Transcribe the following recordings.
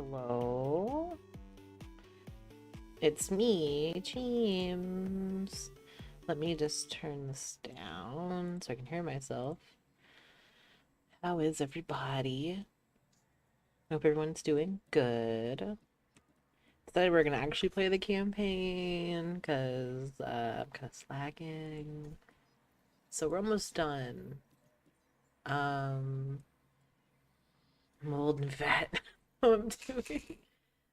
Hello? It's me, Cheems. Let me just turn this down so I can hear myself. How is everybody? Hope everyone's doing good. Decided we're gonna actually play the campaign because I'm kind of slacking. So we're almost done. I'm old and fat. What I'm doing.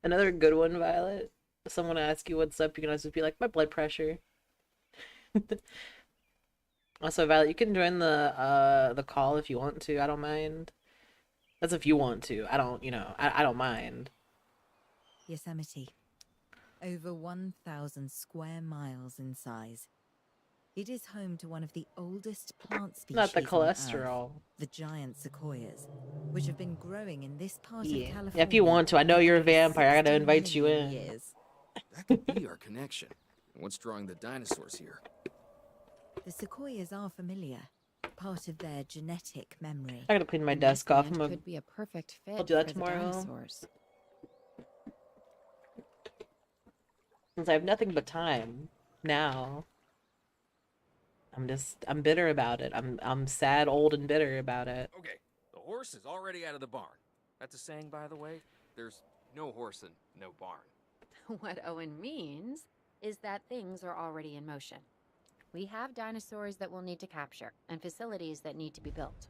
Another good one, Violet. If someone asks you what's up, you can also be like, my blood pressure. Also, Violet, you can join the call if you want to. I don't mind. That's if you want to. I don't, I don't mind. Yosemite. Over 1,000 square miles in size. It is home to one of the oldest plant species Not the on Earth, cholesterol. the giant sequoias, which have been growing in this part of California. Yeah, if you want to. I know you're a vampire. I gotta invite you in. Years. That could be our connection. What's drawing the dinosaurs here? The sequoias are familiar, part of their genetic memory. I gotta clean my And desk this off. land could be a perfect fit I'll do that for the tomorrow. dinosaurs. Since I have nothing but time now. I'm bitter about it. I'm sad, old, and bitter about it. Okay, the horse is already out of the barn. That's a saying, by the way. There's no horse and no barn. What Owen means is that things are already in motion. We have dinosaurs that we'll need to capture and facilities that need to be built.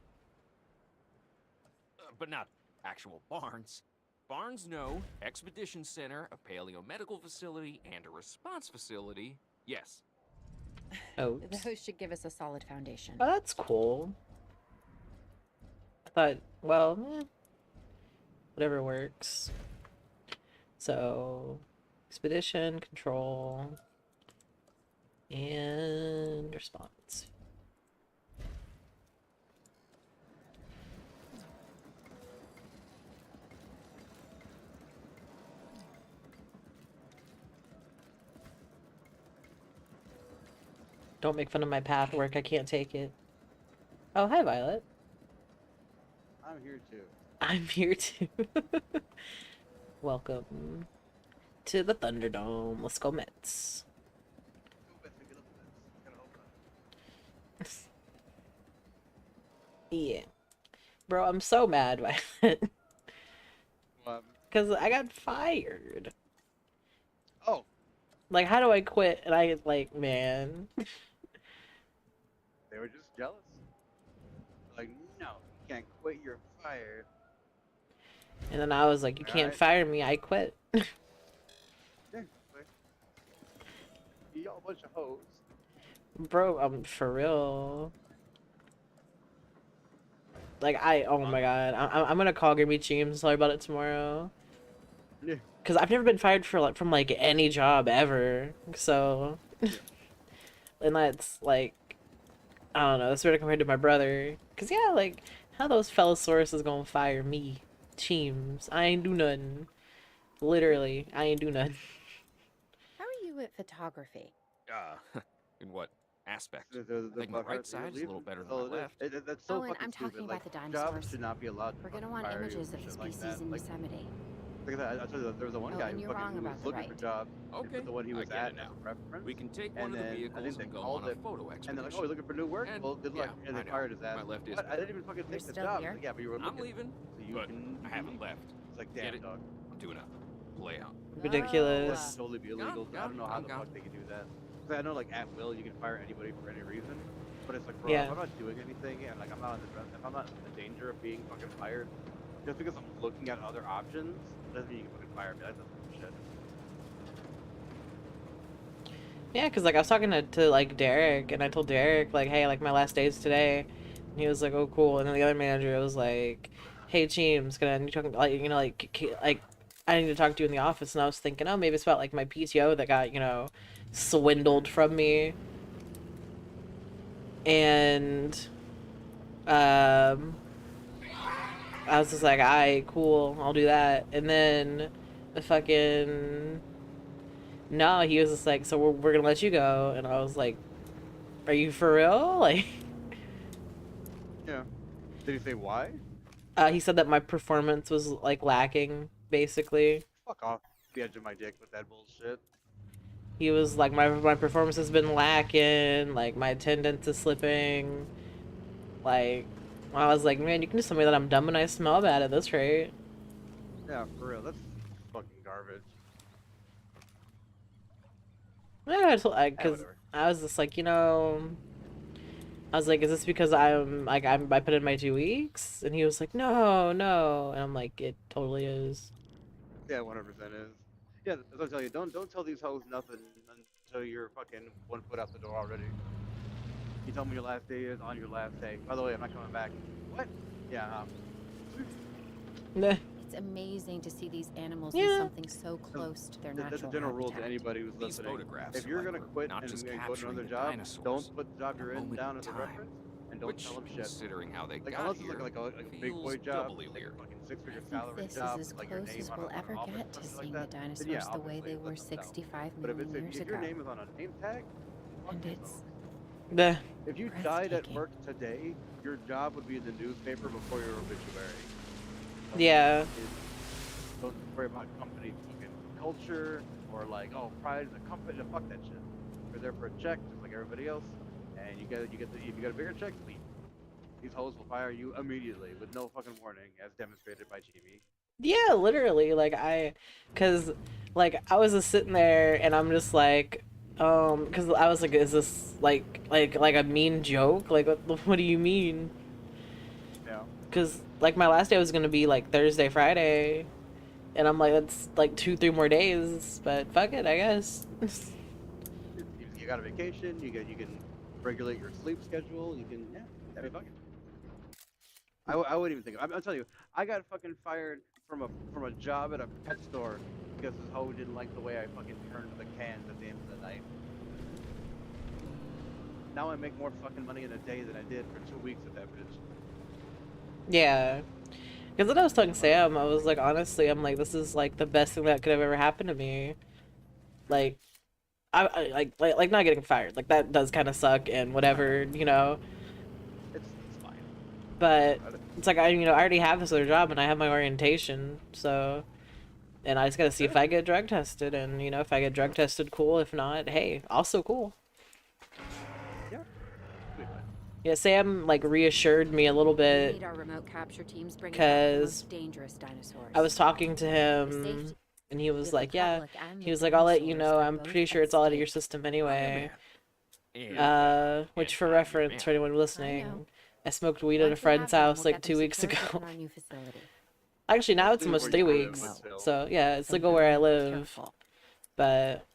But not actual barns. Barns, no. Expedition center, a paleomedical facility, and a response facility. Yes. Oh, Those should give us a solid foundation. oh, that's cool. I thought, well, whatever works. So, expedition, control, and response. Don't make fun of my path work. I can't take it. Oh, hi, Violet. I'm here too. I'm here too. Welcome to the Thunderdome. Let's go Mets. Yeah. Bro, I'm so mad, Violet. What? Because I got fired. Oh, Like, how do I quit? And I, like, man. they were just jealous. Like, no, you can't quit. You're fired. And then I was like, you can't Alright. fire me. I quit. Yeah, like, y'all a bunch of hoes. Bro, for real. Like, oh my god. I'm gonna call Grimmy Cheems and tell her about it tomorrow. Yeah. Because I've never been fired for from like any job ever. So, and that's like, I don't know. That's sort of compared to my brother. Because yeah, like, how those Fellosaurus is gonna fire me? Cheems. I ain't do nothing. Literally, I ain't do nothing. How are you at photography? In what aspect? The I think my buffer right that you're side is a little leaving. better than Oh, my left. That's so Owen, fucking I'm stupid. talking about Like, the jobs dinosaurs. should not be allowed to We're gonna fucking want fire you images and of the shit like species that. in Like, Yosemite. I told you there was the one Oh, guy and who you're wrong fucking was about the looking for right. jobs. Okay, Put the one he I was get at it now. as a preference. We can take And one of the then I vehicles think they and go called on a it, photo and expedition. they're like, "Oh, you're looking for new work? And, Well, good luck." yeah, And I they know. fired his ass. My left is What? I didn't even fucking You're take the still job. here? Like, yeah, but you were I'm looking. leaving, So you but can I haven't leave. left. It's like, Get damn, it? dog. I'm doing a layout. Ridiculous. That should totally be illegal. Gone, I don't know how I'm the gone. fuck they can do that. 'Cause I know, like, at will, you can fire anybody for any reason. But it's like, bro, Yeah. if I'm not doing anything and, like, I'm not if I'm not in the danger of being fucking fired, just because I'm looking at other options, doesn't mean you can fucking fire me. That's some shit. Yeah, because like I was talking to like Derek, and I told Derek like, hey, like my last day is today, and he was like, oh cool, and then the other manager was like, hey Cheems, can I need to talk like like I need to talk to you in the office, and I was thinking, oh maybe it's about like my PTO that got swindled from me, and I was just like, alright, cool, I'll do that, and then the fucking. No, he was just like, so we're gonna let you go, and I was like, are you for real? Like, Yeah. Did he say why? he said that my performance was like lacking basically. Fuck off the edge of my dick with that bullshit. He was like, my performance has been lacking, like my attendance is slipping. Like, I was like, man, you can just tell me that I'm dumb and I smell bad at this rate. Yeah, for real. That's fucking garbage. Yeah, Eh, because whatever. I was just like, I was like, is this because I put in my 2 weeks? And he was like, no, no. And I'm like, it totally is. Yeah, 100% is. Yeah, that's what I tell you. Don't tell these hoes nothing until you're fucking 1 foot out the door already. You tell them your last day is on your last day. By the way, I'm not coming back. What? Yeah. Nah. It's amazing to see these animals do Yeah. something so close to their natural That's a general rule to habitat. anybody who's These listening. photographs If you're are gonna like quit not and just go to capturing another the job, dinosaurs, don't put the job but you're a in moment down in as a time, reference, and don't which, tell them shit. considering how they Like got unless it's here, like a big feels boy job, doubly like weird. a fucking I six-figure think salary this job is with as like your close name as on, we'll on an ever office get or to something seeing like the that, then dinosaurs yeah, the way obviously they let were them know. 65 But if million years if your ago. name is on a name tag, fuck And yourself. it's Nah. If you died at breathtaking. work today, your job would be in the newspaper before your obituary. So Yeah. fucking don't worry about company fucking culture or like, oh, pride in the company. Fuck that shit. You're there for a check, just like everybody else, and if you get a bigger check, leave. These hoes will fire you immediately with no fucking warning, as demonstrated by Cheems. Yeah, literally. Cause, like, I was just sitting there and I'm just like, cause I was like, is this like a mean joke? Like, what do you mean? Yeah. Cause, like, my last day was gonna be like Thursday, Friday. And I'm like, that's like 2, 3 more days, but fuck it, I guess. You got a vacation. You can regulate your sleep schedule. You can I mean, fuck it. I wouldn't even think. I'll tell you, I got fucking fired from a job at a pet store because this hoe didn't like the way I fucking turned the cans at the end of the night. Now I make more fucking money in a day than I did for 2 weeks at that bitch. Yeah. Because when I was talking to Sam, I was like, honestly, I'm like, this is like the best thing that could have ever happened to me. Like, like not getting fired. Like that does kind of suck and whatever. It's fine. But About it. it's like I already have this other job and I have my orientation, so and I just gotta see if Yeah. I get drug tested, and if I get drug tested, cool. If not, hey, also cool. Yeah. Wait, what? Yeah, Sam like reassured me a little We bit need our remote capture teams bringing back the because most dangerous dinosaurs. I was talking to The him safety and he was of the like, yeah. public and He the was like, I'll let you dinosaurs know. are I'm both pretty sure at it's all out of your stake. system I'm your anyway. man. And, Which and for I'm your reference, man. for anyone I know. listening, I smoked weed at a Once we friend's have them, house we'll like get 2 them weeks secured ago. in our new facility. Actually, now it's Especially almost where 3 you live, weeks. but still. So yeah, it's So legal where I be live. careful. But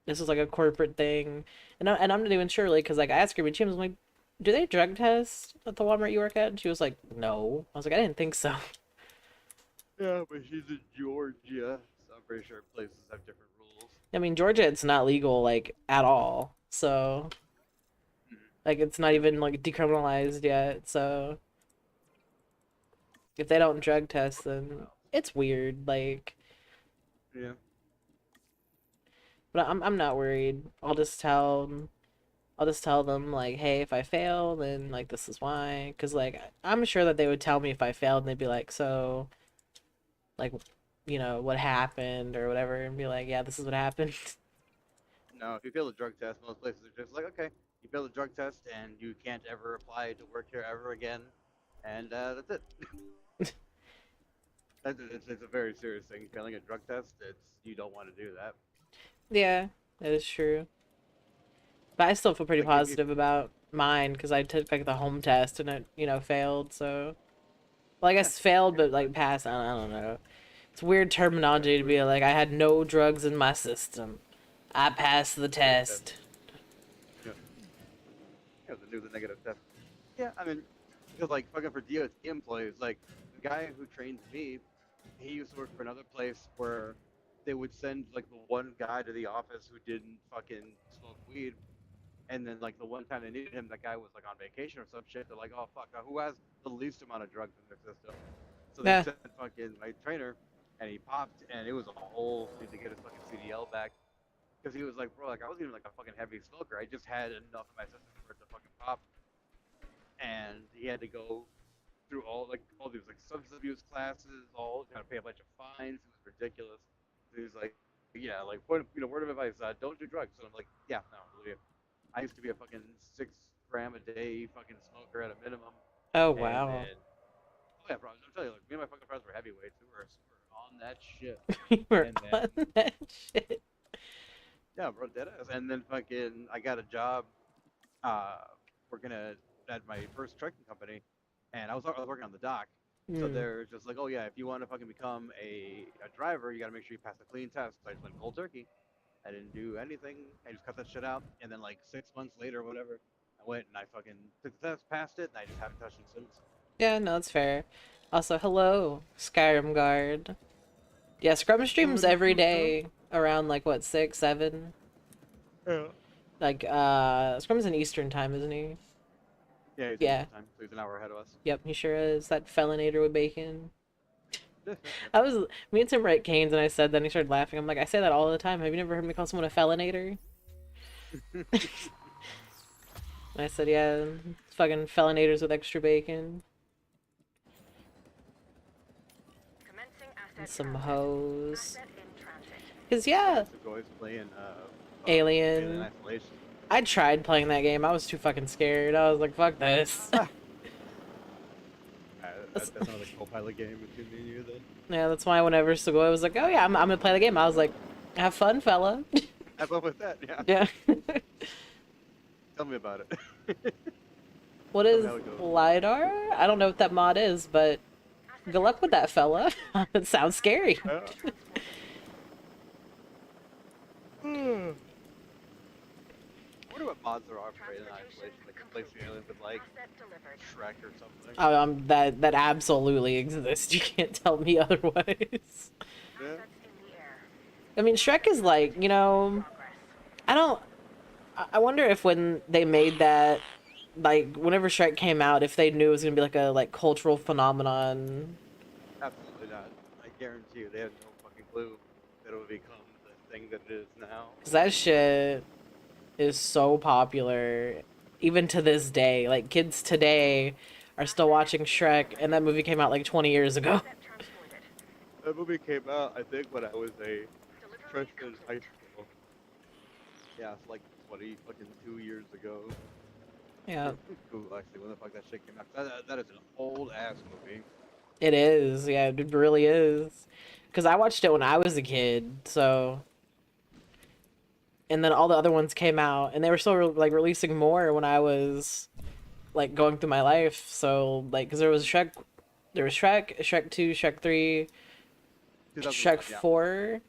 this was like a corporate thing, and I'm not even sure, like, because like I asked her, but she was like, "Do they drug test at the Walmart you work at?" And she was like, "No." I was like, "I didn't think so." Yeah, but she's in Georgia, so I'm pretty sure places have different rules. I mean, Georgia, it's not legal like at all, so like it's not even like decriminalized yet. So if they don't drug test, then it's weird. Like, Yeah. but I'm not worried. I'll just tell them like, hey, if I fail, then like this is why. Cause like I'm sure that they would tell me if I failed, and they'd be like, so, like, what happened or whatever, and be like, yeah, this is what happened. No, if you fail the drug test, most places are just like, okay, you failed the drug test and you can't ever apply to work here ever again, and that's it. It's a very serious thing. Failing a drug test, you don't want to do that. Yeah, that is true. But I still feel pretty Like if positive about mine because I took like the home test and it failed. So, well, I yeah, guess failed, yeah, but like passed. I don't know. It's weird terminology to be like, I had no drugs in my system. I passed the great test. test. Yeah, do the negative test. Yeah, I mean, because like fucking for DOT employees, like the guy who trains me, he used to work for another place where they would send like the one guy to the office who didn't fucking smoke weed, and then like the one time they needed him, that guy was like on vacation or some shit. They're like, oh fuck, who has the least amount of drugs in their system? So they Yeah. sent fucking my trainer, and he popped, and it was a whole thing to get his fucking CDL back. Because he was like, bro, like I wasn't even like a fucking heavy smoker. I just had enough in my system for it to fucking pop. And he had to go through all these like substance abuse classes, all trying to pay a bunch of fines. It was ridiculous. So he's like, yeah, like word of advice, don't do drugs. And I'm like, yeah, no, I used to be a fucking 6 gram a day fucking smoker at a minimum, Oh and wow. then oh yeah, bro, I'm telling you, like me and my fucking friends were heavyweights. We were on that shit, You were and then on that shit. yeah, bro, dead ass. And then fucking I got a job, uh, working at my first trucking company, and I was working on the dock. So Hmm. they're just like, oh yeah, if you want to fucking become a driver, you got to make sure you pass the clean test. So I just went cold turkey. I didn't do anything. I just cut that shit out. And then like 6 months later, or whatever, I went and I fucking took the test, passed it, and I just haven't touched it since. Yeah, no, it's fair. Also, hello, Skyrim Guard. Yeah, Scrum streams every day around like what, 6, 7? Yeah. Like Scrum's in Eastern time, isn't he? Yeah, he's Yeah. Eastern time, so he's an hour ahead of us. Yep, he sure is. That felinator with bacon. Me and Tim were at Canes and I said that and he started laughing. I'm like, I say that all the time. Have you never heard me call someone a felinator? And I said, yeah, it's fucking felinators with extra bacon. And some hoes. Cause yeah, Always playing Alien. Isolation. I tried playing that game. I was too fucking scared. I was like, fuck this. That's another co-pilot game between me and you then. Yeah, that's why whenever Segoy was like, oh yeah, I'm gonna play the game, I was like, have fun, fella. Have fun with that, yeah. Yeah. Tell me about it. What is LiDAR? I don't know what that mod is, but good luck with that, fella. It sounds scary. I wonder what mods there are for Alien Isolation. Like replace the aliens with like Shrek or something. Oh, that absolutely exists. You can't tell me otherwise. Yeah. I mean, Shrek is like, you know, I wonder if when they made that, like, whenever Shrek came out, if they knew it was gonna be like a cultural phenomenon. Absolutely not. I guarantee you, they had no fucking clue that it would become the thing that it is now. Cause that shit is so popular, even to this day. Like, kids today are still watching Shrek, and that movie came out like 20 years ago. That movie came out, I think, when I was a freshman in high school. Yeah, it's like 22 years ago. Yeah, Ooh, actually, when the fuck that shit came out? That is an old ass movie. it is. Yeah, it really is. Cause I watched it when I was a kid, so. And then all the other ones came out, and they were still like releasing more when I was like going through my life. So like, cause there was Shrek, Shrek 2, Shrek 3, Shrek 4.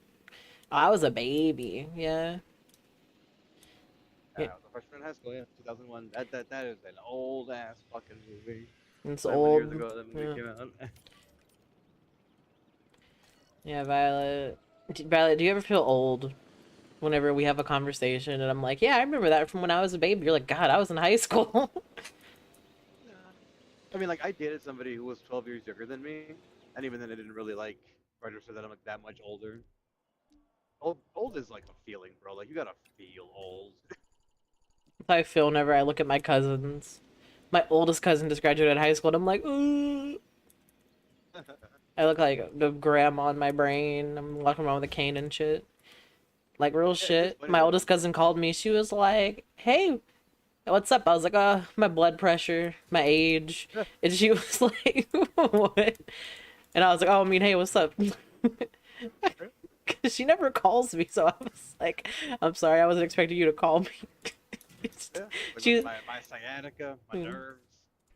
Oh, I was a baby. Yeah. I was a freshman in high school. Yeah, 2001. That is an old ass fucking movie. It's 11 old. years ago that movie came out. Yeah, Violet. Violet, do you ever feel old whenever we have a conversation and I'm like, yeah, I remember that from when I was a baby? You're like, God, I was in high school. I mean, like, I dated somebody who was 12 years younger than me, and even then, I didn't really like register that I'm like that much older. Old is like a feeling, bro. Like, you gotta feel old. That's how I feel whenever I look at my cousins. My oldest cousin just graduated high school, and I'm like, ooh. I look like the grandma in my brain. I'm walking around with a cane and shit. Like, real shit. My oldest cousin called me. She was like, hey, what's up? I was like, my blood pressure, my age. And she was like, what? And I was like, oh, I mean, hey, what's up? Because she never calls me, so I was like, I'm sorry, I wasn't expecting you to call me. Yeah, She- my sciatica, my nerves,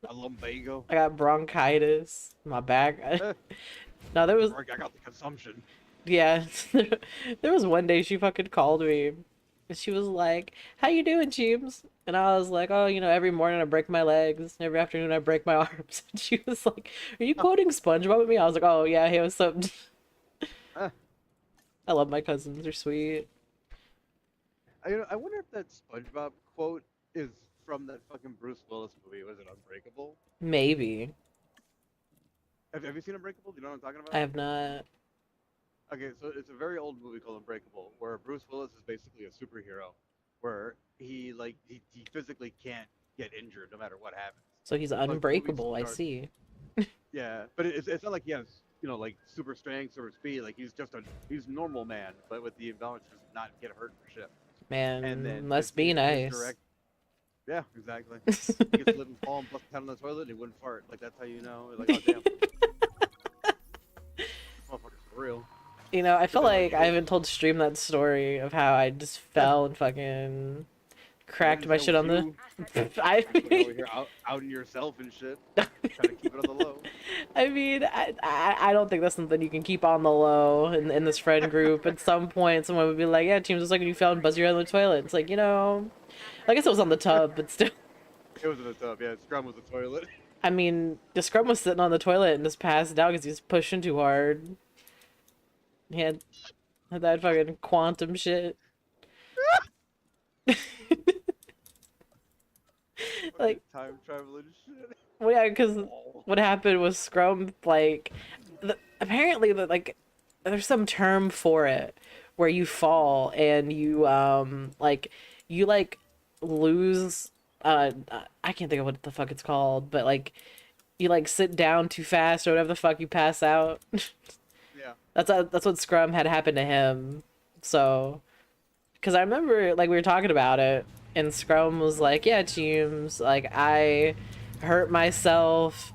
my lumbago. I got bronchitis, my back. No, there was, I got the consumption. yeah, there was one day she fucking called me. And she was like, how you doing, Cheems? And I was like, oh, you know, every morning I break my legs, every afternoon I break my arms. And she was like, are you quoting SpongeBob with me? I was like, oh, yeah, hey, what's up? I love my cousins, they're sweet. I wonder if that SpongeBob quote is from that fucking Bruce Willis movie. Was it Unbreakable? Maybe. Have you seen Unbreakable? Do you know what I'm talking about? I have not. Okay, so it's a very old movie called Unbreakable, where Bruce Willis is basically a superhero, where he physically can't get injured no matter what happens. So he's Like, the movie unbreakable, I starts- see. Yeah, but it's not like he has, you know, like super strength, super speed. Like he's normal man, but with the imbalance to not get hurt for shit. And Man, then must be his nice. direct, yeah, exactly. He could slip and fall and bust his head on the toilet and he wouldn't fart. Like that's how you know. Like, oh damn, this motherfucker's for real. You know, I But feel then like I haven't told Stream that story of how I just yeah, fell and fucking yeah, cracked just my that shit was on the. you I fucking mean, over here outing yourself and shit, trying to keep it on the low. I don't think that's something you can keep on the low in this friend group. At some point, someone would be like, "Yeah, Cheems, it's like when you fell and buzzed your head on the toilet." It's like, you know, I guess it was on the tub, but still. It was in the tub. Yeah, Scrum was the toilet. I mean, the scrum was sitting on the toilet and just passed out because he was pushing too hard. He had that fucking quantum shit. Fucking Like, time traveling shit. well, yeah, because Oh. what happened was Scrum, like, apparently, like, there's some term for it where you fall and you lose, I can't think of what the fuck it's called, but, like, you, like, sit down too fast or whatever the fuck, you pass out. Yeah. That's what Scrum had happened to him. So, because I remember, like, we were talking about it, and Scrum was like, yeah, Cheems, like, I hurt myself.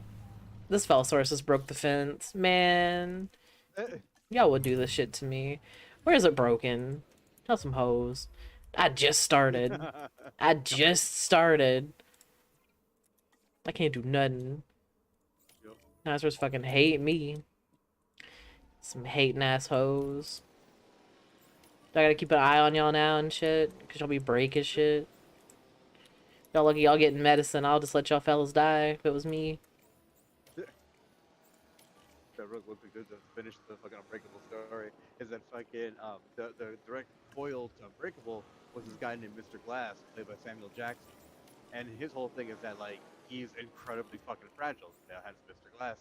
This Felsource broke the fence. Man, y'all would do this shit to me. Where is it broken? Tell some hoes. I just started. I just started. I can't do nothing. Yep. Dinosaurs fucking hate me. Some hating ass hoes. I gotta keep an eye on y'all now and shit, because y'all be breaking shit. Y'all lucky y'all getting medicine. I'll just let y'all fellas die if it was me. That real quick to finish the fucking Unbreakable story is that fucking the direct foil to Unbreakable was this guy named Mr. Glass, played by Samuel Jackson, and his whole thing is that like he's incredibly fucking fragile. Now hence Mr. Glass.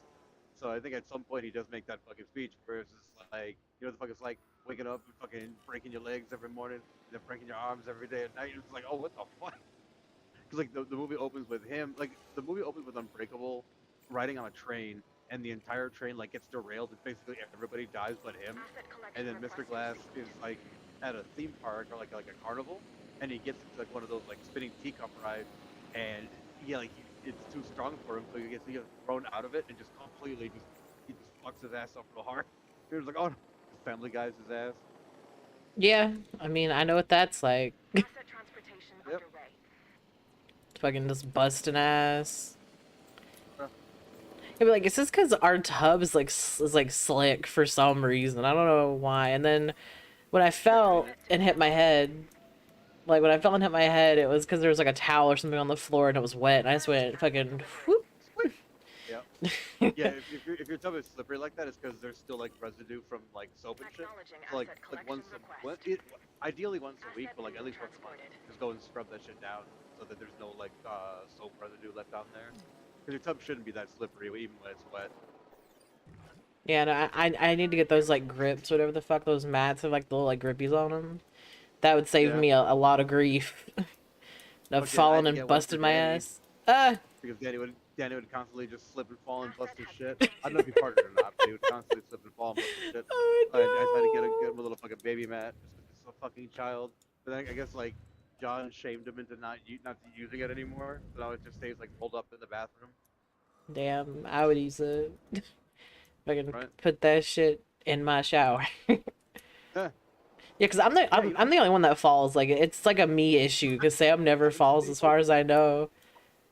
So I think at some point he does make that fucking speech where it's just like, you know, the fuck it's like waking up and fucking breaking your legs every morning, and then breaking your arms every day at night. It's like, oh, what the fuck? Because like the movie opens with him, like the movie opens with Unbreakable riding on a train, and the entire train like gets derailed, and basically everybody dies but him. And then Mr. Glass is like at a theme park or like a carnival, and he gets into like one of those like spinning teacup rides, and yeah, like it's too strong for him, so he gets thrown out of it and just completely he just fucks his ass up real hard. He was like, oh, Family Guy's his ass. Yeah, I mean, I know what that's like. Yep. Fucking just busting ass. Yeah. Yeah, but like, it's just because our tub is like slick for some reason. I don't know why. And then when I fell and hit my head, like when I fell and hit my head, it was because there was like a towel or something on the floor and it was wet, and I just went fucking whoop. Yeah. Yeah, if your tub is slippery like that, it's because there's still like residue from like soap and shit. So, like ideally once a week, but like at least once a month, just go and scrub that shit down so that there's no like soap residue left down there. Because your tub shouldn't be that slippery even when it's wet. Yeah, no, I need to get those like grips, whatever the fuck those mats have, like the little like grippies on them. That would save Yeah. me a lot of grief. Of Fucking, I falling had to and get one for busted my Danny. ass. Ah, Because Danny would constantly just slip and fall and bust his shit. I don't know if he farted or not, but he would constantly slip and fall and bust his shit. oh I had to no. get him a little fucking baby mat just because he's a fucking child. But then I guess like John shamed him into not using it anymore, so now it just stays like pulled up in the bathroom. Damn, I would use it. Fucking Right. put that shit in my shower. Huh. Yeah, because I'm the you I'm the only one that falls. Like it's like a me issue. Because Sam never falls, as far as I know.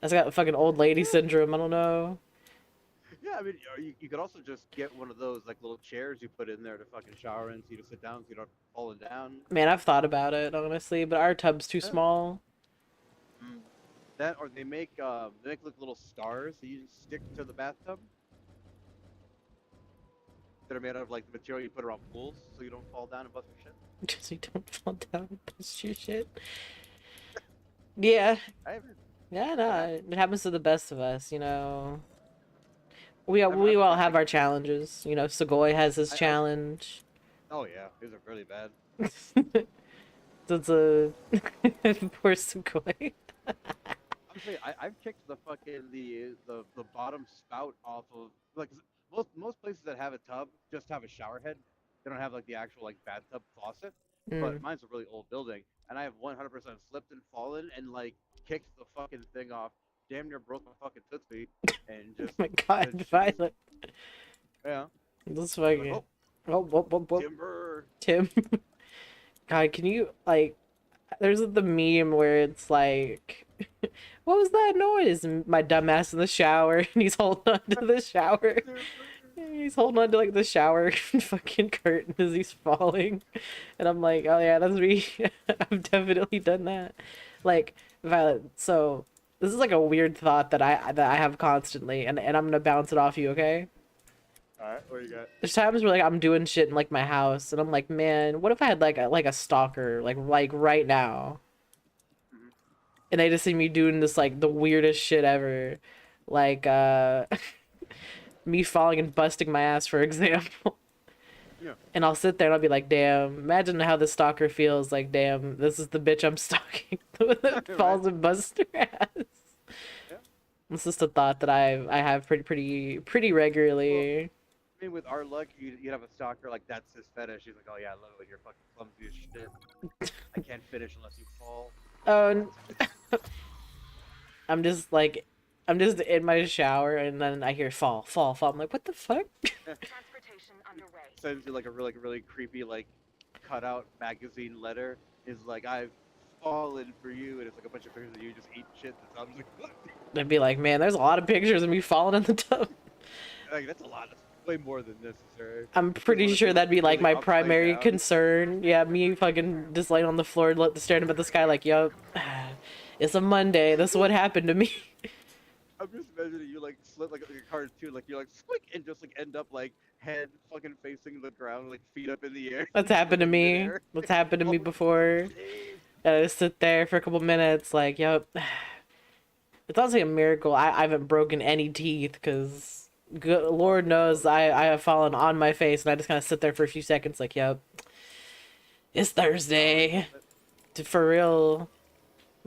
That's got fucking old lady syndrome. I don't know. Yeah, I mean, you could also just get one of those like little chairs you put in there to fucking shower in, so you just sit down, so you don't falling down. Man, I've thought about it honestly, but our tub's too Yeah. small. That or they make like little stars that you just stick to the bathtub. That are made out of like the material you put around pools, so you don't fall down and bust your shit. So you don't fall down and bust your shit. Yeah, I haven't. yeah, no, it happens to the best of us, you know. We I've all tried, have our like, challenges. You know, Segoy has his I- challenge. Oh yeah, these are really bad. That's a poor Segoy. I'm Honestly, I've kicked the fucking the bottom spout off of like most places that have a tub just have a shower head. They don't have like the actual like bathtub faucet. But Mm. mine's a really old building, and I have 100% slipped and fallen and like kicked the fucking thing off, damn near broke my fucking tootsie, and Oh just my the god, shit just Violet. yeah. This Like fucking. Oh, whoop, whoop, whoop. timber. Tim. God, can you, like, there's the meme where it's like, what was that noise? And my dumbass in the shower, and he's holding on to the shower. He's holding on to, like, the shower fucking curtain as he's falling. And I'm like, oh yeah, that's me. I've definitely done that. Like, Violet, so, this is like a weird thought that I have constantly, and I'm gonna bounce it off you, okay? All right, what you got? There's times where like I'm doing shit in like my house and I'm like, man, what if I had like a stalker like right now, Mhm. and they just see me doing this like the weirdest shit ever, like me falling and busting my ass, for example. Yeah. And I'll sit there and I'll be like, damn, imagine how the stalker feels. Like, damn, this is the bitch I'm stalking. The one that falls and busts her ass. Yeah. It's just a thought that I have pretty regularly. I mean, with our luck, you'd have a stalker like that's his fetish. He's like, oh yeah, I love it when you're fucking clumsy as shit. I can't finish unless you fall. Oh, I'm just in my shower and then I hear fall, fall, fall. I'm like, what the fuck? Transportation underway. Sends you like a really creepy like cutout magazine letter. Is like I've fallen for you, and it's like a bunch of pictures of you just eating shit. And I'm like, what? They'd be like, man, there's a lot of pictures of me falling in the tub. Like that's a lot. That's way more than necessary. I'm pretty sure that'd be like Really my upside primary down. concern. Yeah, me fucking just laying on the floor, staring up at the sky like, yo, it's a Monday. This is what happened to me. I'm just imagining you like slip like a cartoon, like you're like squick and just like end up like head fucking facing the ground, like feet up in the air. That's happened to like, me. midair. That's happened to me Oh, before. days. I just sit there for a couple minutes, like, yep. It's honestly a miracle I haven't broken any teeth, because Lord knows I have fallen on my face, and I just kind of sit there for a few seconds, like, yep. It's Thursday. For real.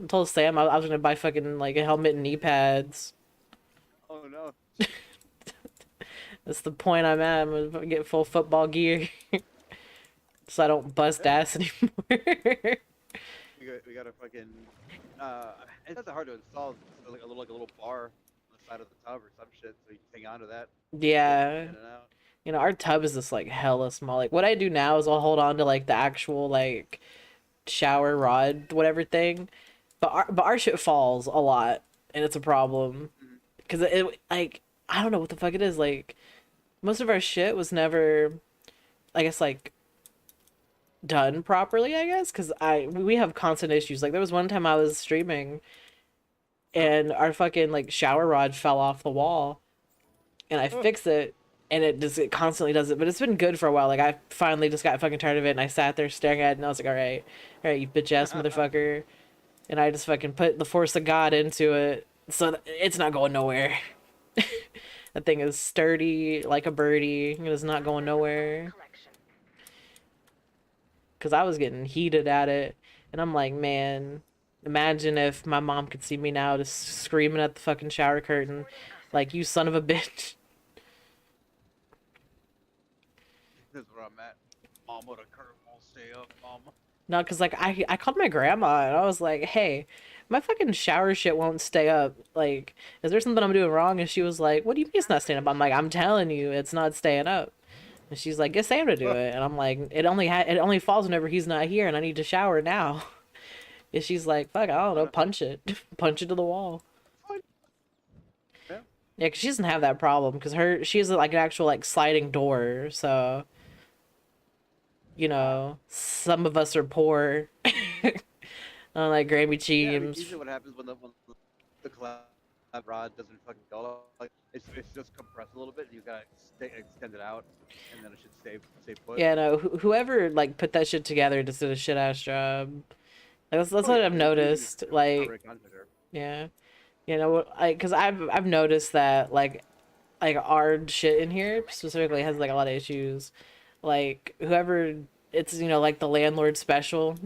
I told Sam I was gonna buy fucking, like, a helmet and knee pads. Oh no. That's the point I'm at. I'm gonna get full football gear. So I don't bust ass anymore. We got a fucking. It's not that hard to install. It's like a little bar on the side of the tub or some shit, so you can hang on to that. Yeah. In and out. You know, our tub is just like hella small. Like, what I do now is I'll hold on to like the actual like shower rod, whatever thing. But our shit falls a lot, and it's a problem. Because it like, I don't know what the fuck it is. Like, most of our shit was never, I guess, like, done properly, I guess, because we have constant issues. Like, there was one time I was streaming and our fucking like shower rod fell off the wall, and I fixed it, and it constantly does it. But it's been good for a while. Like, I finally just got fucking tired of it, and I sat there staring at it, and I was like, all right, you bitch ass motherfucker. And I just fucking put the force of God into it, so it's not going nowhere. That thing is sturdy like a birdie. It is not going nowhere. Collection. Because I was getting heated at it. And I'm like, man, imagine if my mom could see me now just screaming at the fucking shower curtain. Like, you son of a bitch. This is where I'm at. Mama, the curve won't stay up, mama. No, because, like, I called my grandma and I was like, hey, my fucking shower shit won't stay up. Like, is there something I'm doing wrong? And she was like, what do you mean it's not staying up? I'm like, I'm telling you, it's not staying up. And she's like, get Sam to do it. And I'm like, it only falls whenever he's not here, and I need to shower now. And she's like, fuck, I don't know, punch it. Punch it to the wall. Yeah. Yeah, because she doesn't have that problem, because she has like an actual like sliding door, so, you know, some of us are poor. Like Grammy Yeah, I mean, Cheems. usually what happens when the collab rod doesn't fucking go, like it's just compressed a little bit, and you gotta extend it out, and then it should stay put. Yeah, no, whoever like put that shit together just did a shit ass job. Like, that's Oh, what yeah, I've it's noticed. easy to Like, break onto there. yeah, you know, because I've noticed that like our shit in here specifically has like a lot of issues. Like, whoever it's, you know, like the landlord special.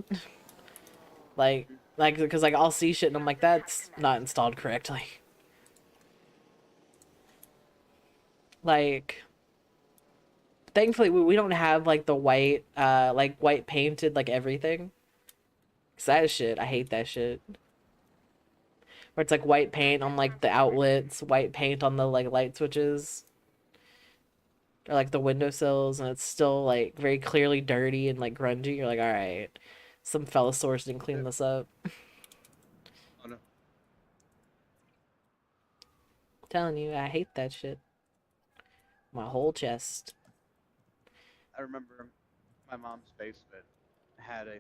Like, Like, because like I'll see shit and I'm like, that's not installed correctly. Like, thankfully we don't have like the white, like white painted like everything. Cause that shit, I hate that shit. Where it's like white paint on like the outlets, white paint on the like light switches, or like the windowsills, and it's still like very clearly dirty and like grungy. You're like, all right, some fella source didn't clean this up. Oh no. Telling you, I hate that shit. My whole chest. I remember my mom's basement had a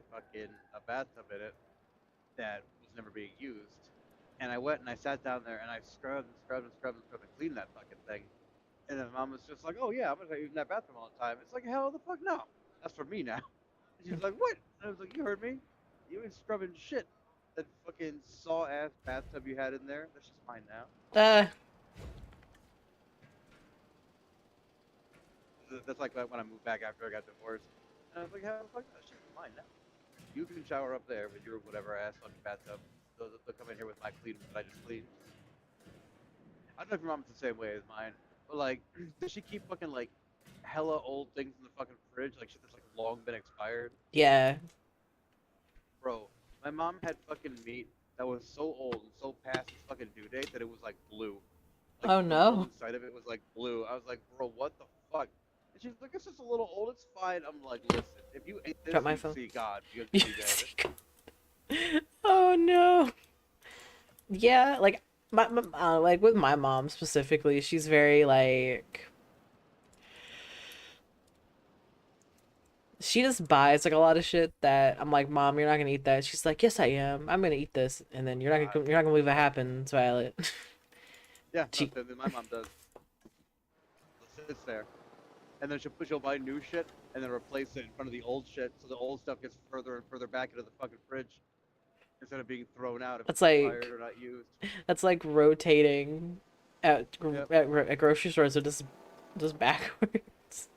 bathtub in it that was never being used. And I went and I sat down there and I scrubbed and scrubbed and scrubbed and scrubbed and cleaned that fucking thing. And then mom was just like, "Oh yeah, I'm gonna start using that bathroom all the time." It's like, hell the fuck no. That's for me now. And she's like, "What?" And I was like, "You heard me. You ain't scrubbing shit. That fucking saw ass bathtub you had in there, that's just mine now." That's like when I moved back after I got divorced. And I was like, "Hell the fuck, that shit's mine now. You can shower up there with your whatever ass fucking bathtub. They'll come in here with my clean that I just cleaned." I don't know if your mom's the same way as mine, but like, does she keep fucking like hella old things in the fucking fridge, like shit that's like long been expired? Yeah. Bro, my mom had fucking meat that was so old and so past its fucking due date that it was like blue. Like, Oh the no. whole inside of it was like blue. I was like, bro, what the fuck? And she's like, it's just a little old. It's fine. I'm like, listen, if you ate this, Drop my you'd phone. see God. You'd be dead. Oh no. Yeah, like my like with my mom specifically, she's very like she just buys like a lot of shit that I'm like, Mom, you're not gonna eat that. She's like, Yes, I am. I'm gonna eat this, and then you're not gonna believe what happens, Violet. Yeah, She- no, my mom does. It sits there, and then she'll buy new shit and then replace it in front of the old shit, so the old stuff gets further and further back into the fucking fridge instead of being thrown out if That's it's like- expired or not used. That's like rotating Yep. at grocery stores, so just backwards.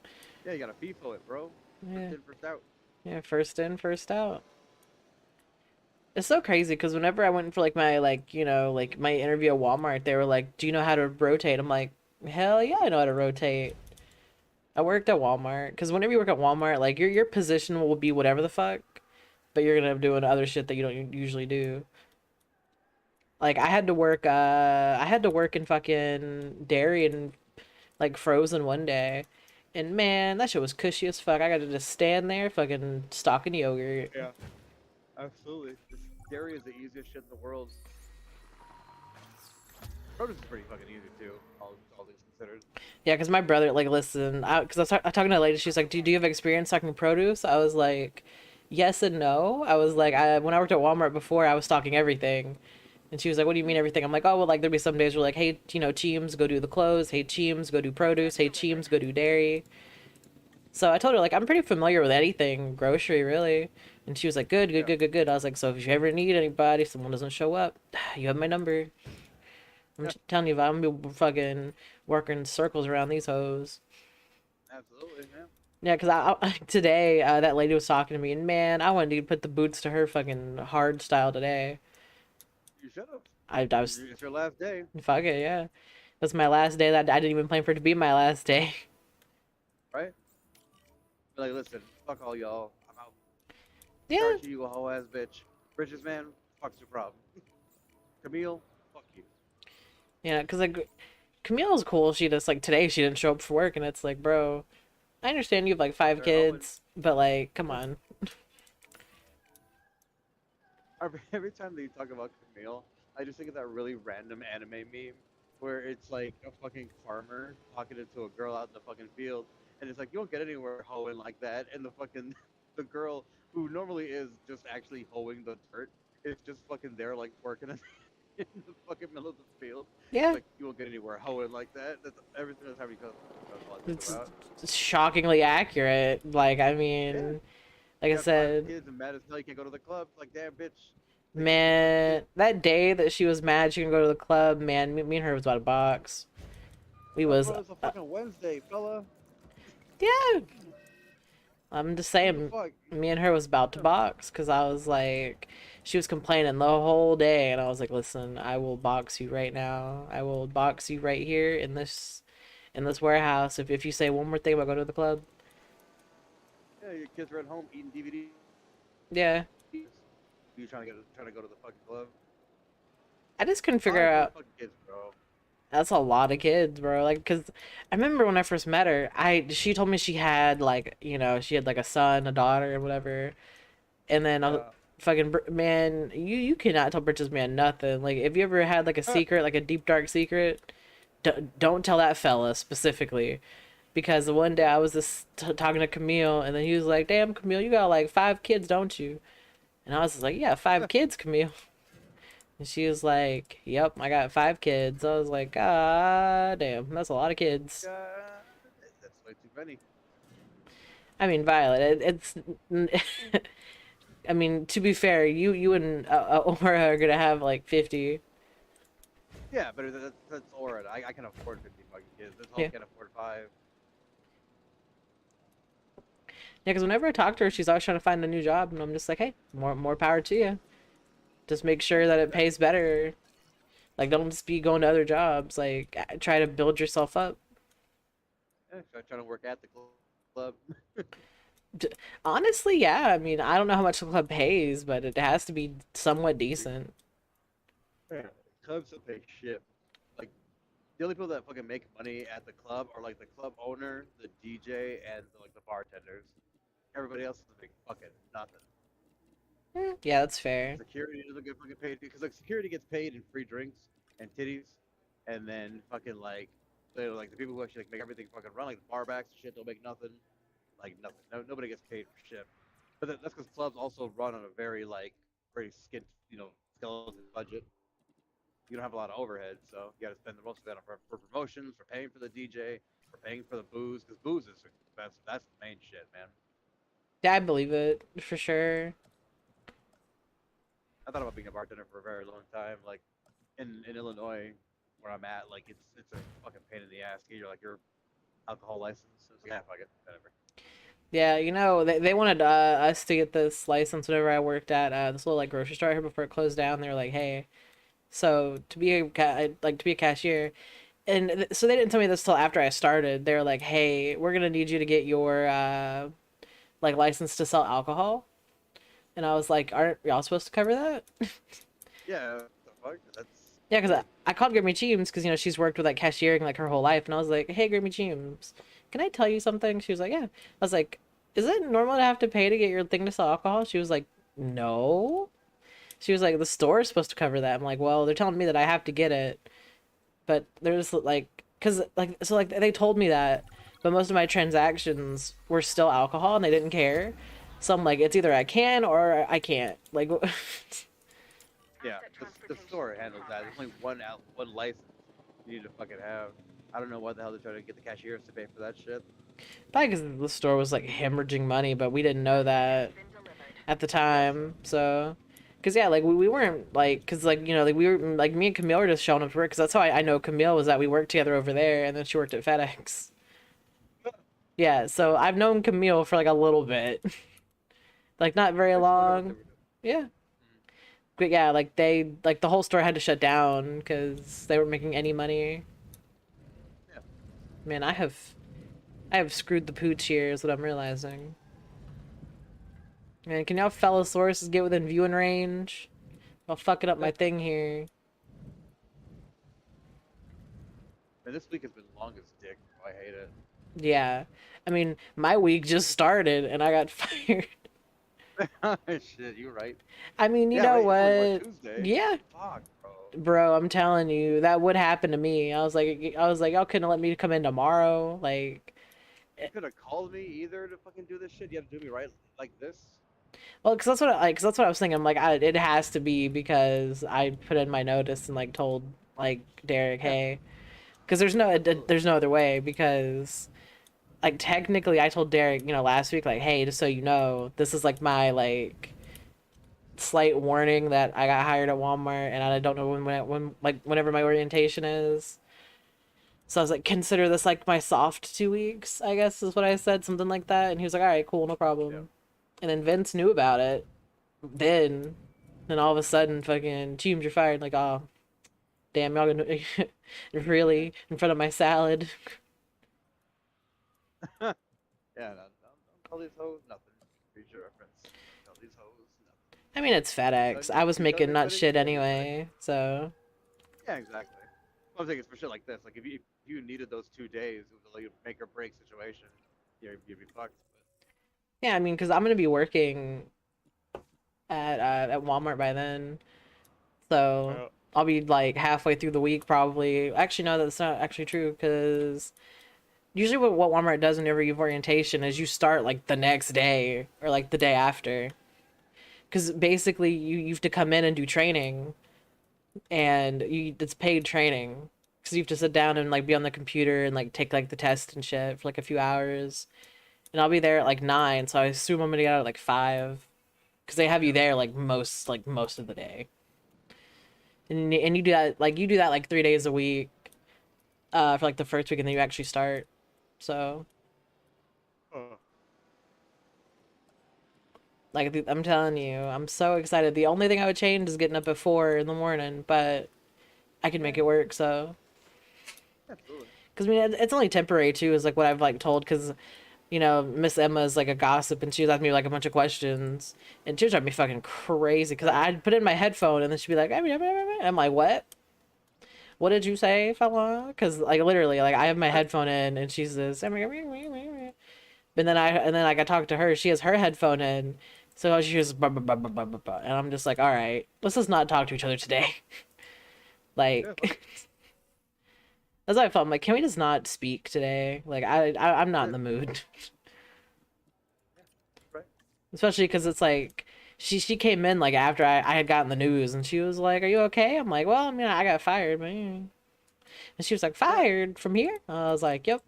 Yeah, you gotta FIFO it, bro. Yeah. First in, first out. Yeah, first in, first out. It's so crazy because whenever I went for like my like my interview at Walmart, they were like, "Do you know how to rotate?" I'm like, "Hell yeah, I know how to rotate." I worked at Walmart because whenever you work at Walmart, like your position will be whatever the fuck, but you're gonna be doing other shit that you don't usually do. Like I had to work in fucking dairy and like frozen one day, and man, that shit was cushy as fuck. I got to just stand there, fucking stocking yogurt. Yeah, absolutely. Dairy is the easiest shit in the world. Produce is pretty fucking easy too, all things considered. Yeah, because my brother, like, listen, because I was talking to a lady, she's like, do you have experience stocking produce? I was like, yes and no. I was like, when I worked at Walmart before, I was stocking everything. And she was like, what do you mean everything? I'm like, oh, well, like, there'd be some days where, like, hey, Cheems, go do the clothes. Hey, Cheems, go do produce. Hey, Cheems, go do dairy. So I told her, like, I'm pretty familiar with anything grocery, really. And she was like, good. I was like, so if you ever need anybody, someone doesn't show up, you have my number. I'm telling you, I'm gonna be fucking working circles around these hoes. Absolutely, man. Yeah, because I today, that lady was talking to me, and man, I wanted to put the boots to her fucking hard style today. You should have. I was, It's your last day. fuck it, yeah. That's my last day. That I didn't even plan for it to be my last day. Right? Be like, listen, fuck all y'all. I'm out. Yeah. Archie, you a hoe ass bitch. Bridges, man, fuck's your problem. Camille, fuck you. Yeah, because like Camille's cool. She just like today she didn't show up for work, and it's like, bro, I understand you have like 5 They're kids, but like, come on. Every time that you talk about Camille, I just think of that really random anime meme where it's like a fucking farmer talking to a girl out in the fucking field, and it's like you won't get anywhere hoeing like that, and the girl who normally is just actually hoeing the dirt is just fucking there like working in the fucking middle of the field. Yeah, Like you won't get anywhere hoeing like that. That's everything that's happening. it's shockingly accurate. Like, I mean, like I said, kids and mad as hell you can't go to the club. Like damn bitch. man, that day that she was mad she couldn't go to the club, man, me and her was about a box. We was, Bro, it's a fucking Wednesday, fella. yeah. I'm just What the saying, fuck? me and her was about to box because I was like, she was complaining the whole day, and I was like, listen, I will box you right now. I will box you right here in this warehouse. If you say one more thing about going to the club, Yeah, your kids are at home eating DVDs. yeah. You trying to go to the fucking club? I just couldn't figure Five out. motherfucking kids, bro. That's a lot of kids, bro. Like, cause I remember when I first met her, she told me she had like, she had like a son, a daughter, and whatever. And then I was, Yeah. fucking man, you cannot tell Britches man nothing. Like, if you ever had like a secret, like a deep dark secret, don't tell that fella specifically, because the one day I was just talking to Camille, and then he was like, "Damn, Camille, you got like 5 kids, don't you?" And I was just like, "Yeah, 5 kids, Camille." And she was like, "Yep, I got 5 kids." I was like, "God damn, that's a lot of kids." That's way too many. I mean, Violet, it's. I mean, to be fair, you and Aura are gonna have like 50. Yeah, but that's Aura. I can afford 50 fucking kids. This whole Yeah. can't afford 5. Yeah, because whenever I talk to her, she's always trying to find a new job, and I'm just like, hey, more power to you. Just make sure that it pays better. Like, don't just be going to other jobs. Like, try to build yourself up. Yeah, trying to work at the club. Honestly, yeah. I mean, I don't know how much the club pays, but it has to be somewhat decent. Yeah. Clubs don't pay shit. Like the only people that fucking make money at the club are like the club owner, the DJ, and like the bartenders. Everybody else doesn't make fucking nothing. Yeah, that's fair. Security doesn't get fucking paid because like security gets paid in free drinks and titties, and then fucking like like the people who actually like make everything fucking run like the barbacks and shit don't make nothing, like nothing. Nobody gets paid for shit. But that's because clubs also run on a very skint skeleton budget. You don't have a lot of overhead, so you got to spend the most of that for promotions, for paying for the DJ, for paying for the booze, because booze is expensive. That's the main shit, man. Yeah, I believe it for sure. I thought about being a bartender for a very long time. Like in Illinois, where I'm at, like it's a fucking pain in the ass to get your alcohol license. It's like, yeah, fuck it, whatever. Yeah, they wanted us to get this license whenever I worked at this little like grocery store here before it closed down. They were like, "Hey, so to be to be a cashier," and so they didn't tell me this till after I started. They were like, "Hey, we're gonna need you to get your like license to sell alcohol," and I was like, "Aren't y'all supposed to cover that?" Yeah, what the fuck? That's Yeah, because I called Grammy Cheems because she's worked with like cashiering like her whole life, and I was like, "Hey, Grammy Cheems, can I tell you something?" She was like, "Yeah." I was like, "Is it normal to have to pay to get your thing to sell alcohol?" She was like, "No." She was like, "The store is supposed to cover that." I'm like, "Well, they're telling me that I have to get it, but there's like, cause like so like they told me that, but most of my transactions were still alcohol, and they didn't care." So I'm like, "It's either I can or I can't." Like, yeah. The store handles that. There's only one license you need to fucking have. I don't know why the hell they're trying to get the cashiers to pay for that shit. probably because the store was like hemorrhaging money, but we didn't know that Been delivered. at the time. So, because yeah, like we weren't like, because like like we were like me and Camille were just showing up to work, because that's how I know Camille was that we worked together over there, and then she worked at FedEx. Yeah, so I've known Camille for like a little bit, like not very I just wonder what they long. were doing. Yeah, but yeah, like the whole store had to shut down because they weren't making any money. Yeah. Man, I have screwed the pooch here, is what I'm realizing. Man, can y'all fellow sources get within viewing range? I'll fucking up my thing here. Man, this week has been long as dick. I hate it. Yeah. I mean, my week just started and I got fired. Shit, you're right. I mean, you Yeah, know right, it was, what? Tuesday. Yeah, Fuck, bro. bro, I'm telling you, that would happen to me. I was like, y'all couldn't let me come in tomorrow. Like, You could have called me either to fucking do this shit. You have to do me right like this. well, because that's what cause that's what I was thinking. I'm like, it has to be because I put in my notice and like told like Derek, Yeah. hey, because there's no other way, because like technically I told Derek, last week, like, hey, just so you know, this is like my like slight warning that I got hired at Walmart, and I don't know when like whenever my orientation is. So I was like, consider this like my soft 2 weeks, I guess is what I said, something like that. And he was like, all right, cool, no problem. Yeah. And then Vince knew about it. Then all of a sudden, fucking Cheems, you're fired. Like, oh, damn, y'all gonna really in front of my salad. Yeah, no, don't tell these hoes nothing. Read your reference. Tell these hoes nothing. I mean, it's FedEx. I was You tell making not anybody, shit tell anybody. anyway, so. Yeah, exactly. I'm saying it's for shit like this. Like if you needed those 2 days, it was like a make or break situation. You'd be fucked. Yeah, I mean, because I'm gonna be working at Walmart by then, so I'll be like halfway through the week probably. Actually, no, that's not actually true because usually what Walmart does whenever you have orientation is you start like the next day or like the day after, because basically you have to come in and do training, and it's paid training. Because you have to sit down and like be on the computer and like take like the test and shit for like a few hours. And I'll be there at like 9, so I assume I'm gonna get out at like 5, because they have you there like most of the day. And you do that like 3 days a week, for like the first week, and then you actually start. So like I'm telling you, I'm so excited. The only thing I would change is getting up at 4 in the morning, but I can make it work. So Absolutely. because I mean it's only temporary too, is like what I've like told, because you know, Miss Emma is like a gossip, and she was asking me like a bunch of questions, and she was driving me fucking crazy because I'd put in my headphone, and then she'd be like, I'm like, what? What did you say, fella? Because like literally, like I have my headphone in, and she's this, but then like I talked to her, she has her headphone in, so she was, and I'm just like, all right, let's just not talk to each other today. Like, that's how I felt. I'm like, can we just not speak today? Like, I'm not in the mood. Right. Especially because it's like she came in like after I had gotten the news, and she was like, "Are you okay?" I'm like, "Well, I mean, I got fired, man." And she was like, "Fired from here?" I was like, "Yep."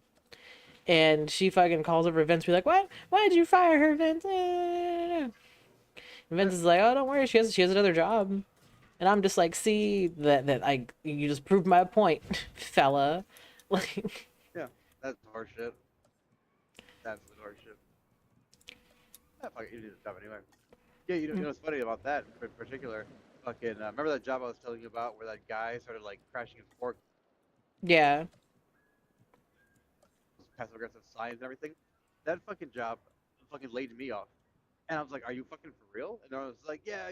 And she fucking calls over Vince, be like, "What? Why did you fire her, Vince?" And Vince is like, "Oh, don't worry, she has another job." And I'm just like, "See that like you just proved my point, fella." Like, Yeah, that's horseshit. That's the horseshit. Yeah, fuck it, you do the job anyway. Yeah, you know what's funny about that in particular? Fucking remember that job I was telling you about where that guy started like crashing his fork, yeah, passive aggressive signs and everything? That fucking job fucking laid me off. And I was like, "Are you fucking for real?" And I was like, "Yeah,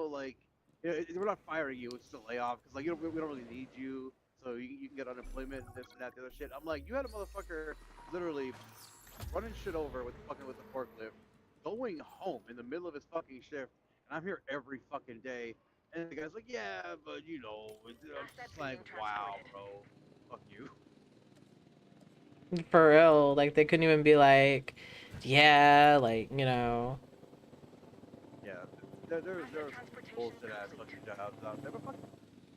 like, we're not firing you; it's just a layoff because like we don't really need you, so you can get unemployment and this and that, the other shit." I'm like, "You had a motherfucker literally running shit over with the forklift, going home in the middle of his fucking shift, and I'm here every fucking day." And the guy's like, "Yeah, but I'm just like, wow, bro, fuck you." for real. Like they couldn't even be like, yeah, like you know. Yeah, there was bullshit ass fucking jobs out there, but fuck,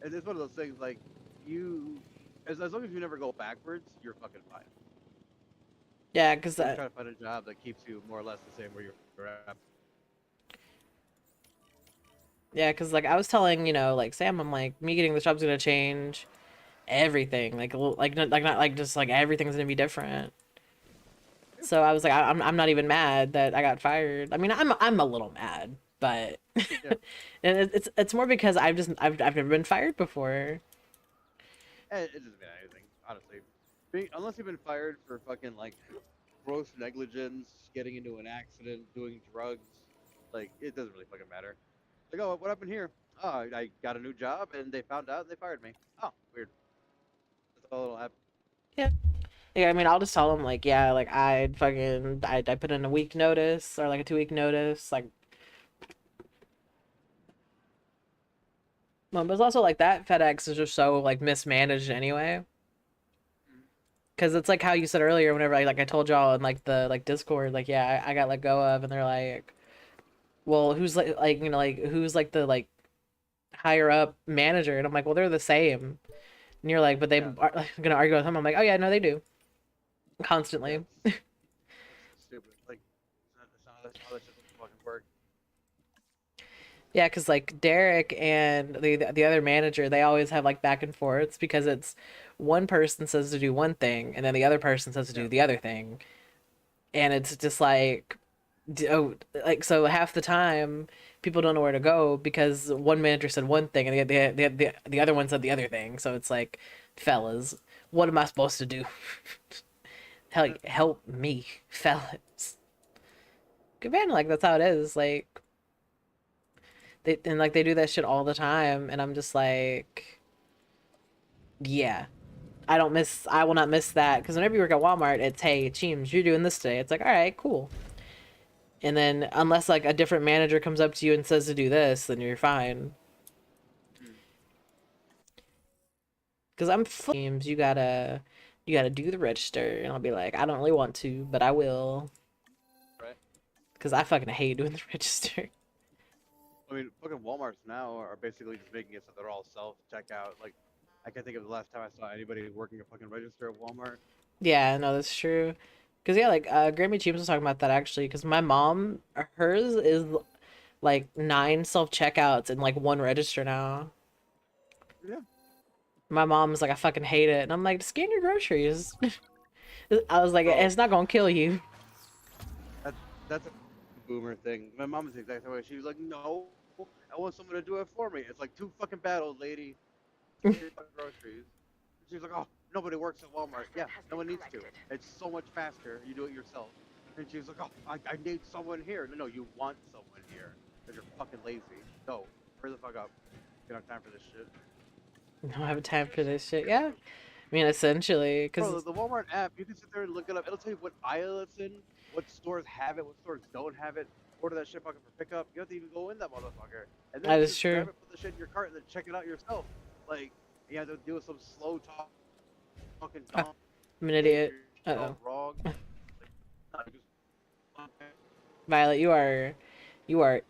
and it's one of those things like you, as long as you never go backwards, you're fucking fine. Yeah, because You try to find a job that keeps you more or less the same where you're at. yeah, because like I was telling, like Sam, I'm like, me getting this job's gonna change everything. Not like just like everything's gonna be different. So I was like, I'm not even mad that I got fired. I mean, I'm a little mad, but Yeah. and it's more because I've never been fired before. It doesn't mean anything, honestly. Unless you've been fired for fucking like gross negligence, getting into an accident, doing drugs, like it doesn't really fucking matter. Like, oh, what happened here? Oh, I got a new job and they found out and they fired me. Oh, weird. That's all that'll happen. Yeah. Yeah, I mean, I'll just tell them like, yeah, like I put in a week notice or like a 2 week notice, like. Well, but it's also like that FedEx is just so like mismanaged anyway. Cause it's like how you said earlier, whenever I told y'all in like the like Discord, like yeah, I got let go of, and they're like, well, who's like who's like the like higher up manager, and I'm like, well, they're the same, and you're like, but they Yeah. are like, gonna argue with him. I'm like, oh yeah, no, they do, constantly. That's stupid. Like, that's not how that shit doesn't fucking work. Yeah, because like Derek and the other manager, they always have like back and forths because it's one person says to do one thing and then the other person says to Yeah. do the other thing, and it's just like, oh, like so half the time people don't know where to go because one manager said one thing and the other one said the other thing. So it's like, fellas, what am I supposed to do? Help me, fellas. Good man, like that's how it is. Like they do that shit all the time, and I'm just like, yeah. I will not miss that because whenever you work at Walmart, it's hey, Cheems, you're doing this today. It's like, all right, cool. And then unless like a different manager comes up to you and says to do this, then you're fine. Mm. Because I'm Cheems, you gotta do the register, and I'll be like, I don't really want to, but I will. Right. Because I fucking hate doing the register. I mean, fucking Walmarts now are basically just making it so they're all self-checkout. Like, I can't think of the last time I saw anybody working a fucking register at Walmart. Yeah, no, that's true. Because yeah, like Grammy Cheems was talking about that actually. Because my mom, hers is like 9 self checkouts in like one register now. Yeah. My mom's like, I fucking hate it, and I'm like, scan your groceries. I was like, Bro, it's not gonna kill you. that, that's a boomer thing. My mom is the exact same way. She was like, no, I want someone to do it for me. It's like too fucking bad, old lady. Get your fucking groceries. She's like, oh, nobody works at Walmart. Yeah, no one needs to. It's so much faster. You do it yourself. And she's like, oh, I need someone here. No, you want someone here because you're fucking lazy. No, hurry the fuck up. You don't have time for this shit. I don't have time for this shit. Yeah, I mean, essentially, Bro, because the Walmart app, you can sit there and look it up. It'll tell you what aisle it's in, what stores have it, what stores don't have it. Order that shit fucking for pickup. You have to even go in that motherfucker. And then that you is just true. grab it, put the shit in your cart, and then check it out yourself. Like, you have to deal with some slow talk, fucking Ah, dumb. I'm an idiot. You're Uh-oh. all wrong. Like, no, just, Violet, you are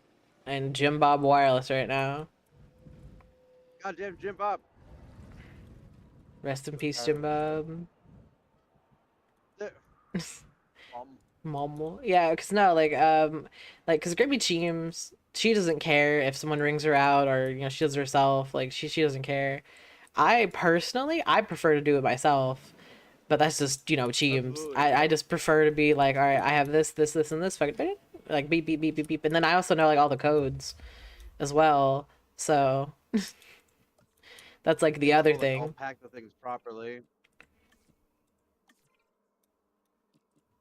in Jim Bob Wireless right now. goddamn Jim Bob. Rest in So peace, tired Jim of this shit. Bob. There. Mom. Yeah, because no, like, because Grimmy Cheems, she doesn't care if someone rings her out or, she does it herself. Like, she doesn't care. I personally, I prefer to do it myself, but that's just, Cheems. Absolutely, I bro. just prefer to be like, all right, I have this, and this, fucking, like, beep, beep, beep, beep, beep. And then I also know, like, all the codes as well. So, that's, like, the other I'll thing. pack the things properly.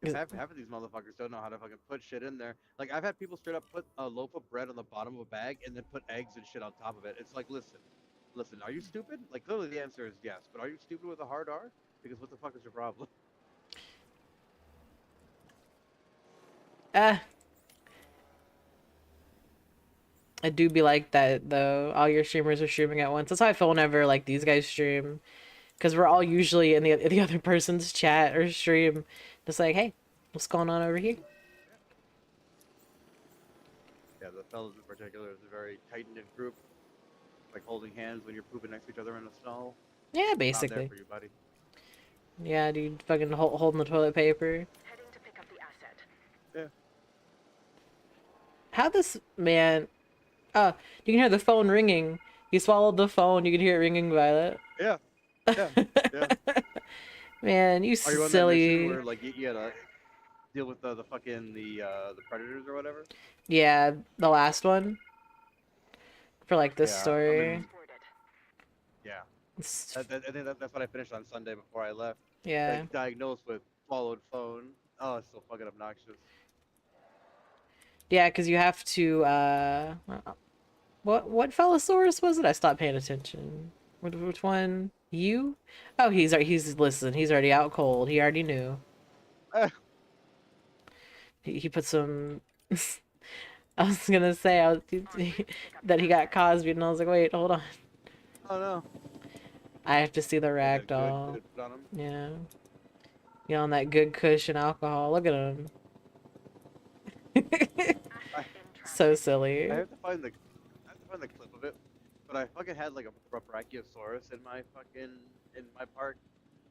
Because 'Cause- half of these motherfuckers don't know how to fucking put shit in there. Like, I've had people straight up put a loaf of bread on the bottom of a bag and then put eggs and shit on top of it. It's like, listen, are you stupid? Like, clearly the answer is yes, but are you stupid with a hard R? Because what the fuck is your problem? Ah, I do be like that, though. All your streamers are streaming at once. That's how I feel whenever, like, these guys stream. Because we're all usually in the other person's chat or stream, just like, hey, what's going on over here? Yeah, the fellas in particular is a very tight knit group. Like holding hands when you're pooping next to each other in the snow. Yeah, I'm there basically. for you, buddy. Yeah, dude, fucking holding the toilet paper. Heading to pick up the asset. Yeah. How this man? Oh, you can hear the phone ringing. You swallowed the phone. You can hear it ringing, Violet. Yeah. Yeah. Yeah. Man, you Are you on that mission silly. where like you gotta deal with the fucking the predators or whatever? Yeah, the last one for like this Yeah, story. Transported. Yeah. It's- I think that's what I finished on Sunday before I left. yeah. Like, diagnosed with swallowed phone. Oh, it's so fucking obnoxious. Yeah, because you have to, what Fellosaurus was it? I stopped paying attention. Which one? You? Oh, listen, he's already out cold. He already knew. He put some, I was gonna say, that he got Cosby, and I was like, wait, hold on. Oh no. I have to see the Like a ragdoll. good put on him. Yeah. You on that good cushion alcohol. Look at him. So silly. I have to find the clip of it, but I fucking had like a brachiosaurus in my park,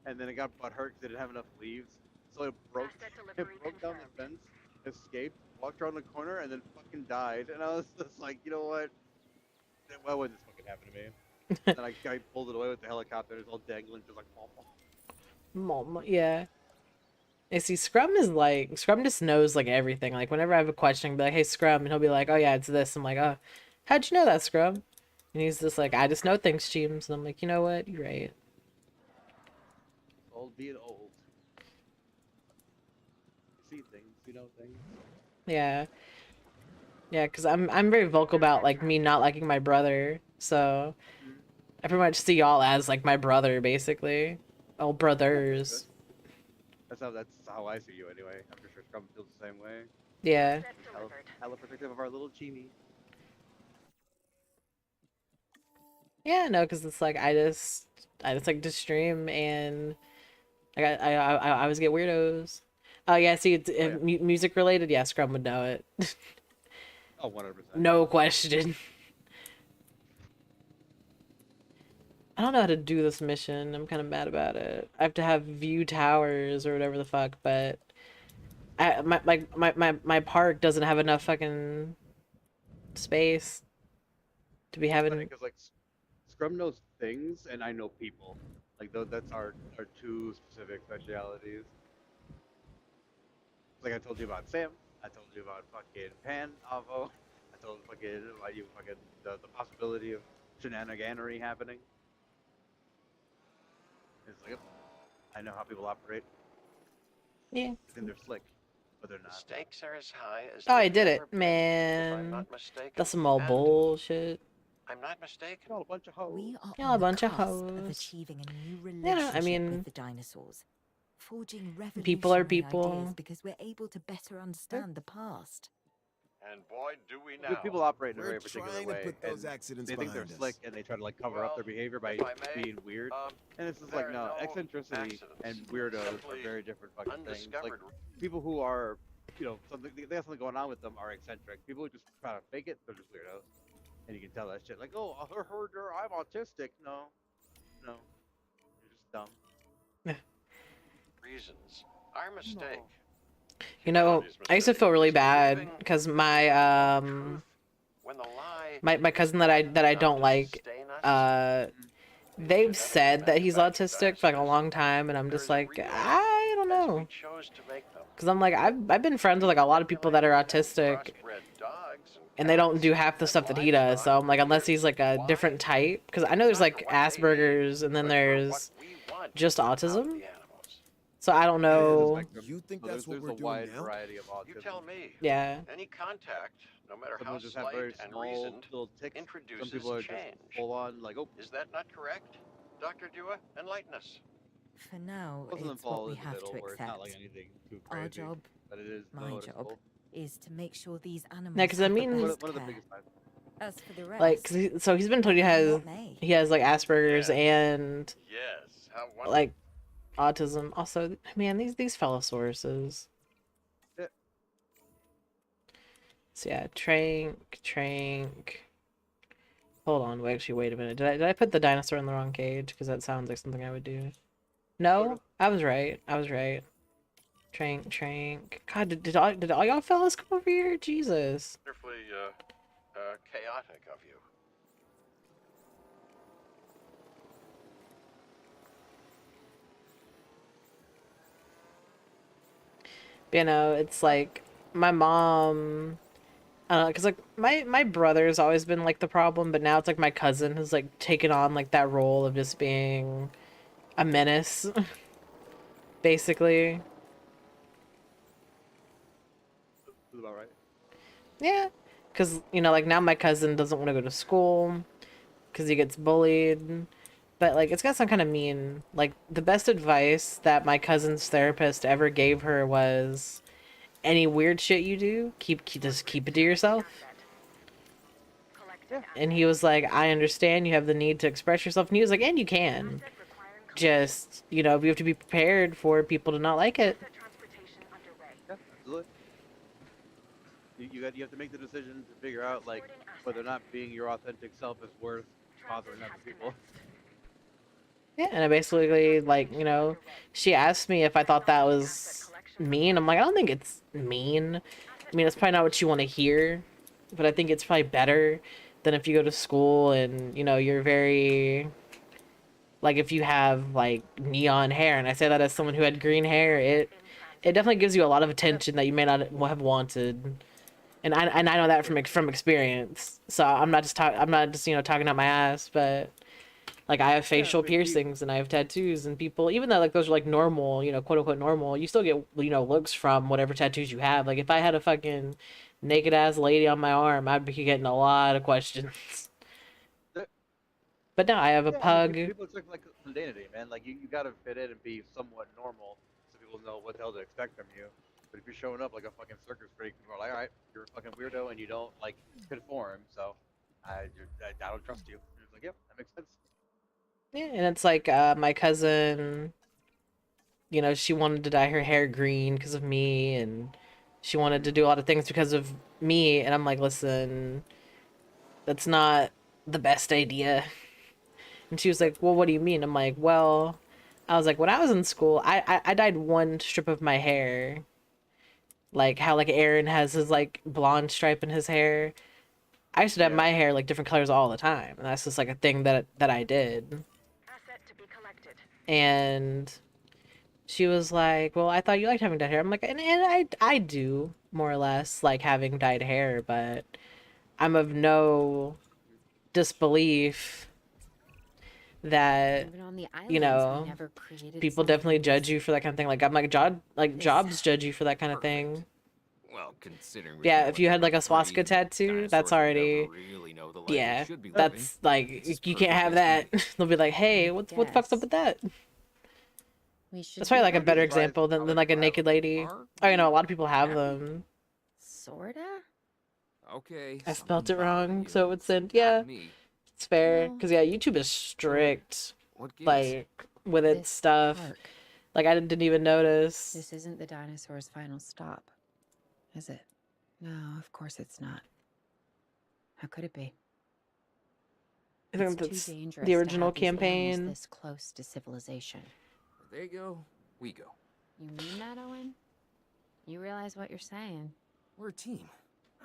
and then it got butthurt because it didn't have enough leaves, so it broke Asset it delivery broke down the confirmed. fence, escaped, walked around the corner and then fucking died. And I was just like, you know what? Why wouldn't this fucking happen to me? And I pulled it away with the helicopter. It's all dangling, just like, oh. Mom, yeah. You see, Scrum is like, Scrum just knows like everything. Like whenever I have a question, I'll be like, hey Scrum, and he'll be like, oh yeah, it's this. I'm like, oh, how'd you know that, Scrum? And he's just like, I just know things, Cheems. And I'm like, you know what? You're right. Old being old. You see things, you know things. Yeah. Yeah, because I'm very vocal about like me not liking my brother. So I pretty much see y'all as like my brother, basically. Oh, brothers. That's how I see you anyway. I'm sure Scrum feels the same way. Yeah. Set delivered. Hella protective of our little Cheemy. Yeah, no, because it's like I just like to stream and I always get weirdos. Oh yeah, see, it's yeah. music related. Yeah, Scrum would know it. Oh, 100%. No question. I don't know how to do this mission. I'm kind of mad about it. I have to have view towers or whatever the fuck, but my park doesn't have enough fucking space to be having. Because like Scrum knows things and I know people. Like that's our two specific specialities. Like I told you about Sam. I told you about fucking Pan Avo. I told fucking about you fucking the possibility of shenaniganery happening. It's like, I know how people operate. Yeah. I think they're slick, but they're not. Stakes are as high as Oh, I they've did ever it, been, if I'm man. not mistaken. That's some old And bullshit. I'm not mistaken. You're all a bunch of hoes. We are Yeah, on a the bunch of cusp hoes. achieving a new Yeah, relationship I mean, with the dinosaurs, forging people are revolutionary people. ideas because we're able to better understand the past. And boy, do we People operate in a We're very particular trying way. to put those and accidents they think they're behind slick us. and they try to like cover up their behavior by if I may, being weird. um, And it's just there like, are no, no eccentricity and accidents, weirdos are simply very different fucking things. Like undiscovered. people who are, you know, something they have something going on with them are eccentric. People who just try to fake it, they're just weirdos. And you can tell that shit. Like, oh, I heard I'm autistic. No, you're just dumb. Reasons. Our mistake. You know, Humanity's I used to mistake feel really is bad believing because truth when the lie my cousin that I not don't to like, sustain us. they've said that he's autistic for like a long time, and I'm There just is a like, reason I don't as know, we chose to make them. because I'm like I've been friends with like a lot of people that are autistic, Crossbred dogs and they don't cats do half the and stuff that he does. So I'm like, unless he's like a Why? different type, because I know there's Not like for what they need, Asperger's, and then but for there's what we want just out of the autism. animals. So I don't There's a know. spectrum. You think So that's what there's we're a doing wide now? variety of autism. You tell me. Yeah. Any contact, no matter Some how will just have slight very and small reasoned, little ticks. Some introduces people are change. just full on like, oh, Is that not correct? Dr. Dua, enlighten us. For now, most of them it's what fall we in the have middle to where it's not like accept. anything too Our crazy, job, but it is my noticeable. job, is to make sure these animals Yeah, 'cause I have the mean- best One of the care. biggest times. As for the rest, Like, so he's been told what may. he has like Asperger's Yes. and Yes. How wonderful. like autism. Also, man, these Phallosauruses. Yeah. So yeah, trank. Hold on, actually, wait a minute. Did I put the dinosaur in the wrong cage? Because that sounds like something I would do. No, I was right. Trank. God, did all y'all fellas come over here? Jesus. Wonderfully chaotic of you. You know, it's like my mom. Cause like my brother's always been like the problem, but now it's like my cousin has like taken on like that role of just being a menace, basically. That's about right. Yeah, cause you know, like now my cousin doesn't want to go to school, cause he gets bullied. But like it's got some kind of mean. Like the best advice that my cousin's therapist ever gave her was, any weird shit you do, just keep it to yourself. And he was like, I understand you have the need to express yourself. And he was like, and you can. Just, you know, you have to be prepared for people to not like it. Yeah, absolutely. You have to make the decision to figure out like whether or not being your authentic self is worth bothering other people. Yeah, and I basically, like, you know, she asked me if I thought that was mean. I'm like, I don't think it's mean. I mean, it's probably not what you want to hear, but I think it's probably better than if you go to school and, you know, you're very, like, if you have, like, neon hair, and I say that as someone who had green hair, it definitely gives you a lot of attention that you may not have wanted. And I know that from experience. So I'm not just, you know, talking out my ass, but like I have facial piercings and I have tattoos, and people, even though like those are like normal, you know, quote unquote normal, you still get, you know, looks from whatever tattoos you have. Like if I had a fucking naked ass lady on my arm, I'd be getting a lot of questions. But no, I have a Yeah, I pug. mean, people expect like mundanity, man. Like you gotta fit in and be somewhat normal so people know what the hell to expect from you. But if you're showing up like a fucking circus freak, people are like, all right, you're a fucking weirdo and you don't like conform, so I don't trust you. And it's like, yep, that makes sense. Yeah, and it's like my cousin, you know, she wanted to dye her hair green because of me, and she wanted to do a lot of things because of me, and I'm like, listen, that's not the best idea. And she was like, well, what do you mean? I'm like, well, I was like, when I was in school, I dyed one strip of my hair. Like how like Aaron has his like blonde stripe in his hair. I used to dye Yeah. my hair like different colors all the time. And that's just like a thing that I did. Asset to be collected. And she was like, well, I thought you liked having dyed hair. I'm like, and I do more or less like having dyed hair, but I'm of no disbelief that, Even on the islands, you know, we never created people definitely something judge you for that kind of thing. Like I'm like jobs judge you for that kind of thing. Well, considering we Yeah, can if you had like a swastika breed, tattoo, dinosaurs that's will already, never really know the life they yeah, should be living. that's like It's you can't have perfect that. They'll be like, hey, what the fuck's up with that? We should That's probably like a I'd be better surprised example how than many like a people have naked them. lady. Are Oh, you know, a lot of we people have happy? them. sorta. Okay. I something spelt it wrong, bothering so you. it said, Not yeah, me. it's fair. Well, Because yeah, YouTube is strict, What gives? like with its This stuff. park. Like I didn't even notice. This isn't the dinosaur's final stop, is it? No, of course it's not. How could it be? I think It's too that's dangerous the to original have these animals campaign. this close to civilization. Where they go, we go. You mean that, Owen? You realize what you're saying? We're a team.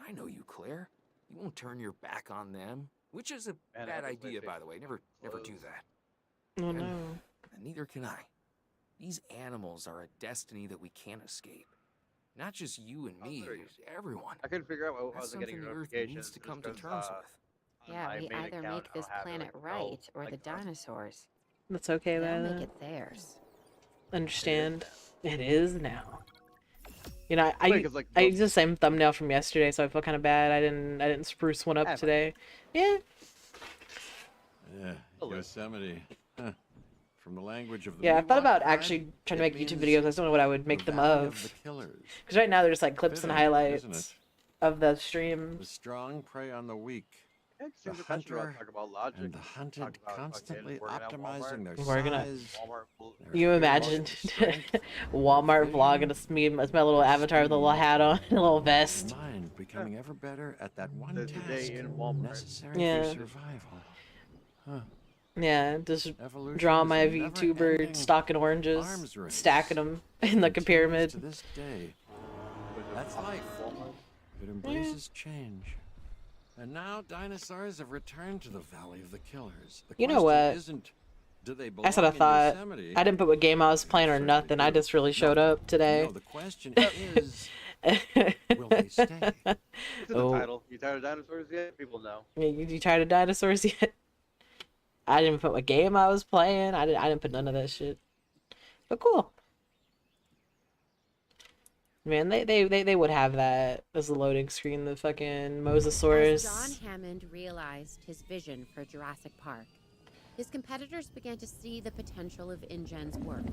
I know you, Claire. You won't turn your back on them, which is a Man, bad I hope my idea, face by the way. Never do closed. that. Oh And- no. And neither can I. These animals are a destiny that we can't escape. Not just you and Oh, me, there you everyone. I couldn't figure out why I That's wasn't getting something the Earth notifications. needs to just come to 'cause, terms with. on Yeah, my we main either account, make this I'll have it, planet like, right or like, the dinosaurs. That's okay, They'll man. make it theirs. Understand. It is now. You know, Funny 'cause, like, I most- used the same thumbnail from yesterday, so I feel kind of bad. I didn't spruce one up Have I? today. Yeah. Yeah, Hello. Yosemite. Huh. From the language of the Yeah, I thought Miwok about tribe, actually trying to it make YouTube means videos. I just don't know what I would the make them Valley of. the Killers. Because right now they're just like clips and Fitting, highlights isn't it? of the The streams. strong prey on the weak, Yeah, it seems the like that's what I'll hunter talk about logic. and the hunted talk about constantly fucking working at optimizing their Working at- size. Walmart. their You imagine strength, Walmart vlog and it's me, it's my little avatar with a little hat on, and a little their vest. mind becoming ever better at that one The task day in Walmart. necessary Yeah. for survival. Huh. Yeah, just Evolution draw is my a VTuber never-ending stocking oranges, arms race. stacking them in like a Continues pyramid. To this day, that's life. Walmart. It embraces change. And now dinosaurs have returned to the Valley of the Killers. The You know question what? Isn't, do they That's what I belong in thought. Yosemite? I didn't put what game I was playing or Certainly nothing. I do. just really showed No. up today. No, the question is, will they stay? It's in Oh. the title. You tired of dinosaurs yet? People know. You tired of dinosaurs yet? I didn't put what game I was playing. I didn't put none of that shit. But cool. Man, they would have that as a loading screen, the fucking As Mosasaurus. John Hammond realized his vision for Jurassic Park, his competitors began to see the potential of InGen's work.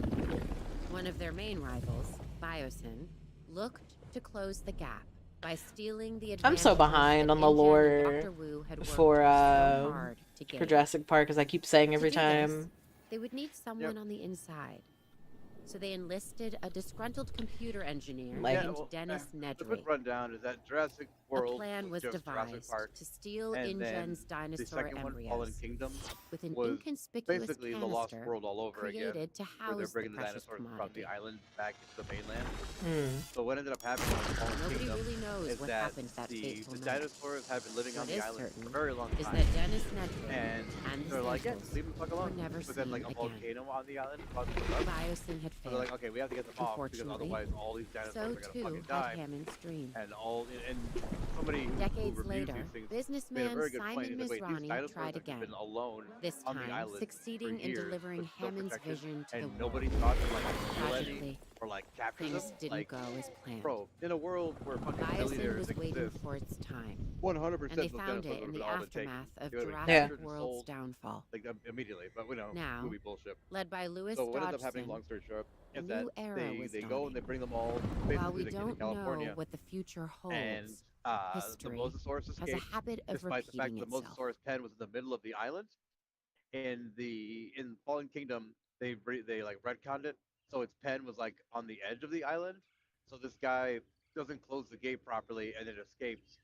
One of their main rivals, Biosyn, looked to close the gap by stealing the I'm so advantages behind that on the InGen and lore Dr. Wu had worked for, so hard to For gain. Jurassic Park, as I keep saying To every do this, time. they would need someone on the inside. So they enlisted a disgruntled computer engineer Like- named Dennis The Nedry. quick rundown is that Jurassic World plan was just Jurassic devised Park, to steal and then InGen's the dinosaur second one, Fallen embryos Kingdom, with an was inconspicuous basically the Lost canister World all over again, created to where they're house the bringing the precious dinosaurs from commodity. the island back into the mainland. Hmm. So what ended up happening with Fallen Nobody Kingdom really knows is what that happened that fateful the night. dinosaurs have been living on What the is island for certain a very long is time. that Dennis Nedry And and the they're like, yeah, Samples leave them the fuck were alone. never But then, like, a seen again. volcano on the island caused them to erupt. Biosyn had So they're failed. like, okay, we have to get them off because Unfortunately, otherwise all these dinosaurs So are gonna too fucking had die. Hammond's dream. And somebody who Decades reviews later, these things made a businessman very good point. Simon He's like, wait, these Mizrani dinosaurs tried have again. been alone This on the time, island succeeding for in years delivering with no Hammond's protection, vision to and the world. nobody thought to like kill any Tragically, or like capture things them. didn't Like, go as planned. bro, in a world where fucking Biosyn billionaires was waiting exist, for its time, 100% and they those found dinosaurs it would in have the been all but taken. aftermath of They would have been Jurassic captured and World's sold downfall. like immediately, but we know Now, movie bullshit. led by Louis So what ends up happening, Dodgson, long story short, a is that new era was they go and they dawning. bring them all While basically we to don't California, know what the future holds, and the history Mosasaurus has a escaped, habit of despite the fact repeating that the itself. Mosasaurus pen was in the middle of the island. In Fallen Kingdom, they like retconned it, so its pen was like on the edge of the island. So this guy doesn't close the gate properly, and it escapes.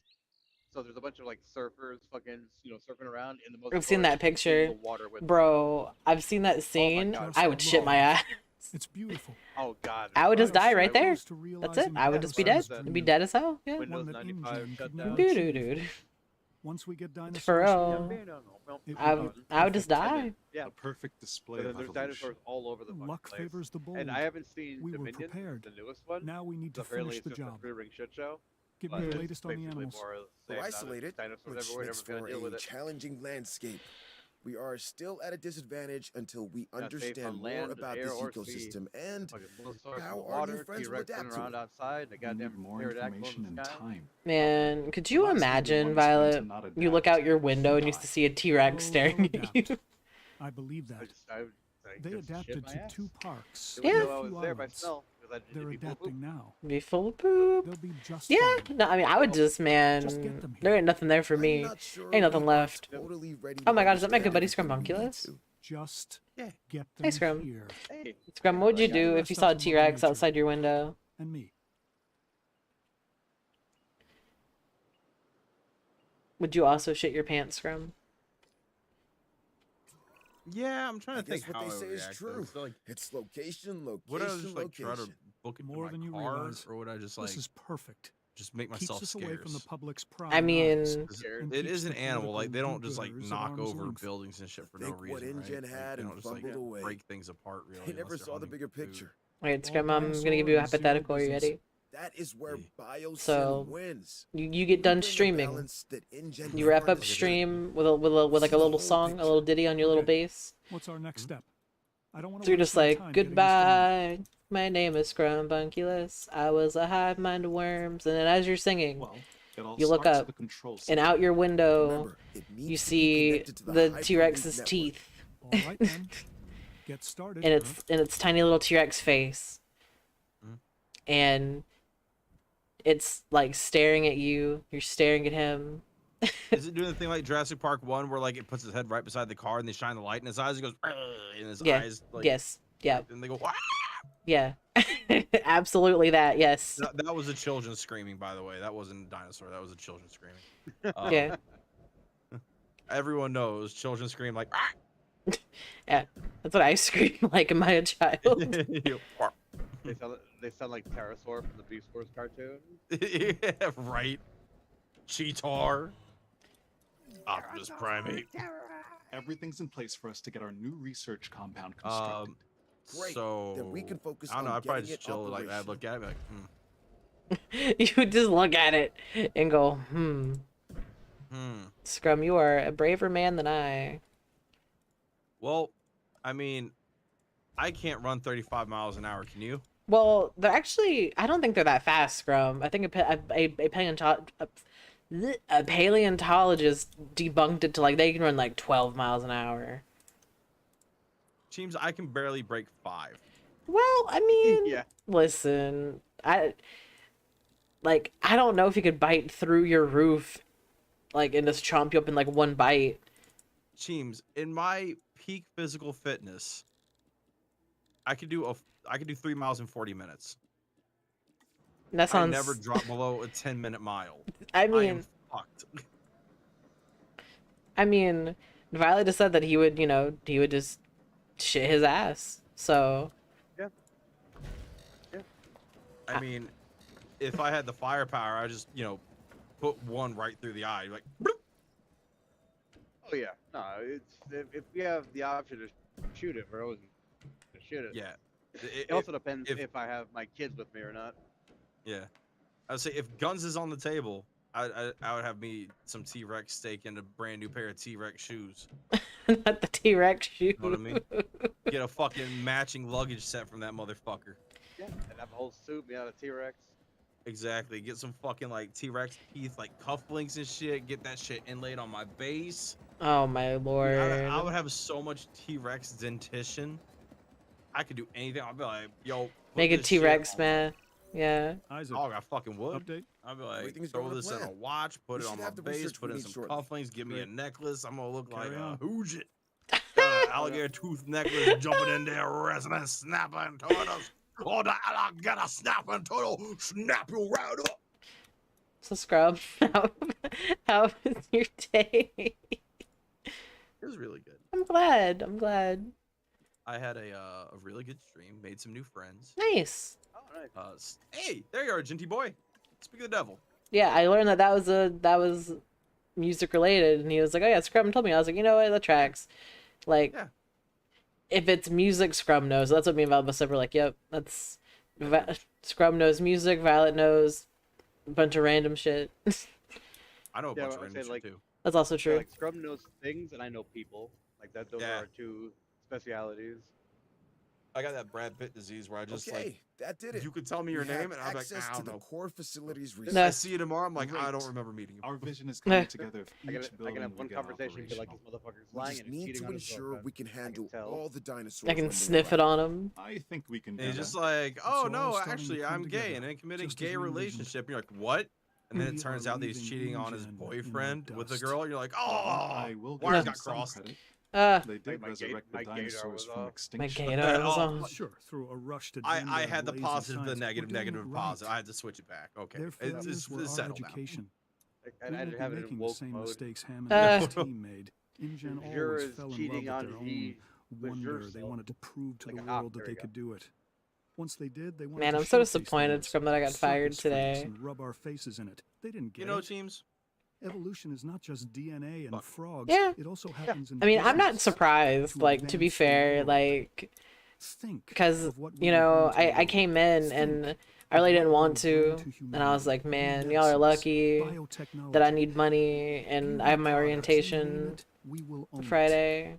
So there's a bunch of like surfers, fucking surfing around in the Mosasaurus. I've seen that in picture. the water with Bro, I've seen that scene. God. I would shit my ass. It's beautiful. Oh God. I would just die right there. Close to That's it. realizing I would just be dead. Biosyn's I'd be dream, dead as hell. Yeah. Windows one that 95 InGen shut could down. never Dude, achieve. dude. Once we get dinosaurs, For Yeah, real. man, no. it I will would, be I would just perfect. die. Yeah. A perfect display So then of there's evolution. dinosaurs all over the fucking Luck place. favors the bold. And I haven't seen We were Dominion, prepared. the newest one. Now we need to Apparently finish it's the just a job. three-ring shit show. Give but me the it's latest on the basically animals. more of the Though same. Now isolated, there's dinosaurs which everywhere, makes never gonna for deal with a it. challenging landscape, we are still at a disadvantage until we Not safe understand on more land, about air, this or sea. ecosystem and Fucking Mosasaurus how in the our new water, friends will T-Rex adapt running to around it. outside, the We need goddamn more pterodactyl information in and the sky. time. Man, could you Last thing we imagine, want is for them to Violet? not You look adapt out your and window and you used to die. see a T-Rex Oh, staring they'll at you. adapt. I believe that. I They just shit adapted my to ass. 2 parks. They wouldn't Yeah. know I few was there by islands. smell, 'cause I'd They're be full of poop. adapting now. Be full of poop. They'll be just Yeah. fine. No, I mean, I would just, man. Just get them There here. ain't nothing there for I'm me. not sure Ain't nothing we are left. totally ready Oh my to God, is that my good understand buddy everything we need Scrumpunculus? to. Just Yeah. get them Hey, Scrum. here. Hey, Scrum, what would you Yeah, do the if rest you up saw a to Mother T-Rex Nature. outside your window? And me. Would you also shit your pants, Scrum? Yeah, I'm trying I to think guess how what they I say would is react, though. true. So, like, It's location, would I location, just like try to location. book it More in than my you car, realize. or would I just like This is perfect. just make Keeps myself us away from the scarce? public's pride. I mean, 'Cause and it keeps is the an animal. Like they political don't just like do-gooders at knock arm's over length. buildings and shit for no Think what reason, right? InGen Like, had they and don't just like fumbled away. break things apart. Really, They never unless they're saw the hunting bigger for food. picture. Alright, All Scrum, I'm gonna dinosaur give you a and zero hypothetical. Are you business. ready? That is where Yeah. Biosyn So, wins. You get done We bring a streaming. balance that InGen You never wrap up understood. stream with like a little song, a little ditty on your little Okay. bass. What's our next step? I don't want So to you're just like, goodbye. My name is Scrumbunculus. I was a hive mind of worms. And then as you're singing, Well, it all you look starts up, with the control and center. out your window, Remember, it needs you to be see connected to the Hyperloop T-Rex's network. teeth, All right, then. Get started. and its tiny little T-Rex face, and it's like staring at you. You're staring at him. Is it doing the thing like Jurassic Park 1 where like it puts its head right beside the car and they shine the light in his eyes? It goes, and his Yeah. eyes like, Yes. Yeah. and they go, "Wah!" Yeah. Absolutely that. Yes. That was a children screaming, by the way. That wasn't a dinosaur. That was a children screaming. Yeah. Everyone knows children scream like, "Ah!" Yeah. That's what I scream like am I a child? They sound like Pterosaur from the Beast Wars cartoon. Yeah, right. Cheetar. Optimus Primate. Everything's in place for us to get our new research compound constructed. Great. So Then we can focus I don't know. on I'd probably getting just it chill like that. operational. Look at it, like, You would just look at it and go, Scrum, you are a braver man than I. Well, I mean, I can't run 35 miles an hour. Can you? Well, they're actually, I don't think they're that fast, Scrum. I think a paleontologist debunked it to like they can run like 12 miles an hour. Cheems, I can barely break 5. Well, I mean, Yeah. listen, I don't know if he could bite through your roof, like, and just chomp you up in like one bite. Cheems, in my peak physical fitness, I could do 3 miles in 40 minutes. That I sounds. never drop below a 10-minute mile. I I am mean, fucked. Violet just said that he would, he would just shit his ass. So Yeah. Yeah. I mean, if I had the firepower, I just, put one right through the eye, like. Bloop. Oh yeah. No, it's if we have the option to shoot it, we're always gonna shoot it. Yeah. It also depends if I have my kids with me or not. Yeah. I would say if guns is on the table, I would have me some T-Rex steak and a brand new pair of T-Rex shoes. not the T-Rex shoe. You know what I mean? Get a fucking matching luggage set from that motherfucker. Yeah. And have a whole suit made out of T-Rex. Exactly. Get some fucking like T-Rex teeth, like cufflinks and shit. Get that shit inlaid on my base. Oh my lord. I would have so much T-Rex dentition. I could do anything. I'd be like, yo, put Make a this shit T-Rex, on man. Yeah. Isaac, Oh, I fucking would. update. I'd be like, Everything's throw going to this in a plan. watch, put We it on should my have the base, research put we in need some shortly. cufflinks, give me a Great. necklace. I'm gonna look like Carry a on. hoojit. Alligator tooth necklace jumping in there, resonant, snapping turtles. Oh, the alligator snapping turtle, snap you right up. So Scrub, how was your day? It was really good. I'm glad. I'm glad. I had a really good stream, made some new friends. Nice. Oh, nice. Hey, there you are, Genty boy. Speak of the devil. Yeah, I learned that was music related, and he was like, "Oh yeah, Scrum told me." I was like, "You know what? That tracks." Like, Yeah. if it's music, Scrum knows. That's what me and Violet said. We're like, "Yep, that's Scrum knows music. Violet knows a bunch of random shit." I know a Yeah, bunch of I would random say, shit like- too. That's also Yeah, true. like Scrum knows things, and I know people. Like that. Those Yeah. are our two specialities. I got that Brad Pitt disease where I just Okay, like, that did it. you could tell me your We have name, and I'm like, access I to don't the know. core facilities If research. No. I see you tomorrow, I'm like, I don't Great. remember meeting you. Our vision is coming together. I can, Each I can building have will one get conversation, be like, this operational. motherfucker's We lying just and he's need cheating to on his ensure girlfriend. we can handle tell. all the dinosaurs. I can when they sniff it arrive. on him. I think we can do And he's that. just like, It's oh all no, starting to actually, come I'm gay, together, and then committed just gay as we envisioned. relationship. You're like, what? And then it We turns are out that he's leaving cheating on his InGen in the boyfriend with a dust. girl. You're like, I oh, will give wires them got some crossed. credit. They did my resurrect gator the was dinosaurs from off. My extinction. gator was Oh, on. Sure, through a rush to I gender had the and lazy positive, the science, we're negative, doing negative, it and right. positive. I had to switch it back. Okay, Their it's, failures it's, were it's our settled now. education. Like, We I won't didn't be have it in making the woke same mode. mistakes Ham Uh, and his team made. InGen If Jura always is fell in cheating love on with their he own was wonder. They yourself. wanted to prove to Like the a hop, world that there they you go. could do it. Once they did, they wanted Man, to I'm so showcase their disappointed, moves, Scrum, that I got fired circus freaks today. and rub our faces in it. They didn't get You know, it. Cheems, Evolution is not just DNA and Fuck. frogs. Yeah. It also happens in I mean, I'm not business. surprised. To Like, to be advance the fair, world. like, Think because of what we you will know, bring to the I world. came in and I really didn't want to, and I was like, man, y'all are lucky that I need money, and I have my orientation Friday.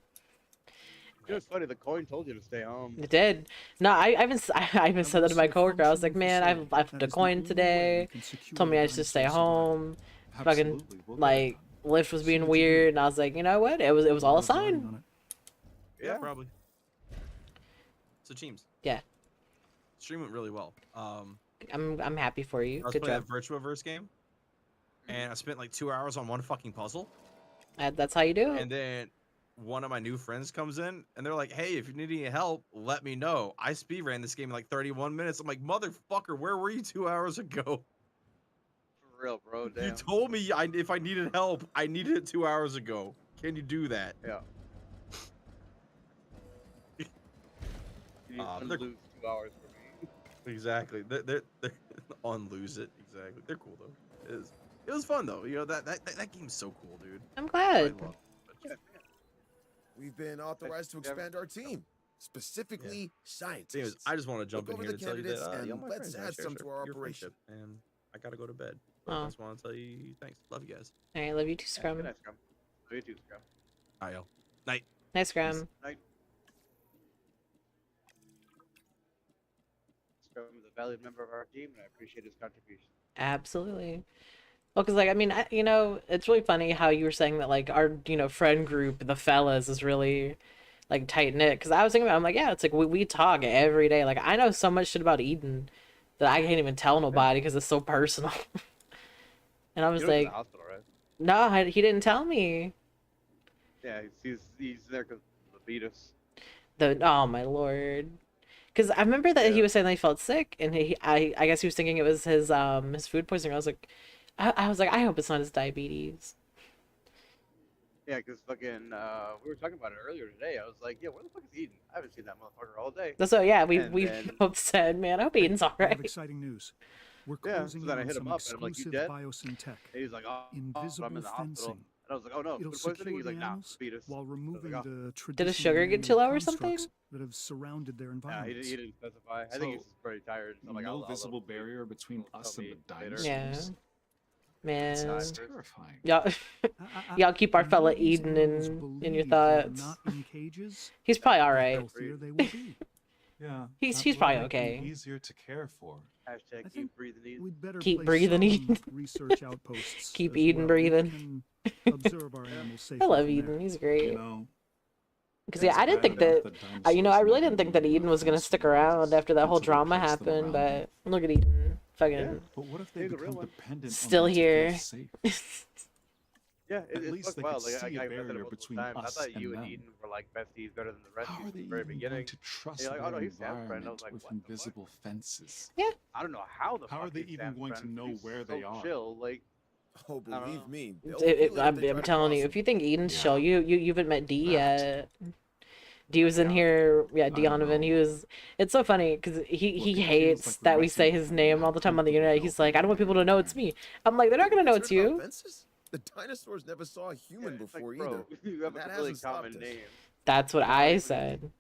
It was funny. The coin told you to stay home. It did. No, I even said that to my coworker. I was like, man, I left a coin today. Told me I should stay home. Fucking Absolutely, we'll get it like done. Lyft was being weird, and I was like, you know what? It was all a sign. yeah, probably. So, Cheems. Yeah. Stream went really well. I'm happy for you. I was Good playing job. that Virtuaverse game, and I spent like 2 hours on one fucking puzzle. That's how you do it. And then one of my new friends comes in, and they're like, "Hey, if you need any help, let me know." I speed ran this game in like 31 minutes. I'm like, "Motherfucker, where were you 2 hours ago? For real, bro. Damn. You told me if I needed help, I needed it 2 hours ago. Can you do that?" Yeah. You they're- lose 2 hours for me. Exactly. They're on lose it. Exactly. They're cool though. It was fun though. You know that game's so cool, dude. I'm I glad. love it. We've been authorized to Yeah. expand our team, specifically Anyways, scientists. I just want to jump Look in over here the to tell you that candidates y'all and my let's friends, and I add some cherish to our your operation. friendship, and I gotta go to bed. But Oh. I just want to tell you thanks. Love you guys. All right, love you too, Yeah, Scrum. good night, Scrum. Love you too, Scrum. Bye, y'all. Night. Nice, Scrum. Night. Scrum is a valued member of our team, and I appreciate his contribution. Absolutely. Well, because, like, I mean, it's really funny how you were saying that, like, our, friend group, the fellas, is really, like, tight-knit. Because I was thinking about it, I'm like, yeah, it's like we talk every day. Like, I know so much shit about Eden that I can't even tell nobody because it's so personal. And I was You know he's in like, the hospital, right? no, he didn't tell me. Yeah, he's there because of the fetus. Oh, my lord. Because I remember that he Yeah. was saying that he felt sick, and I guess he was thinking it was his food poisoning. I was like, I hope it's not his diabetes. Yeah, because fucking, we were talking about it earlier today. I was like, yeah, where the fuck is Eden? I haven't seen that motherfucker all day. So yeah, And we then- both said, man, I hope Eden's all I have right. exciting news. We're Yeah, closing so then I in hit on him some up, and I'm like, you exclusive dead? biosyn tech. And he's like, oh, Invisible I'm in the hospital. fencing. And I was like, oh no, It'll food poisoning? secure He's the like, nah, animals fetus. while removing oh. the Did his traditional sugar get too man-made low or constructs something? that have surrounded their Yeah, environments. he didn't specify. I think So, he's just pretty tired. So I'm like, no I'll visible let him sleep. barrier between He'll us tell and the me later. dinosaurs. Yeah. Man, That's terrifying. y'all, y'all keep our The fella more these Eden animals in your believe they're thoughts. not in cages, He's probably all the right. healthier they will be. Yeah. He's that will probably make them okay. Easier to care for. I Hashtag think keep breathing easy. We'd better Keep place breathing, some Eden. research outposts. Keep as Eden well. breathing. We can observe our animals safely I love from Eden. there. He's You great. know, Because yeah, it's I didn't bad think enough that. You know, I dinosaurs really never didn't think that knew Eden what was gonna fence stick was around after that whole until they drama placed them happened. around them. But look at Eden, fucking Yeah. But what if they He's a real become one. dependent still on them to feel here. safe? Yeah, At it's least fuck they wild. could Like, see a I said it barrier multiple between times. I us thought and you and them. Eden were like besties, better than the rest How of are they the very even beginning. going to trust You're like, their oh no, he's Sam's friend. I environment was like, with what the fuck? invisible fences? I don't know how the How fuck are they he's even Sam's going to friend. know He's where so they are? chill. Like, Oh, I don't believe know. me. they'll feel it if they I'm try to telling you, cross if you think Eden's Yeah. chill, you haven't met D Right. yet. D was in here, yeah, don't Donovan. He know. was. It's so funny because Look, he it feels hates like we're that we messing say with his them name and all the time on the how internet. comfortable He's like, I don't want people to know it's they'll me. I'm like, they're not gonna know it's Concerned about you. fences? The dinosaurs never saw a human yeah, it's like, before bro, either. you have That a really hasn't stopped common us. name. That's what I said.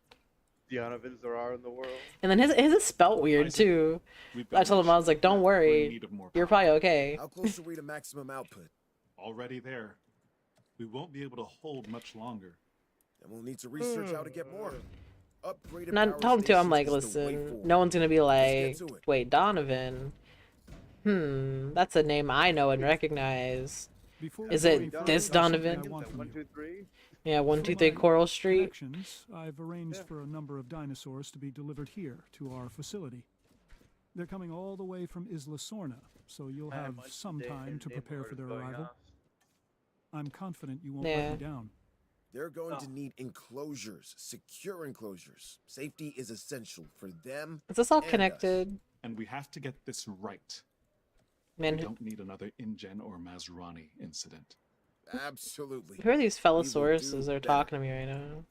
Donovans there are in the world. And then his is spelt weird Isaac, too. We've got I told him, I was like, don't We're in worry, need of more you're power. probably okay. How close are we to maximum output? Already there. We won't be able to hold much longer. And we'll need to research how to get more. Upgraded And I power told him too, I'm stations like, is the way listen, forward. no one's gonna be Let's like, get to it. wait, Donovan. That's a name I know and recognize. Before Is we go it any further, this there's something Donovan? I want from One, you. two, three. Yeah, For 123 my Coral Street. Connections, I've arranged Yeah. for a number of dinosaurs to be delivered here to our facility. They're coming all the way from Isla Sorna, so you'll have some time to prepare for their arrival. I'm confident you won't Yeah. let me down. They're going to need enclosures, secure enclosures. Safety is essential for them. Is this all and us. connected? And we have to get this right. Man, We don't need another InGen or Masrani incident. Absolutely. who are these We will fellasauruses do that are better. talking to me right now?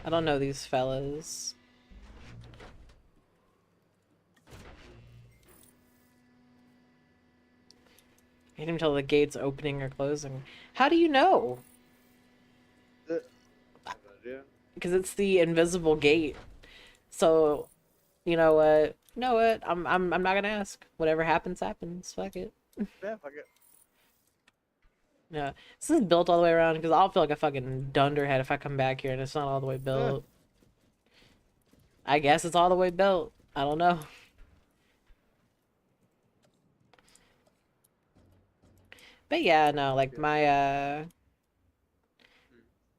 I don't know these fellas. I can't even tell the gate's opening or closing. How do you know? I have an idea. Because it's the invisible gate. So, you know what? You know what? I'm not gonna ask. Whatever happens, happens. Fuck it. Yeah, fuck it. Yeah, this is built all the way around because I'll feel like a fucking dunderhead if I come back here and it's not all the way built. I guess it's all the way built. I don't know. But yeah, no, like my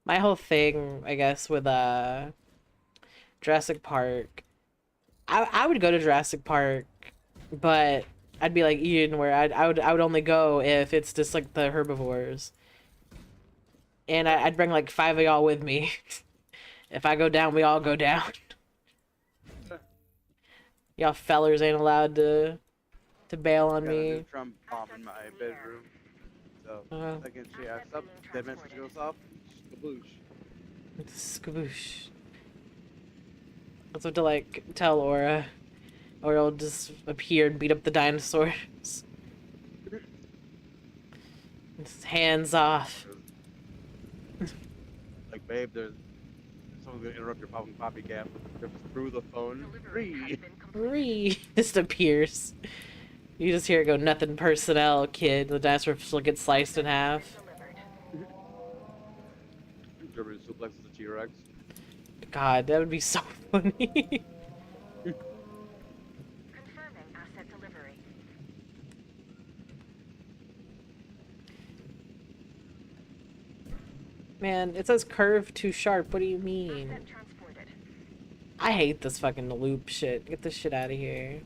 my whole thing, I guess, with Jurassic Park, I would go to Jurassic Park, but I'd be like Ian, where I would only go if it's just like the herbivores, and I'd bring like 5 of y'all with me. If I go down, we all go down. Y'all fellers ain't allowed to bail on Got a new me. Trump bomb in my bedroom. So, second she acts up, 10 minutes she goes off, skaboosh. Skaboosh. Let's have to like tell Aura, or it'll just appear and beat up the dinosaurs. Just hands off. Like, babe, there's someone's gonna interrupt your poppy cap. Rips through the phone. Free. Just appears. You just hear it go, nothing personnel, kid. The dinosaur will get sliced in half. German suplexes the T-Rex. God, that would be so funny. Confirming asset delivery. Man, it says curve too sharp. What do you mean? Asset transported. I hate this fucking loop shit. Get this shit out of here.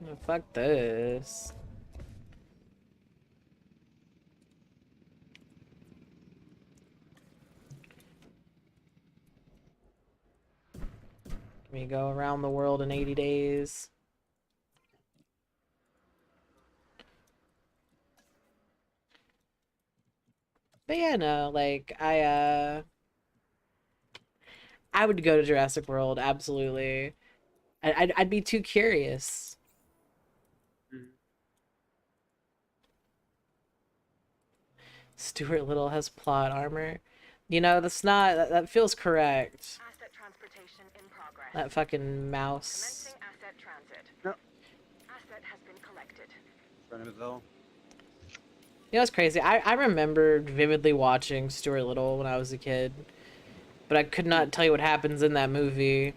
Oh, fuck this. me go around the world in 80 days. But yeah, no, like I would go to Jurassic World, absolutely. I'd be too curious. Stuart Little has plot armor. You know, that's not that feels correct. Asset transportation in progress. That fucking mouse. Commencing asset transit. Yep. Asset has been collected. Running his own. You know, it's crazy. I remember vividly watching Stuart Little when I was a kid, but I could not tell you what happens in that movie.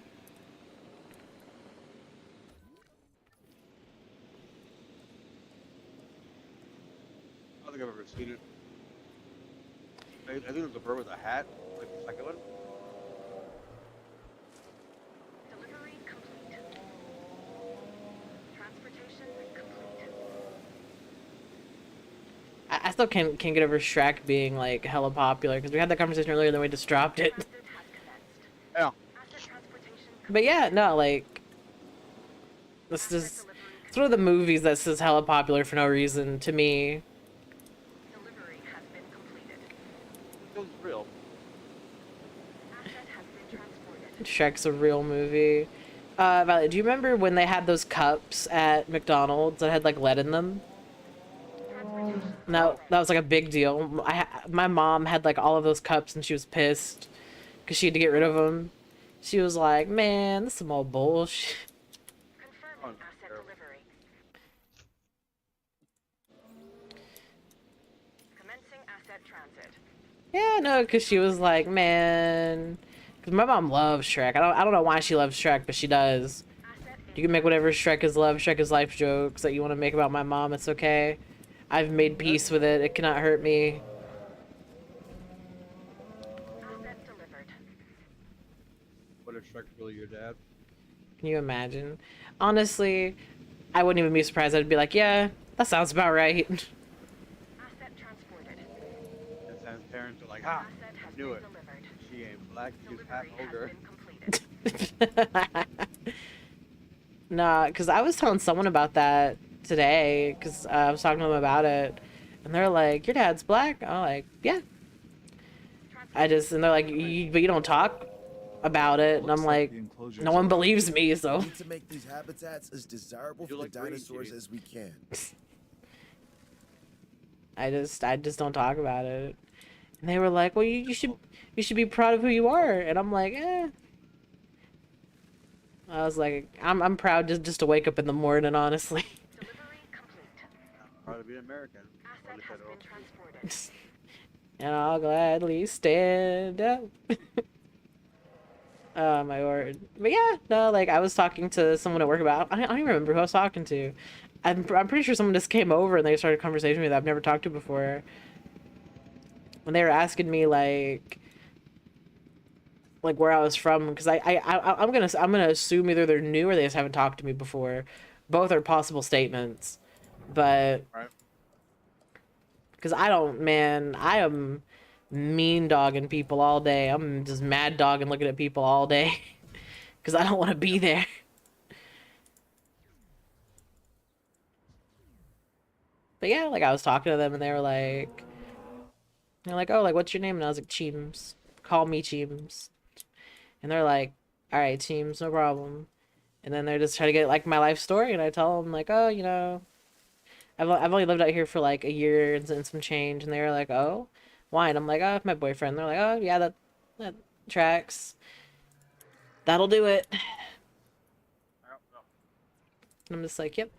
I don't think I've ever seen it. I think it was the bird with a hat, like the second one. Delivery complete. Transportation complete. I still can't get over Shrek being like hella popular because we had that conversation earlier, then we just dropped it. Yeah. But yeah, no, like this is it's one of the movies that's just hella popular for no reason to me. Delivery has been completed. It was real. Asset has been transported. Shrek's a real movie. Valerie, do you remember when they had those cups at McDonald's that had like lead in them? No, that was like a big deal. My mom had like all of those cups and she was pissed because she had to get rid of them. She was like, man, this is some old bullshit. Confirming asset delivery. Commencing asset transit. Yeah, no, because she was like, man, because my mom loves Shrek. I don't know why she loves Shrek, but she does. You can make whatever Shrek is love, Shrek is life jokes that you want to make about my mom. It's okay. I've made peace with it. It cannot hurt me. Asset delivered. What if Shrek's really your dad? Can you imagine? Honestly, I wouldn't even be surprised. I'd be like, yeah, that sounds about right. Asset transported. And Sam's parents are like, ha! Asset has Knew been it. delivered. She ain't black, she's half Delivery has ogre. been completed. Nah, because I was telling someone about that today, because I was talking to them about it, and they're like, your dad's black? I'm like, yeah. And they're like, but you don't talk about it, and I'm like, no one believes me, so. We need to make these habitats as desirable for the dinosaurs as we can. I just don't talk about it. And they were like, well, you should be proud of who you are, and I'm like, eh. I was like, I'm proud just to wake up in the morning, honestly. Delivery complete. Proud to be American. Asset has been transported. And I'll gladly stand up. Oh my word. But yeah, no, like I was talking to someone at work about, I don't even remember who I was talking to. I'm pretty sure someone just came over and they started a conversation with me that I've never talked to before. When they were asking me like where I was from, because I'm gonna assume either they're new or they just haven't talked to me before. Both are possible statements, but because I am mean dogging people all day. I'm just mad dogging looking at people all day because I don't want to be there. But yeah, like I was talking to them and they were like, oh, like what's your name? And I was like, Cheems. Call me Cheems. And they're like, all right, Cheems, no problem. And then they're just trying to get like my life story, and I tell them like, oh, you know, I've only lived out here for like a year and some change, and they were like, oh, why? And I'm like, oh, my boyfriend. They're like, oh, yeah, that tracks. That'll do it. And I'm just like, yep.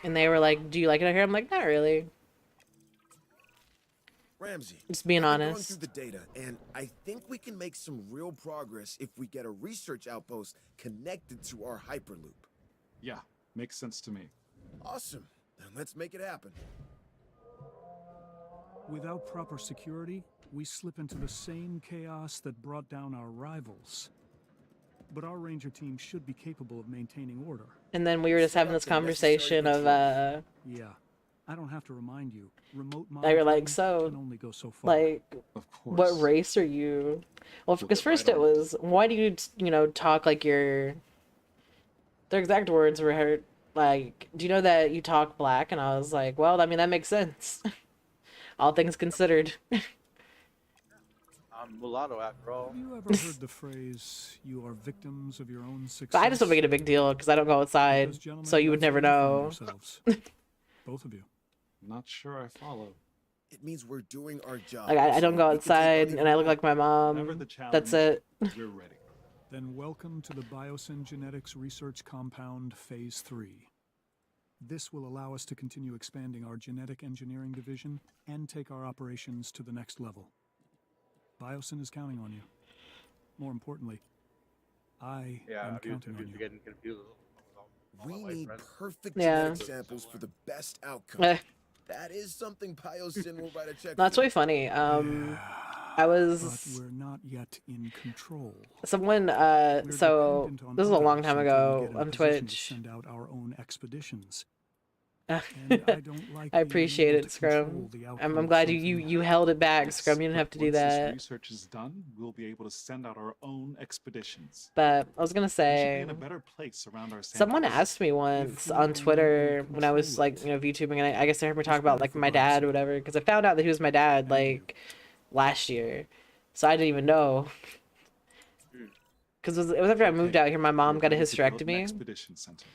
And they were like, do you like it out here? I'm like, not really. Ramsey, Just being I've been honest. going through the data, and I think we can make some real progress if we get a research outpost connected to our hyperloop. Yeah, makes sense to me. Awesome. Then let's make it happen. Without proper security, we slip into the same chaos that brought down our rivals. But our ranger team should be capable of maintaining order. And then we were just having this conversation of, Yeah, I don't have to remind you. Remote they were like, monitoring so, can only go so far. like, Of course. what race are you? Well, because first it was, why do you, talk like you're Their exact words were like, "Do you know that you talk black?" And I was like, "Well, I mean that makes sense, all things considered." I'm mulatto after all. Have you ever heard the phrase, "You are victims of your own success"? But I just don't make it a big deal because I don't go outside, Because, gentlemen, so you would that's never how you find know. yourselves. Both of you. Not sure I follow. It means we're doing our job. Like I don't go so we can take outside, on and I look even like my Whatever mom. the challenge, That's it. we're ready. Then welcome to the Biosyn Genetics Research Compound Phase 3. This will allow us to continue expanding our genetic engineering division and take our operations to the next level. Biosyn is counting on you. More importantly, I am counting on you. Getting confused. We need perfect Yeah. genetic samples for the best outcome. That is something Biosyn will write a check That's for. really funny. I But was we're not yet in control. someone. We're So dependent on this was a long others time until we ago get in a on position to Twitch. send out our own expeditions. I And I don't like being appreciate able it, to Scrum. control the I'm outcome of glad you something. you held it back, Yes, Scrum. You didn't but have to do once this that. research is done, we'll be able to send out our own expeditions. But I was gonna We should be say, in a better place around our someone samples. asked me once we on only Twitter when I was control like, it, VTubing, and I guess they heard me it's talk about better like for my dad or Biosyn. whatever, because I found out that he was my dad And like last year, so I didn't even know. Because it was after I moved out here, my mom We're got a going to build an hysterectomy, expedition center.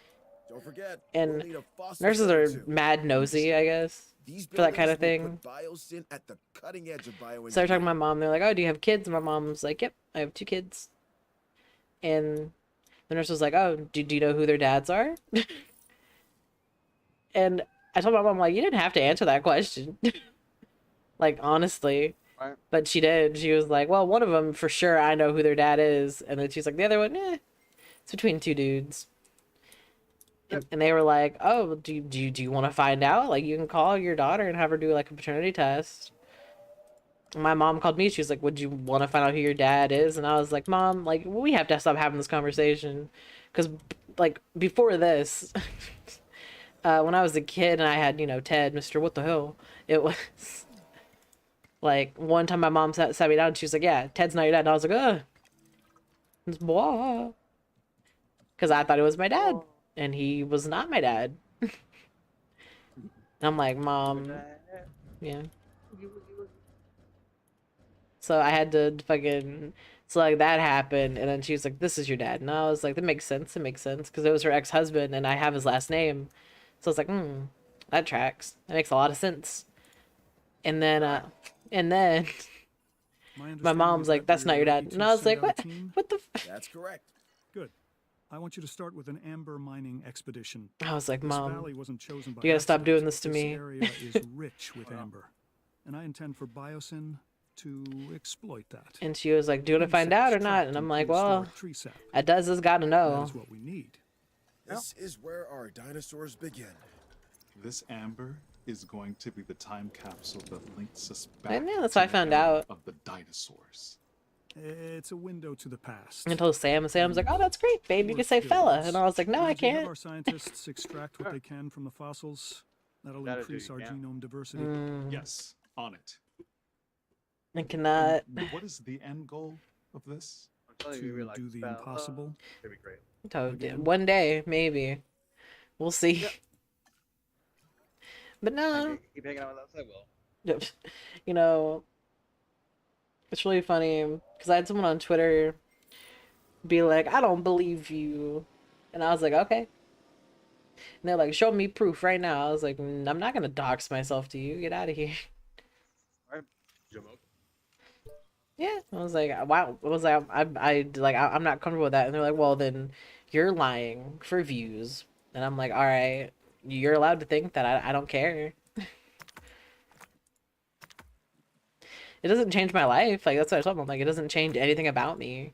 Don't forget, and we'll need a fossil nurses center are too. mad nosy, I guess, These for that kind of buildings will thing. put Biosyn at the cutting edge of bioengineering. So I was talking to my mom. They're like, "Oh, do you have kids?" And my mom's like, "Yep, I have 2 kids." And the nurse was like, "Oh, do you know who their dads are?" And I told my mom, like, "You didn't have to answer that question." Like, honestly. Right. But she did. She was like, "Well, one of them for sure I know who their dad is." And then she's like, "The other one, it's between 2 dudes." And they were like, "Oh, do you want to find out? Like, you can call your daughter and have her do like a paternity test." My mom called me. She was like, "Would you want to find out who your dad is?" And I was like, "Mom, like, we have to stop having this conversation, because like before this, when I was a kid and I had Ted, Mr. What the hell, it was like one time my mom sat me down and she was like, "Yeah, Ted's not your dad." And I was like, "Ugh, it's blah," because I thought it was my dad, and he was not my dad. And I'm like, "Mom, yeah." So I had to fucking, so like that happened, and then she was like, "This is your dad," and I was like, "That makes sense. It makes sense," because it was her ex-husband, and I have his last name, so I was like, that tracks. That makes a lot of sense. And then, my mom's like, "That's not your dad," and I was like, "What? What the?" That's correct. Good. I want you to start with an amber mining expedition. I was like, This "Mom, valley wasn't chosen by you gotta stop accident. doing this to This me." area is rich with amber, and I intend for Biosyn to exploit that. And she was like, "Do you want to find out or not?" And I'm like, "Well, Tree sap. Adez has got to That know." is what we need. This is where our dinosaurs begin. This amber is going to be the time capsule that links us back. And yeah, that's to what I the found era out. Of the dinosaurs. It's a window to the past. I told Sam, and Sam's like, "Oh, that's great, babe. You can say fella." And I was like, "No, I As we have can't." our scientists extract what they can from the fossils, that'll That is increase what our you can. genome diversity. Yes, on it. I cannot. And what is the end goal of this? I'm telling To you, like, do the spell, impossible. It'd be great. Oh, one day, maybe. We'll see. But no, Keep hanging out with us, I will. it's really funny because I had someone on Twitter be like, "I don't believe you," and I was like, "Okay." And they're like, "Show me proof right now." I was like, I'm not gonna dox myself to you. Get out of here." Alright. Jump up. Yeah, I was like, "Wow." I was like, I'm not comfortable with that." And they're like, "Well, then you're lying for views." And I'm like, "All right, you're allowed to think that. I don't care." It doesn't change my life. Like, that's what I told them. Like, it doesn't change anything about me.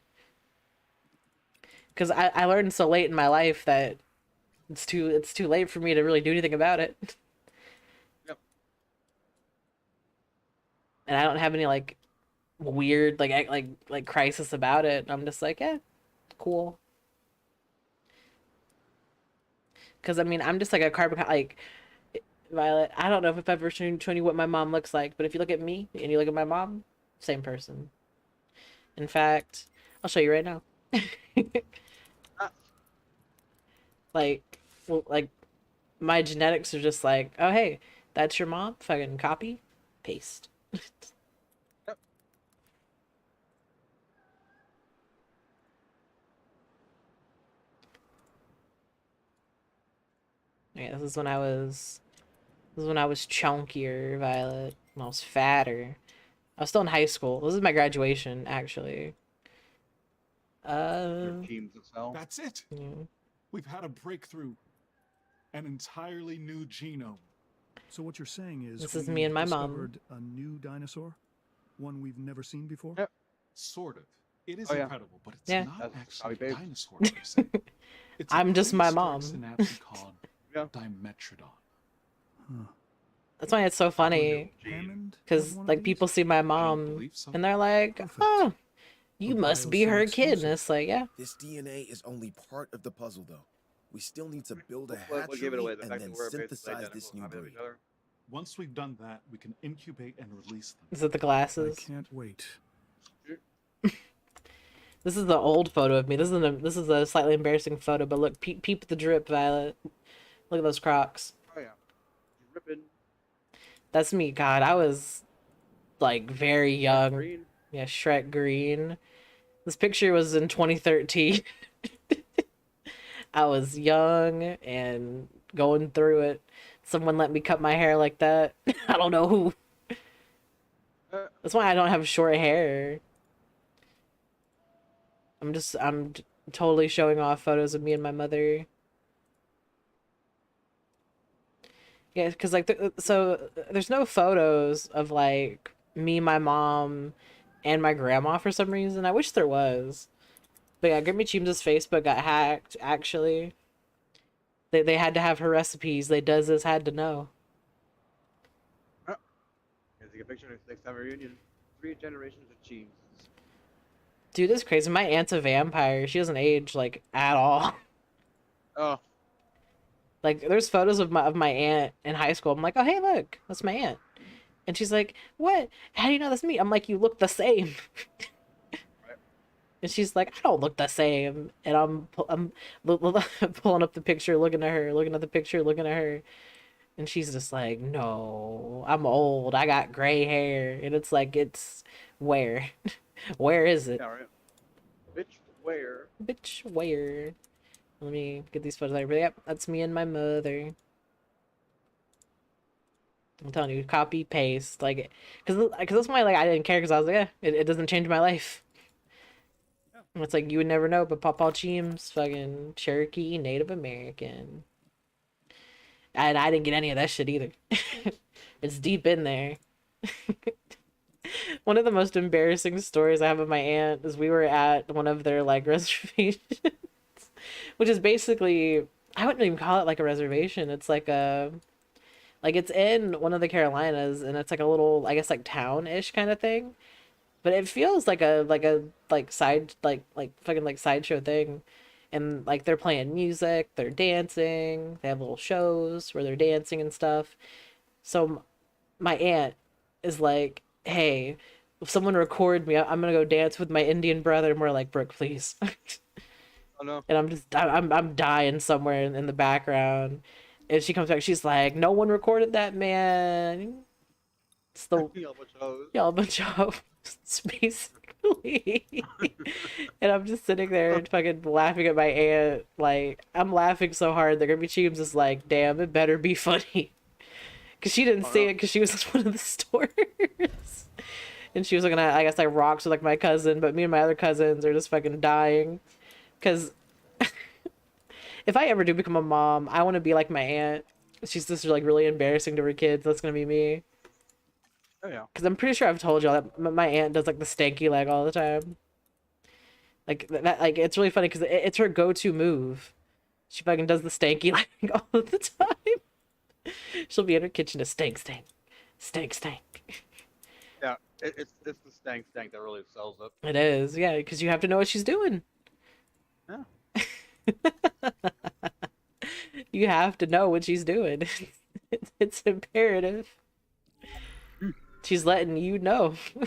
Because I learned so late in my life that it's too late for me to really do anything about it. Yep. And I don't have any like weird like crisis about it. I'm just like, yeah, cool. Because I mean, I'm just like a carbon like Violet. I don't know if I've ever shown you what my mom looks like, but if you look at me and you look at my mom, same person. In fact, I'll show you right now. Like, well, like my genetics are just like, oh hey, that's your mom. Fucking copy, paste. Yep. Yeah, this is when I was. This is when I was chunkier, Violet. When I was fatter. I was still in high school. This is my graduation, actually. Your Cheems of cell. That's it. Yeah. We've had a breakthrough. An entirely new genome. So what you're saying is This is we've me and my mom. discovered a new dinosaur? One we've never seen before? Yep. Sort of. It is Oh, yeah. incredible, but it's Yeah. not That's actually Bobby a Babe. dinosaur per se. It's a I'm just my prehistoric mom. synapse called Yeah. Dimetrodon. Huh. That's why it's so funny. Hammond had Because, one of like, these? people see my don't mom believe so. and they're like, Perfect. oh, you A must be her Biosyn kid. And exclusive. it's like, yeah. This DNA is only part of the puzzle, though. We still need to build a What hatchery give it away? The and fact then that we're basically synthesize this identical new copies of breed. each other. Once we've done that, we can incubate and release them. Is it the I glasses? can't wait. This is the old photo of me. This is a slightly embarrassing photo, but look, peep the drip, Violet. Look at those Crocs. Oh yeah. Ripping. That's me. God, I was like very young. Green. Yeah, Shrek green. This picture was in 2013. I was young and going through it. Someone let me cut my hair like that. I don't know who. That's why I don't have short hair. I'm totally showing off photos of me and my mother. Yeah, because like, so there's no photos of like me, my mom, and my grandma for some reason. I wish there was. But yeah, Grimmy Cheems' Facebook got hacked, actually. They had to have her recipes. They does had to know. Here's a picture of the next time reunion. 3 generations of Cheems. Dude, it's crazy. My aunt's a vampire. She doesn't age, like, at all. Oh. Like, there's photos of my aunt in high school. I'm like, oh, hey, look. That's my aunt. And she's like, what? How do you know that's me? I'm like, you look the same. And she's like, I don't look the same. And I'm pulling up the picture, looking at her, looking at the picture, looking at her. And she's just like, no, I'm old. I got gray hair. And it's like, it's where? Where is it? Yeah, right. Bitch, where? Bitch, where? Let me get these photos. Yep, that's me and my mother. I'm telling you, copy, paste. Like, because that's why, like, I didn't care because I was like, it doesn't change my life. It's like, you would never know, but Papa Cheems, fucking Cherokee, Native American. And I didn't get any of that shit either. It's deep in there. One of the most embarrassing stories I have of my aunt is we were at one of their, like, reservations. Which is basically, I wouldn't even call it, like, a reservation. It's like a... Like, it's in one of the Carolinas, and it's like a little, I guess, like, town-ish kind of thing. But it feels like a side fucking like sideshow thing. And like they're playing music, they're dancing, they have little shows where they're dancing and stuff. So my aunt is like, hey, if someone record me, I'm gonna go dance with my Indian brother. And we're like, Brooke, please. Oh no. And I'm dying somewhere in the background. And she comes back, she's like, no one recorded that, man. It's the y'all a bunch of hoes, basically. And I'm just sitting there and fucking laughing at my aunt. Like, I'm laughing so hard that Grimmy Cheems is like, damn, it better be funny. Because she didn't see it because she was at one of the stores. And she was looking at, I guess, like, rocks with, like, my cousin. But me and my other cousins are just fucking dying. Because if I ever do become a mom, I want to be like my aunt. She's just, like, really embarrassing to her kids. That's going to be me. Oh yeah. Because I'm pretty sure I've told y'all that my aunt does like the stanky leg all the time. Like that, like it's really funny because it's her go-to move. She fucking does the stanky leg all the time. She'll be in her kitchen to stank. Yeah, it's the stank that really sells it. It is, yeah, because you have to know what she's doing. Yeah. You have to know what she's doing. It's imperative. She's letting you know. You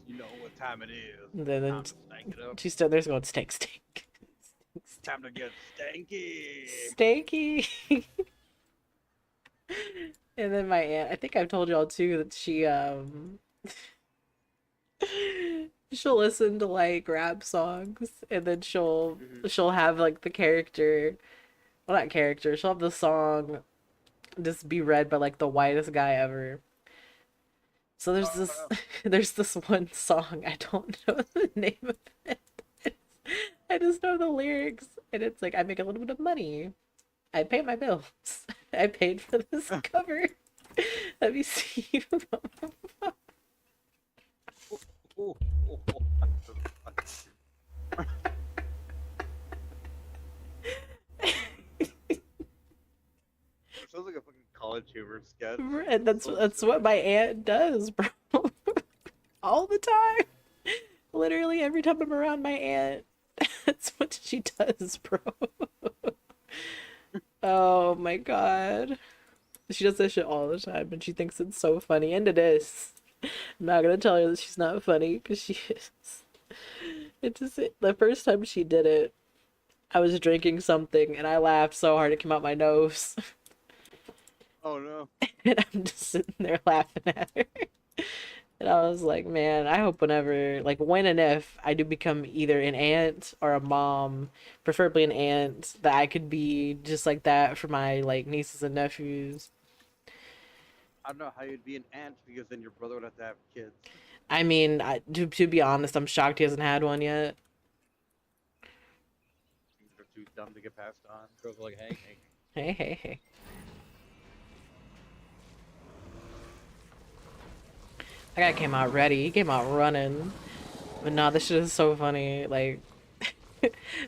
know what time it is. And then Time to stank it up. she's still there's going stank. Time to get stanky. Stanky. And then my aunt, I think I've told y'all too that she'll listen to like rap songs, and then she'll have like the character, well, not character, she'll have the song just be read by like the whitest guy ever. So there's this one song, I don't know the name of it. I just know the lyrics, and it's like, I make a little bit of money, I pay my bills, I paid for this cover. Let me see. Sounds like a fucking college humor sketch. And that's what my aunt does, bro. All the time. Literally every time I'm around my aunt, that's what she does, bro. Oh my god. She does that shit all the time, and she thinks it's so funny, and it is. I'm not gonna tell her that she's not funny, because she is. It just, the first time she did it, I was drinking something, and I laughed so hard it came out my nose. Oh no. And I'm just sitting there laughing at her. And I was like, man, I hope whenever, like when and if I do become either an aunt or a mom, preferably an aunt, that I could be just like that for my like nieces and nephews. I don't know how you'd be an aunt, because then your brother would have to have kids. I mean, to be honest, I'm shocked he hasn't had one yet. They're too dumb to get passed on. Girls are like, hey, Hey, hey, hey. That guy came out ready. He came out running. But no, this shit is so funny. Like,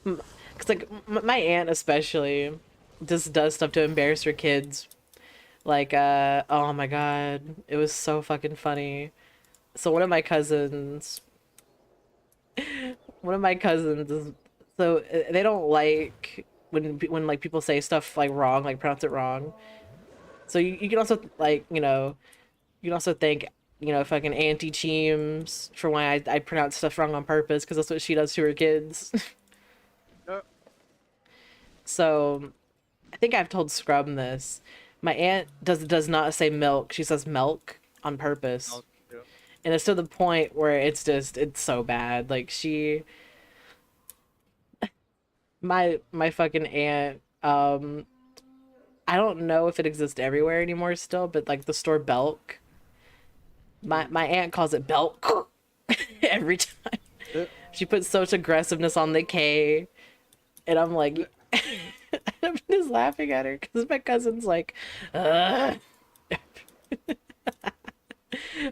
cause like my aunt especially just does stuff to embarrass her kids. Like, oh my god, it was so fucking funny. So one of my cousins is, so they don't like when like people say stuff like wrong, like pronounce it wrong. So you can also like, you can also thank, fucking Auntie Cheems for when I pronounce stuff wrong on purpose, because that's what she does to her kids. So, I think I've told Scrum this. My aunt does not say milk. She says milk on purpose. Milk, yeah. And it's to the point where it's so bad. Like, my fucking aunt, I don't know if it exists everywhere anymore still, but like the store Belk, my aunt calls it Belk every time. She puts such aggressiveness on the K, and I'm like, I'm just laughing at her because my cousin's like, ugh.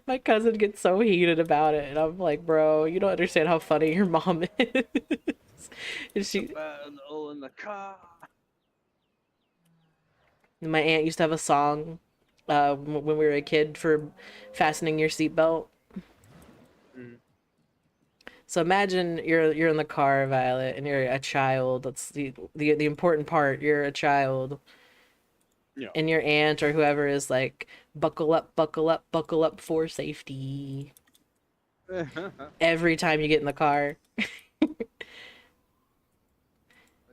My cousin gets so heated about it, and I'm like, bro, you don't understand how funny your mom is. And she, in the car. my aunt used to have a song when we were a kid for fastening your seatbelt. So imagine you're in the car, Violet, and you're a child. That's the important part. You're a child. Yeah. And your aunt or whoever is like, buckle up for safety. Every time you get in the car.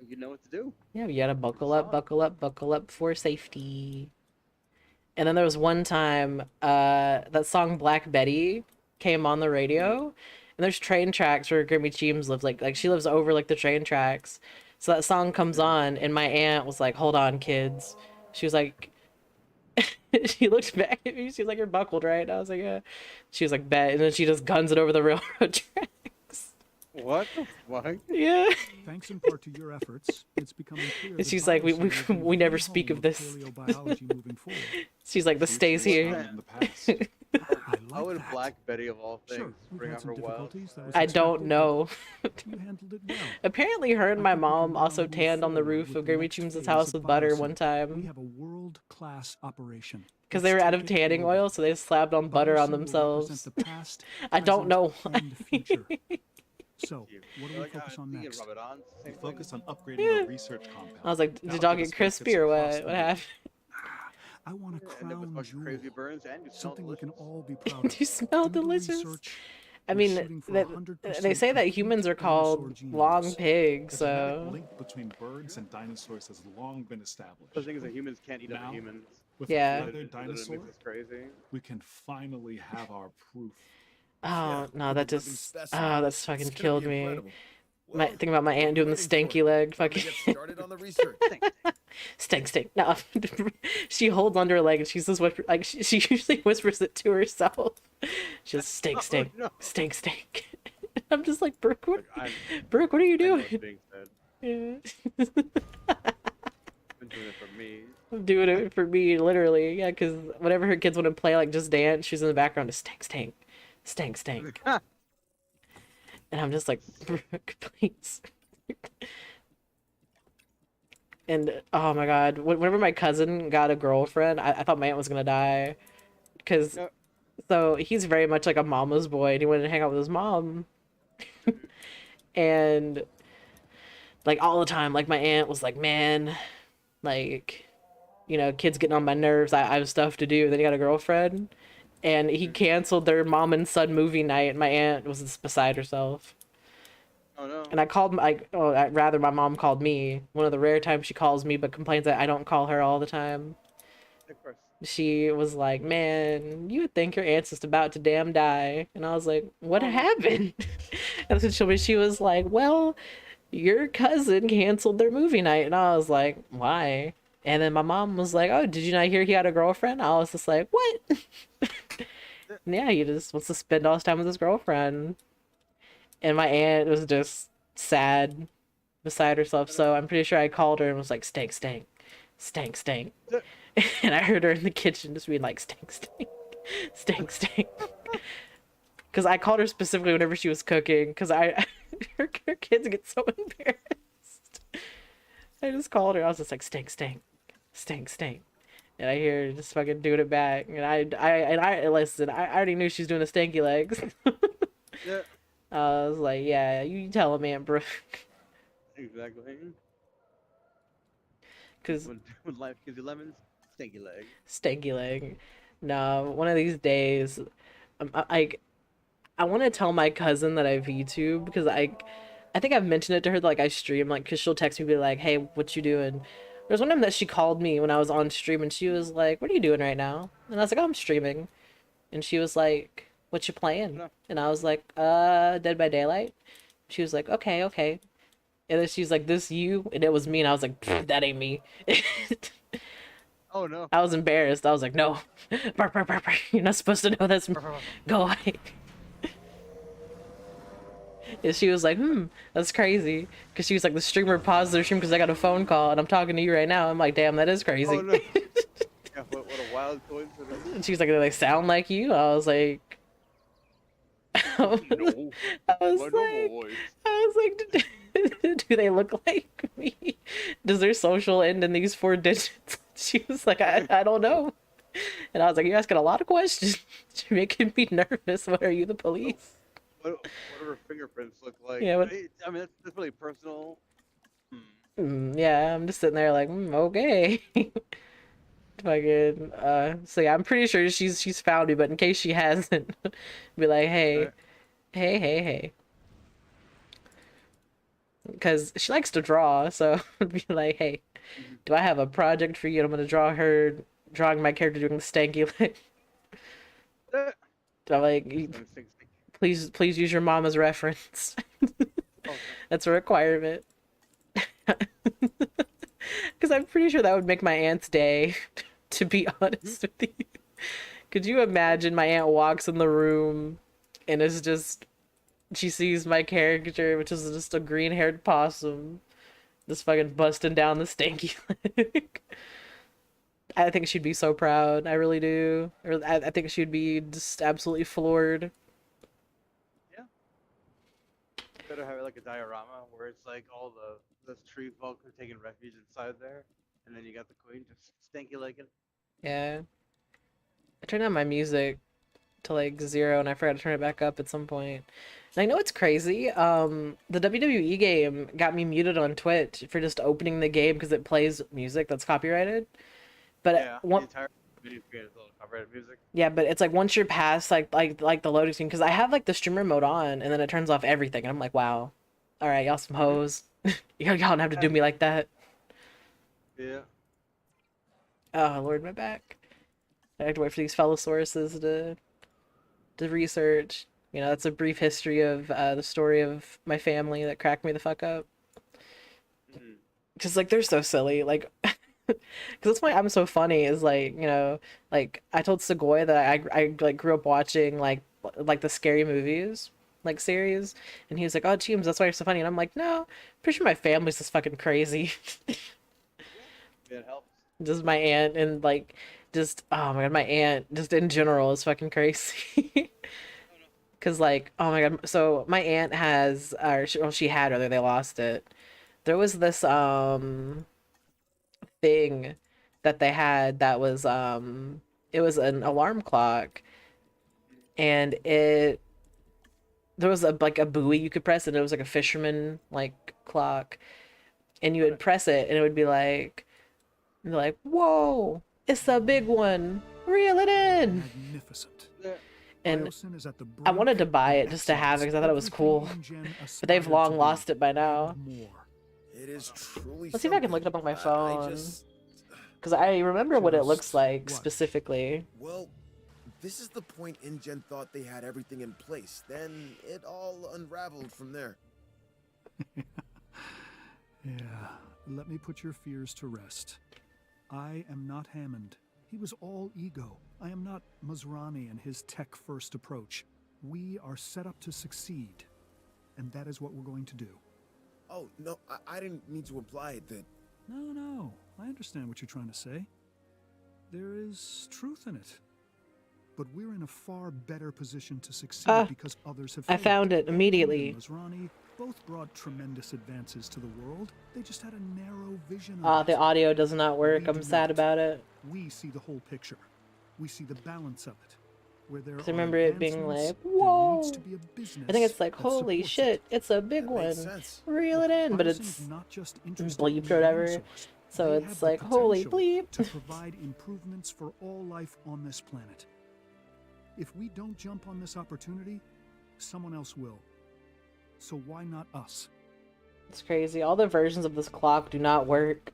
You know what to do. Yeah, you gotta buckle up for safety. And then there was one time, that song Black Betty came on the radio, and there's train tracks where Grimmy Cheems lives, like she lives over like the train tracks. So that song comes on, and my aunt was like, hold on, kids. She was like, she looked back at me, she was like, you're buckled, right? And I was like, yeah. She was like, bet. And then she just guns it over the railroad tracks. What the fuck? Yeah. Thanks in part to your efforts, it's becoming clear. And she's like, we never speak of this. Paleobiology moving forward. She's like, this stays here. How would Black Betty of all things bring up her wild? I don't know. You handled it well. Apparently her and my mom also tanned on the roof of Grimmy Cheems' house with butter one We time. have a world-class operation. Because they were out of tanning oil, so they slapped on butter on themselves. I don't know why. So, what do we focus on next? We focus on upgrading our research compound. I was like, did y'all get crispy or what? What happened? I want a crown jewel. Crazy burns, and you Something we can all be proud of. You smell Do the delicious. research I We're mean, shooting for that 100% they say that complete humans are dinosaur called genomes. long pigs, The genetic so link between birds and dinosaurs has long been established. The thing is that humans can't eat other Now, humans. with Yeah. a feathered That dinosaur, makes us crazy. we can finally have our proof. oh no, with that a living just specimen. that's It's fucking gonna killed be me. incredible. My Well, think about my what are aunt you doing the waiting for? stanky leg, Time to fucking get started on the research. stink. No, she holds onto her leg and she's just whisper, like she usually whispers it to herself. She just stink. Oh, no. Stink. I'm just like, Brooke, what Like, are you I know doing? what's being said. Yeah. Been doing it for me. I'm doing it for me, literally. Yeah, because whenever her kids want to play, like, just dance, she's in the background, just stink. And I'm just like, Brooke, please. And, oh my god, whenever my cousin got a girlfriend, I thought my aunt was gonna die. Because, No. so, he's very much like a mama's boy, and he wanted to hang out with his mom. And, like, all the time, like, my aunt was like, man, like, you know, kids getting on my nerves. I have stuff to do. Then he got a girlfriend, and he canceled their mom and son movie night. And my aunt was just beside herself. Oh no. And I called, rather my mom called me. One of the rare times she calls me, but complains that I don't call her all the time. Of course. She was like, "Man, you would think your aunt's just about to damn die." And I was like, "What happened?" And then she was like, "Well, your cousin canceled their movie night." And I was like, "Why?" And then my mom was like, "Oh, did you not hear he had a girlfriend?" I was just like, "What?" Yeah, he just wants to spend all his time with his girlfriend. And my aunt was just sad beside herself. So I'm pretty sure I called her and was like, stink. And I heard her in the kitchen just being like, stink. Because I called her specifically whenever she was cooking. Because her kids get so embarrassed. I just called her. I was just like, stink. And I hear her just fucking doing it back. And I listen, I already knew she was doing the stanky legs. Yeah. I was like, yeah, you tell him, Aunt Brooke. Exactly. Because when life gives you lemons, stanky leg. stanky leg. No, one of these days, I want to tell my cousin that I VTube because I think I've mentioned it to her that, like, I stream, like, because she'll text me be like, hey, what you doing? There's one time that she called me when I was on stream and she was like, what are you doing right now? And I was like, oh, I'm streaming. And she was like, what you playing? No. And I was like, Dead by Daylight. She was like, okay. And then she's like, this you? And it was me. And I was like, that ain't me. Oh no. I was embarrassed. I was like, no. Bark. You're not supposed to know that's me. Go away. And she was like, that's crazy. Because she was like, the streamer paused their stream because I got a phone call and I'm talking to you right now. I'm like, damn, that is crazy. Oh no. Yeah, what a wild coincidence. And she's like, do they sound like you? I was like... No. I was My like, normal voice. do they look like me? Does their social end in these 4 digits? She was like, I don't know. And I was like, you're asking a lot of questions. You're making me nervous. What are you, the police? What do her fingerprints look like? Yeah, what- I mean, that's really personal. Yeah, I'm just sitting there like, okay. Fucking, so yeah, I'm pretty sure she's found me, but in case she hasn't, be like, hey, hey. Because she likes to draw, so be like, hey, do I have a project for you? And I'm gonna draw her drawing my character doing the stanky leg. I'm like, please use your mom as reference. That's a requirement. Because I'm pretty sure that would make my aunt's day, to be honest with you. Could you imagine my aunt walks in the room and is just, she sees my character, which is just a green-haired possum, just fucking busting down the stanky leg. I think she'd be so proud. I really do. Or I think she'd be just absolutely floored. Yeah. Better have it like a diorama where it's like all the tree folk are taking refuge inside there, and then you got the queen just stanky legging. Yeah. I turned down my music to like 0 and I forgot to turn it back up at some point. And I know it's crazy. The WWE game got me muted on Twitch for just opening the game because it plays music that's copyrighted. But Yeah, Video screen is a little copyrighted music. Yeah, but it's like once you're past like the loading screen, because I have like the streamer mode on, and then it turns off everything, and I'm like, wow, all right, y'all some hoes. Y'all don't have to do me like that. Yeah. Oh Lord, my back. I have to wait for these fellow sources to research. You know, that's a brief history of the story of my family that cracked me the fuck up. Because like they're so silly, like. Because that's why I'm so funny is like, you know, like I told Segoy that I like grew up watching like the scary movies like series, and he was like, oh Cheems, that's why you're so funny, and I'm like, no, pretty sure my family's just fucking crazy. It helps. Just my aunt and like just oh my god, my aunt just in general is fucking crazy. Cause like oh my god, so my aunt has she had, rather, they lost it. There was this thing that they had that was it was an alarm clock, and there was a like a buoy you could press, and it was like a fisherman like clock, and you would press it and it would be like whoa, it's a big one, reel it in. Magnificent. And Biosyn is at the I wanted to brink buy of it just to have it because I thought it was everything cool, InGen but they've aspired long to lost be it by now. and more. It is truly. Let's see if I can look it up on my phone, because I remember what it looks Just like what? specifically. Well, this is the point InGen thought they had everything in place. Then it all unraveled from there. Yeah, let me put your fears to rest. I am not Hammond. He was all ego. I am not Masrani and his tech-first approach. We are set up to succeed, and that is what we're going to do. Oh, no, I didn't mean to imply that. No, I understand what you're trying to say. There is truth in it. But we're in a far better position to succeed because others have I failed. found it immediately. Hammond and Masrani both brought tremendous advances to the world. They just had a narrow vision of The it. audio does not work. We I'm do sad not. about it. We see the whole picture. We see the balance of it. Where there 'Cause I are remember it being advancements, like, there whoa. needs to be a business I think it's like, that holy supports shit, it. it's a big That one. makes sense. Reel it in, but Biosyn it's is not just interested bleeped in or whatever. dinosaurs. So They it's have the like, holy potential bleep. to provide improvements for all life on this planet. If we don't jump on this opportunity, someone else will. So why not us? It's crazy. All the versions of this clock do not work.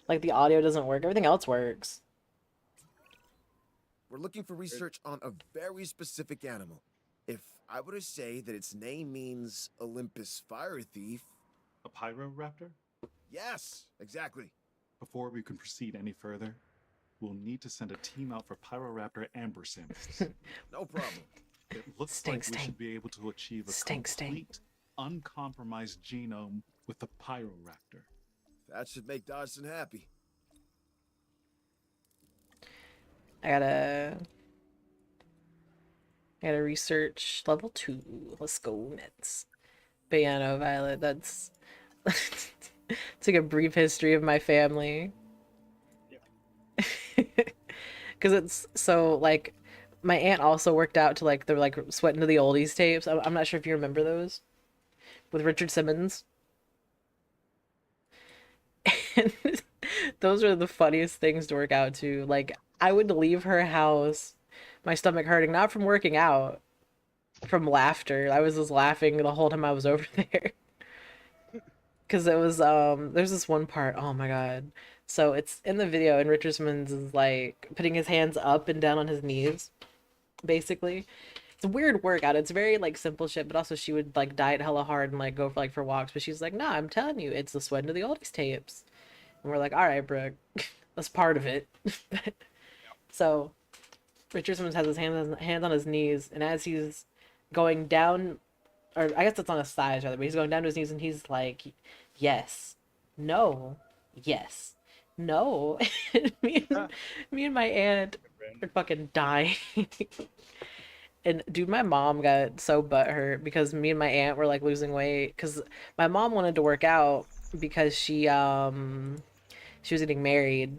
Like the audio doesn't work. Everything else works. We're looking for research on a very specific animal. If I were to say that its name means Olympus fire thief. A pyroraptor? Yes, exactly. Before we can proceed any further, we'll need to send a team out for pyroraptor amber samples. No problem. It looks Stink, like we should be able to achieve a Stink. complete, uncompromised genome with the pyroraptor. That should make Dodgson happy. I gotta research level 2. Let's go, Nets. But yeah, no, Violet, that's it's like a brief history of my family. Because it's so like my aunt also worked out to like the like Sweating to the Oldies tapes. I'm not sure if you remember those with Richard Simmons. And those are the funniest things to work out to. Like I would leave her house, my stomach hurting, not from working out, from laughter. I was just laughing the whole time I was over there. Because it was there's this one part, oh my god. So it's in the video, and Richard Simmons is like putting his hands up and down on his knees, basically. It's a weird workout. It's very like simple shit, but also she would like diet hella hard and like go for for walks. But she's like, nah, I'm telling you, it's the Sweating to the Oldies tapes. And we're like, all right, Brooke, that's part of it. So Richard Simmons has his hands on his knees, and as he's going down, or I guess it's on his thighs rather, but he's going down to his knees, and he's like, yes, no, yes, no. me and my aunt are fucking dying. And dude, my mom got so butthurt because me and my aunt were like losing weight because my mom wanted to work out because she was getting married,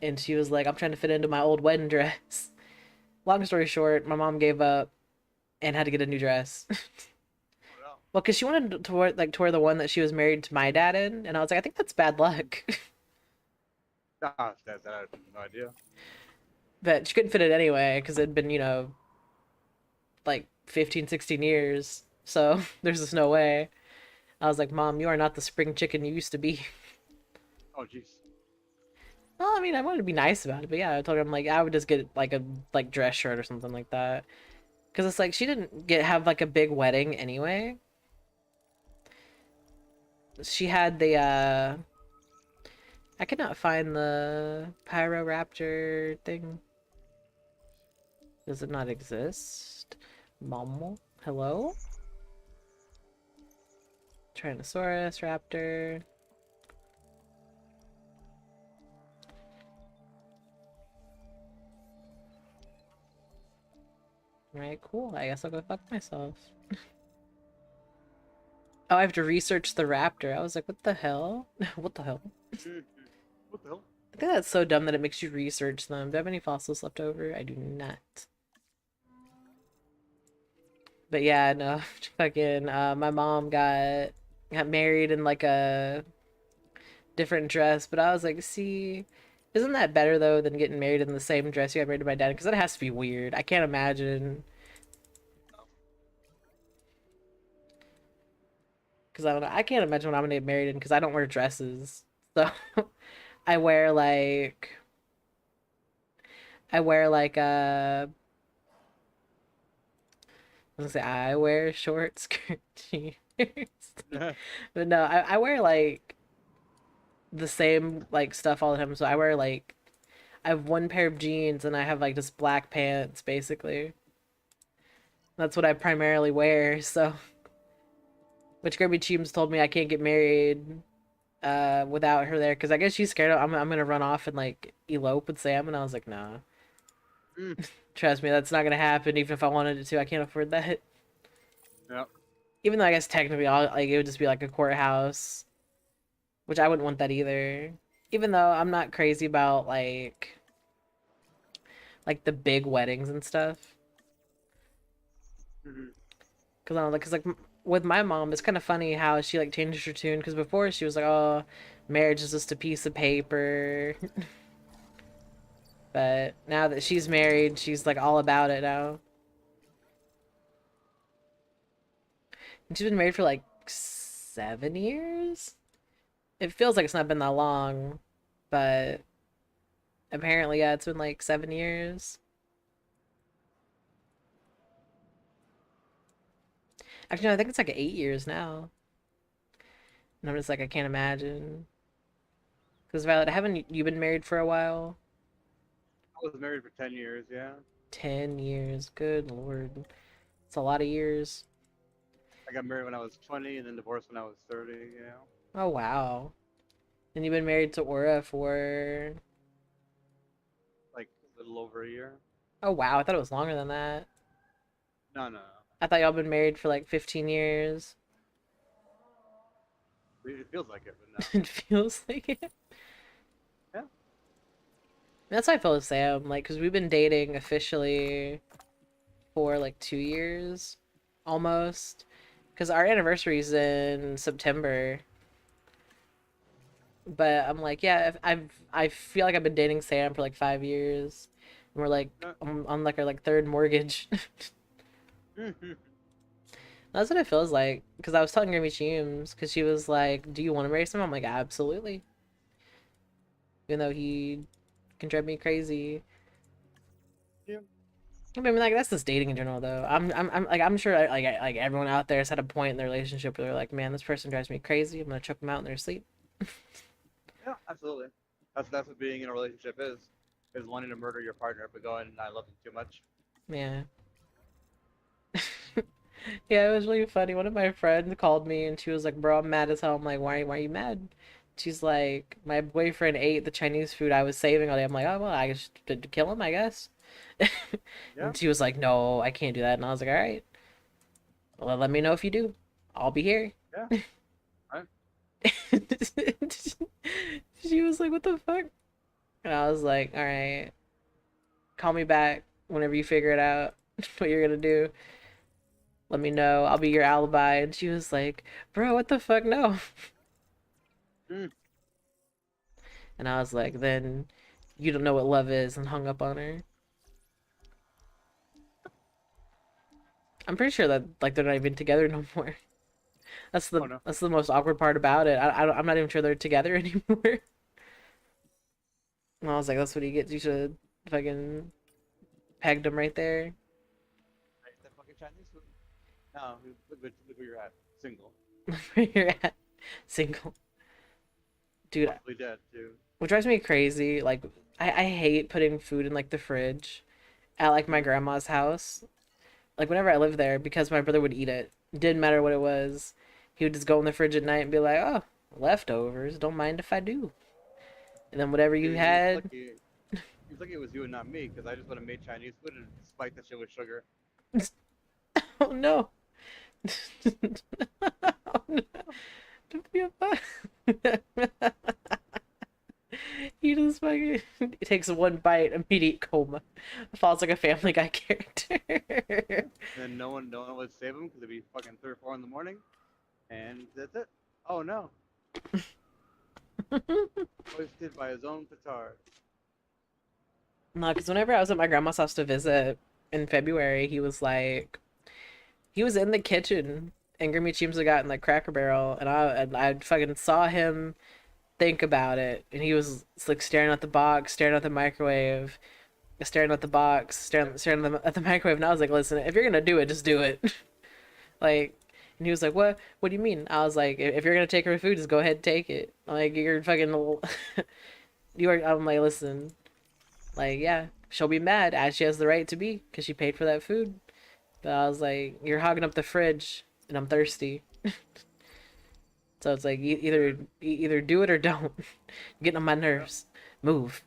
and she was like, I'm trying to fit into my old wedding dress. Long story short, my mom gave up and had to get a new dress. Well, because she wanted to wear the one that she was married to my dad in, and I was like, I think that's bad luck. Ah, that I have no idea. But she couldn't fit it anyway because it'd been, like 15, 16 years. So there's just no way. I was like, Mom, you are not the spring chicken you used to be. Oh, jeez. Well, I mean, I wanted to be nice about it, but yeah, I told her I'm like, I would just get like a dress shirt or something like that. Because it's like she didn't have like a big wedding anyway. She had the I cannot find the Pyroraptor thing. Does it not exist? Momo? Hello? Tyrannosaurus Raptor. Alright, cool. I guess I'll go fuck myself. Oh, I have to research the raptor. I was like, what the hell? What the hell? What the hell? I think that's so dumb that it makes you research them. Do I have any fossils left over? I do not. But yeah, no, fucking, my mom got married in like a different dress, but I was like, see, isn't that better though than getting married in the same dress you got married to my dad? Because that has to be weird. I can't imagine. Because I don't know. I can't imagine what I'm gonna get married in because I don't wear dresses. So I wear like I was gonna say I wear short skirt jeans. But no, I wear like the same like stuff all the time. So I wear like I have one pair of jeans and I have like just black pants basically. That's what I primarily wear, so which Kirby Cheems told me I can't get married without her there because I guess she's scared I'm gonna run off and like elope with Sam, and I was like, nah. Trust me, that's not gonna happen even if I wanted it to. I can't afford that. Yep. Even though I guess technically it would just be like a courthouse, which I wouldn't want that either. Even though I'm not crazy about like the big weddings and stuff. Because I don't know, because like with my mom, it's kind of funny how she like changed her tune. Because before she was like, "Oh, marriage is just a piece of paper," but now that she's married, she's like all about it now. And she's been married for like 7 years. It feels like it's not been that long, but apparently, yeah, it's been like 7 years. Actually, no, I think it's like 8 years now. And I'm just like, I can't imagine. Because Violet, haven't you been married for a while? I was married for 10 years, yeah. 10 years, good lord. It's a lot of years. I got married when I was 20 and then divorced when I was 30, you know? Oh, wow. And you've been married to Aura for... Like a little over a year. Oh, wow, I thought it was longer than that. No. I thought y'all been married for like 15 years. It feels like it, but no. It feels like it. Yeah. That's how I feel with Sam, like, because we've been dating officially for like 2 years, almost. Because our anniversary's in September. But I'm like, yeah, I feel like I've been dating Sam for like 5 years. And we're like on like our like third mortgage. That's what it feels like. Because I was telling Grammy Cheems, because she was like, do you want to marry someone? I'm like, absolutely. Even though he can drive me crazy. Yeah. I mean, like, that's just dating in general, though. I'm sure, like everyone out there has had a point in their relationship where they're like, man, this person drives me crazy. I'm gonna choke them out in their sleep. Yeah, absolutely. That's what being in a relationship is wanting to murder your partner but going, I love them too much. Yeah. Yeah, it was really funny. One of my friends called me and she was like, bro, I'm mad as hell. I'm like, why are you mad? She's like, my boyfriend ate the Chinese food I was saving all day. I'm like, oh, well, I just did kill him, I guess. Yeah. And she was like, no, I can't do that. And I was like, all right. Well, let me know if you do. I'll be here. Yeah. Alright. She was like, what the fuck? And I was like, all right. Call me back whenever you figure it out what you're gonna do. Let me know. I'll be your alibi. And she was like, bro, what the fuck? No. And I was like, then you don't know what love is, and hung up on her. I'm pretty sure that like they're not even together no more. That's the Oh, no. that's the most awkward part about it. I'm not even sure they're together anymore. And I was like, that's what he gets. You should fucking pegged him right there. Right, that fucking Chinese food. No, look where you're at. Single. Where you're at, single, dude. Possibly dead too. What drives me crazy, like I hate putting food in like the fridge at like my grandma's house. Like whenever I lived there, because my brother would eat it. Didn't matter what it was. He would just go in the fridge at night and be like, "Oh, leftovers. Don't mind if I do." And then whatever you had. He's lucky it was you and not me, because I just would have made Chinese food and spiked that shit with sugar. Oh no. Oh, no. Don't be a fuck. He just fucking he takes one bite, immediate coma. Falls like a Family Guy character. And no one would save him because it'd be fucking 3 or 4 in the morning, and that's it. Oh no. Hoisted by his own petard. No, because whenever I was at my grandma's house to visit in February, he was in the kitchen, and Grimmy Cheems had gotten like Cracker Barrel, and I fucking saw him think about it, and he was like staring at the box, staring at the microwave, staring at the box, staring at the microwave, and I was like, listen, if you're gonna do it, just do it. Like, and he was like, what do you mean? I was like, if you're gonna take her food, just go ahead and take it. Like, you're fucking I'm like, listen, like, yeah, she'll be mad, as she has the right to be, because she paid for that food. But I was like, you're hogging up the fridge, and I'm thirsty. So it's like, either do it or don't. Getting on my nerves. Move.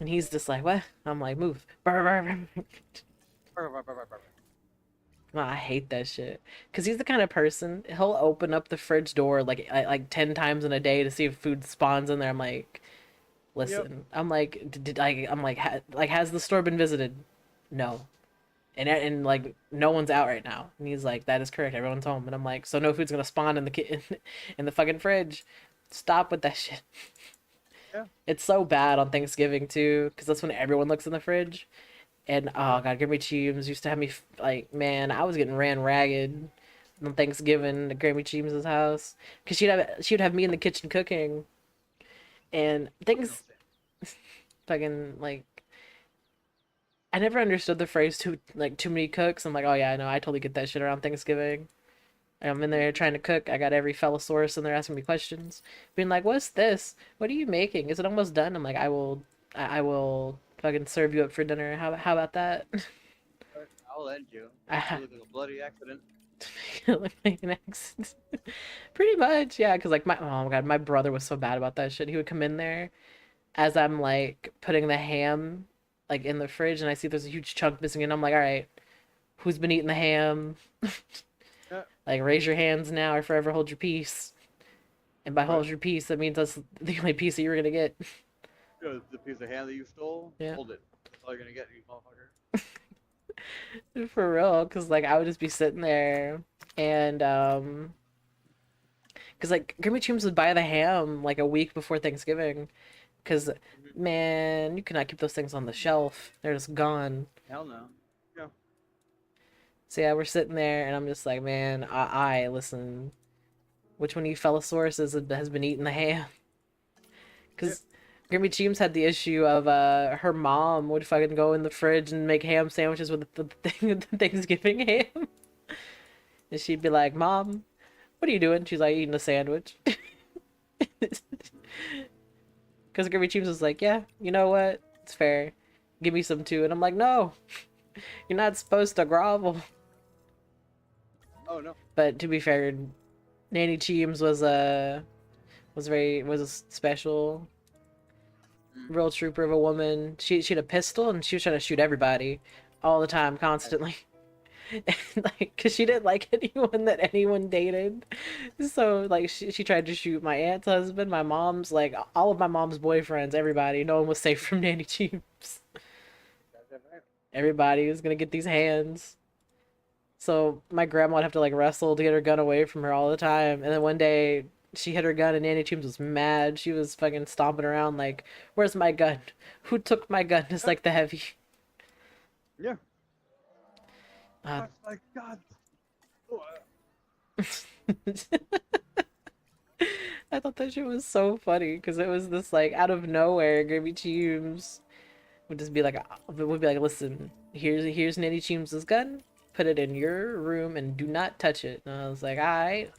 And he's just like, what? I'm like, move. I hate that shit. Because he's the kind of person, he'll open up the fridge door like 10 times in a day to see if food spawns in there. I'm like, listen. Yep. I'm like, has the store been visited? No. And like, no one's out right now. And he's like, that is correct. Everyone's home. And I'm like, so no food's gonna spawn in the fucking fridge. Stop with that shit. Yeah. It's so bad on Thanksgiving too, because that's when everyone looks in the fridge. And oh god, Grammy Cheems used to have me like, man, I was getting ran ragged on Thanksgiving at Grammy Cheems' house, because she would have me in the kitchen cooking, and things fucking like, I never understood the phrase too many cooks. I'm like, oh yeah, I know, I totally get that shit around Thanksgiving. I'm in there trying to cook. I got every Fellosaurus in there asking me questions, being like, "What's this? What are you making? Is it almost done?" I'm like, "I will fucking serve you up for dinner. How about that?" I'll end you. You look like a bloody accident. Look like an accident. Pretty much, yeah. Because like oh my god, my brother was so bad about that shit. He would come in there as I'm like putting the ham like in the fridge, and I see there's a huge chunk missing, and I'm like, "All right, who's been eating the ham?" Like, raise your hands now or forever hold your peace. And by hold your peace, that means that's the only piece that you were gonna get. You know, the piece of ham that you stole? Yeah. Hold it. That's all you're gonna get, you motherfucker. For real, because like I would just be sitting there, and because like Grimmy Cheems would buy the ham like a week before Thanksgiving, because man, you cannot keep those things on the shelf. They're just gone. Hell no. Yeah. So yeah, we're sitting there, and I'm just like, man, I listen. Which one of you Fellosaurus has been eating the ham? Because Grimmy Cheems had the issue of her mom would fucking go in the fridge and make ham sandwiches with the Thanksgiving ham, and she'd be like, "Mom, what are you doing?" She's like, "Eating a sandwich." Because Grimmy Cheems was like, "Yeah, you know what? It's fair. Give me some too." And I'm like, "No, you're not supposed to grovel." Oh no. But to be fair, Nanny Cheems was a special, real trooper of a woman. She had a pistol, and she was trying to shoot everybody, all the time, constantly. And, like, cause she didn't like anyone that anyone dated, so like she tried to shoot my aunt's husband, my mom's, like all of my mom's boyfriends, everybody. No one was safe from Nanny Cheems. Everybody was gonna get these hands. So my grandma would have to like wrestle to get her gun away from her all the time. And then one day she hit her gun, and Nanny Cheems was mad. She was fucking stomping around like, "Where's my gun? Who took my gun?" It's like the heavy. Yeah. Uh, Oh my God. I thought that shit was so funny because it was this like out of nowhere, Gravy Cheems would just be like, listen, here's Nanny Cheems' gun. Put it in your room and do not touch it. And I was like, all right,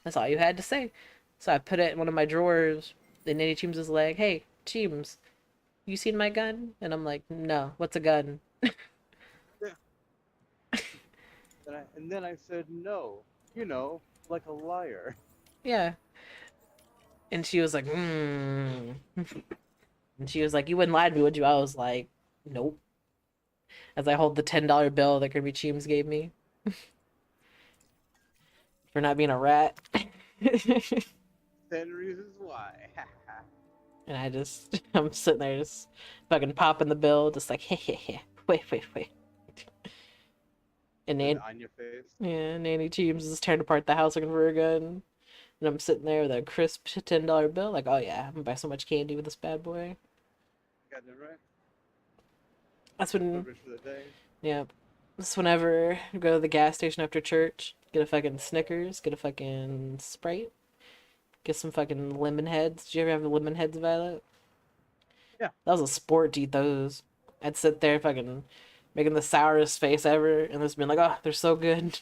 that's all you had to say. So I put it in one of my drawers. And Nanny Cheems is like, hey, Cheems, you seen my gun? And I'm like, no, what's a gun? And then I said no. You know, like a liar. Yeah. And she was like, And she was like, you wouldn't lie to me, would you? I was like, nope. As I hold the $10 bill that Kirby Cheems gave me. For not being a rat. 10 reasons why. And I'm sitting there just fucking popping the bill, just like, wait. And On your face. yeah, Nanny Cheems is tearing apart the house looking for a gun. And I'm sitting there with a crisp $10 bill, like, oh yeah, I'm gonna buy so much candy with this bad boy. Got it right. That's when, Rich for the day. yeah, that's whenever I go to the gas station after church, get a fucking Snickers, get a fucking Sprite, get some fucking lemon heads. Did you ever have the lemon heads, Violet? Yeah. That was a sport to eat those. I'd sit there fucking making the sourest face ever, and just being like, oh, they're so good.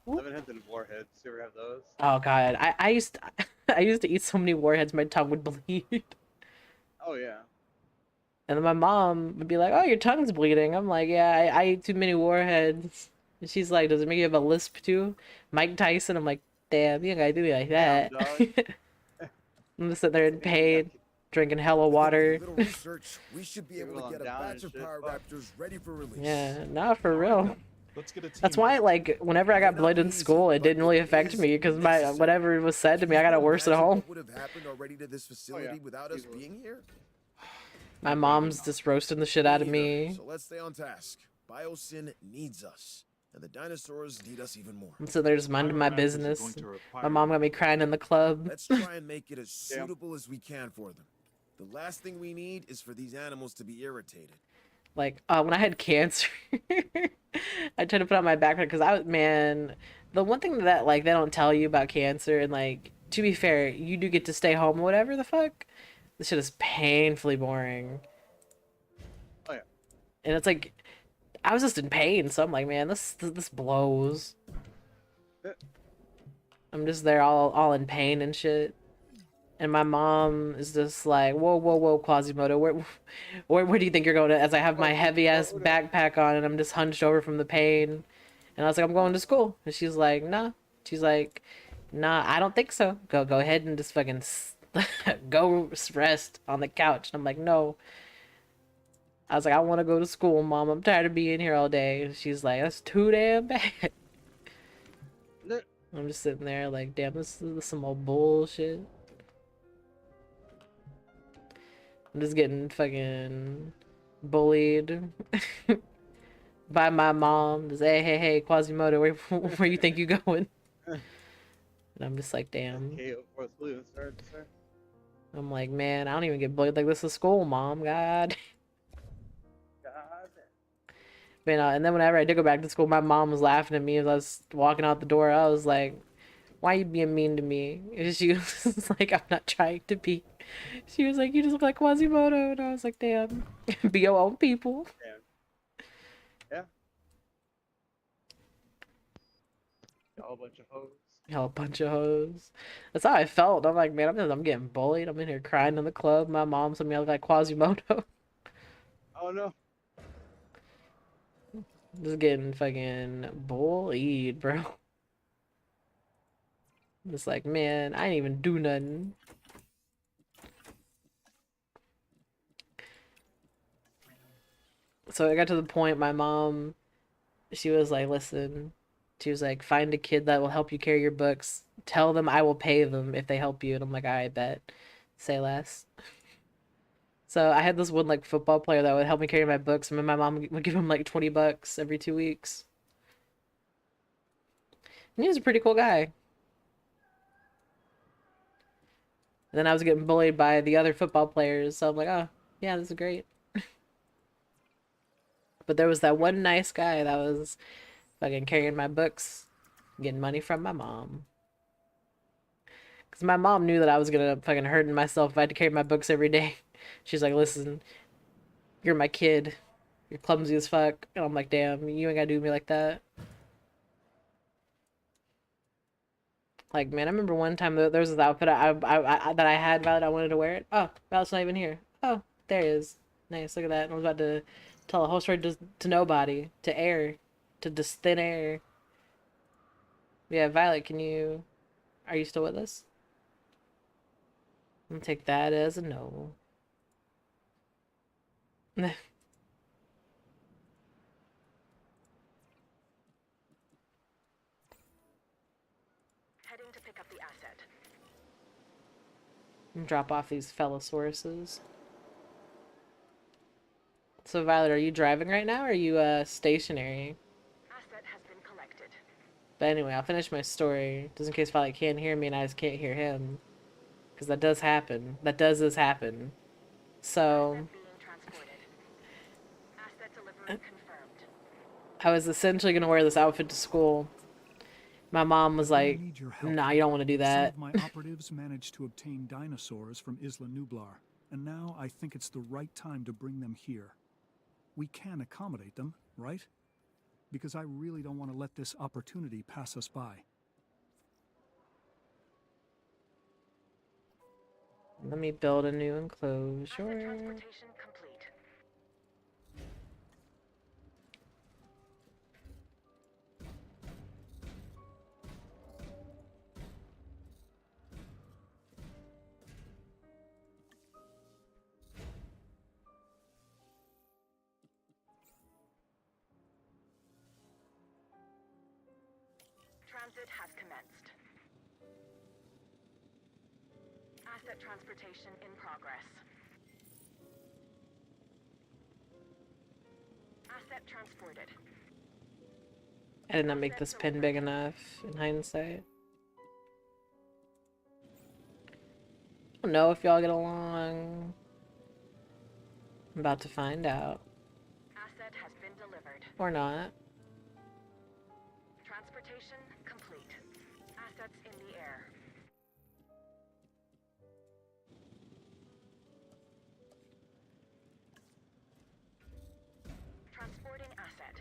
Lemon heads and warheads. You ever have those? Oh god, I used I used to eat so many warheads my tongue would bleed. Oh yeah. And then my mom would be like, "Oh, your tongue's bleeding." I'm like, "Yeah, I ate too many warheads." And she's like, "Does it make you have a lisp too?" Mike Tyson. I'm like, "Damn, you ain't gotta do me like that." I'm just sitting there in pain, drinking hella water. Little research, we should be able to get a batch of Power Raptors ready for release. Yeah, not for real. Let's get a team. That's why, like, whenever I got bullied in school, it didn't really affect me because my whatever was said to me, I got it worse at home. What would have happened already to this facility without us being here? My mom's just roasting the shit out of me. So let's stay on task. Biosyn needs us, and the dinosaurs need us even more. I'm sitting there just minding my business. My mom got me crying in the club. Let's try and make it as suitable as we can for them. The last thing we need is for these animals to be irritated. Like, when I had cancer, I tried to put on my backpack because the one thing that, like, they don't tell you about cancer, and, like, to be fair, you do get to stay home or whatever the fuck. This shit is painfully boring. Oh, yeah. And it's like, I was just in pain, so I'm like, man, this blows. I'm just there all in pain and shit. And my mom is just like, whoa, Quasimodo, where do you think you're going? As I have my heavy ass backpack on and I'm just hunched over from the pain. And I was like, I'm going to school. And she's like, nah. She's like, nah, I don't think so. Go ahead and just fucking go rest on the couch. And I'm like, no. I was like, I want to go to school, Mom. I'm tired of being here all day. And she's like, that's too damn bad. I'm just sitting there like, damn, this is some old bullshit. I'm just getting fucking bullied by my mom. Just, hey, Quasimodo, where you think you going? And I'm just like, damn. I'm like, man, I don't even get bullied like this at school, Mom. God. But, and then whenever I did go back to school, my mom was laughing at me as I was walking out the door. I was like, why are you being mean to me? And she was like, I'm not trying to be. She was like, you just look like Quasimodo. And I was like, damn. Be your own people. Yeah. A bunch of hoes. A bunch of hoes. That's how I felt. I'm like, man, I'm getting bullied. I'm in here crying in the club. My mom told me I look like Quasimodo. Oh, no. Just getting fucking bullied, bro. Just like, man, I didn't even do nothing. So I got to the point, my mom, she was like, listen, she was like, find a kid that will help you carry your books. Tell them I will pay them if they help you. And I'm like, all right, bet. Say less. So I had this one like football player that would help me carry my books, and my mom would give him like $20 every 2 weeks. And he was a pretty cool guy. then I was getting bullied by the other football players, so I'm like, oh, yeah, this is great. But there was that one nice guy that was fucking carrying my books, getting money from my mom. Because my mom knew that I was gonna fucking hurting myself if I had to carry my books every day. She's like, listen, you're my kid. You're clumsy as fuck. And I'm like, damn, you ain't gotta do me like that. Like, man, I remember one time there was this outfit that I had, Violet, I wanted to wear it. Oh, Violet's not even here. Oh, there he is. Nice, look at that. And I was about to tell a whole story to nobody, to air, to just thin air. Yeah, Violet, are you still with us? I'm gonna take that as a no. Heading to pick up the asset. Drop off these Fellosauruses. So, Violet, are you driving right now, or are you stationary? Asset has been collected. But anyway, I'll finish my story, just in case Violet can't hear me and I just can't hear him. Because that does happen. That does happen. So, Asset being transported. Asset delivery confirmed. I was essentially going to wear this outfit to school. My mom was like, nah, you don't want to do that. Some of my operatives managed to obtain dinosaurs from Isla Nublar, and now I think it's the right time to bring them here. We can accommodate them, right? Because I really don't want to let this opportunity pass us by. Let me build a new Asset enclosure. transportation complete. Transit has commenced. Asset transportation in progress. Asset transported. I did not make this pin big enough in hindsight. I don't know if y'all get along. I'm about to find out. Asset has been delivered. Or not. Transportation complete. Assets in the air. Transporting asset.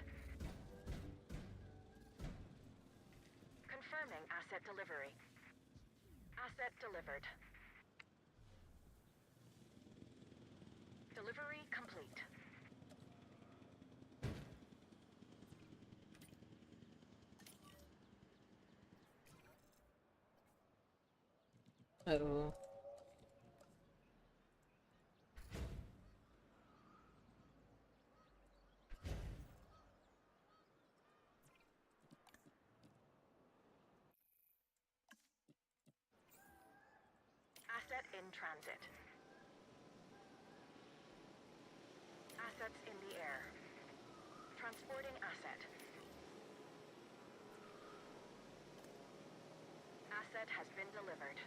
Confirming asset delivery. Asset delivered. Delivery complete. Uh-oh. Asset in transit. Assets in the air. Transporting asset. Asset has been delivered.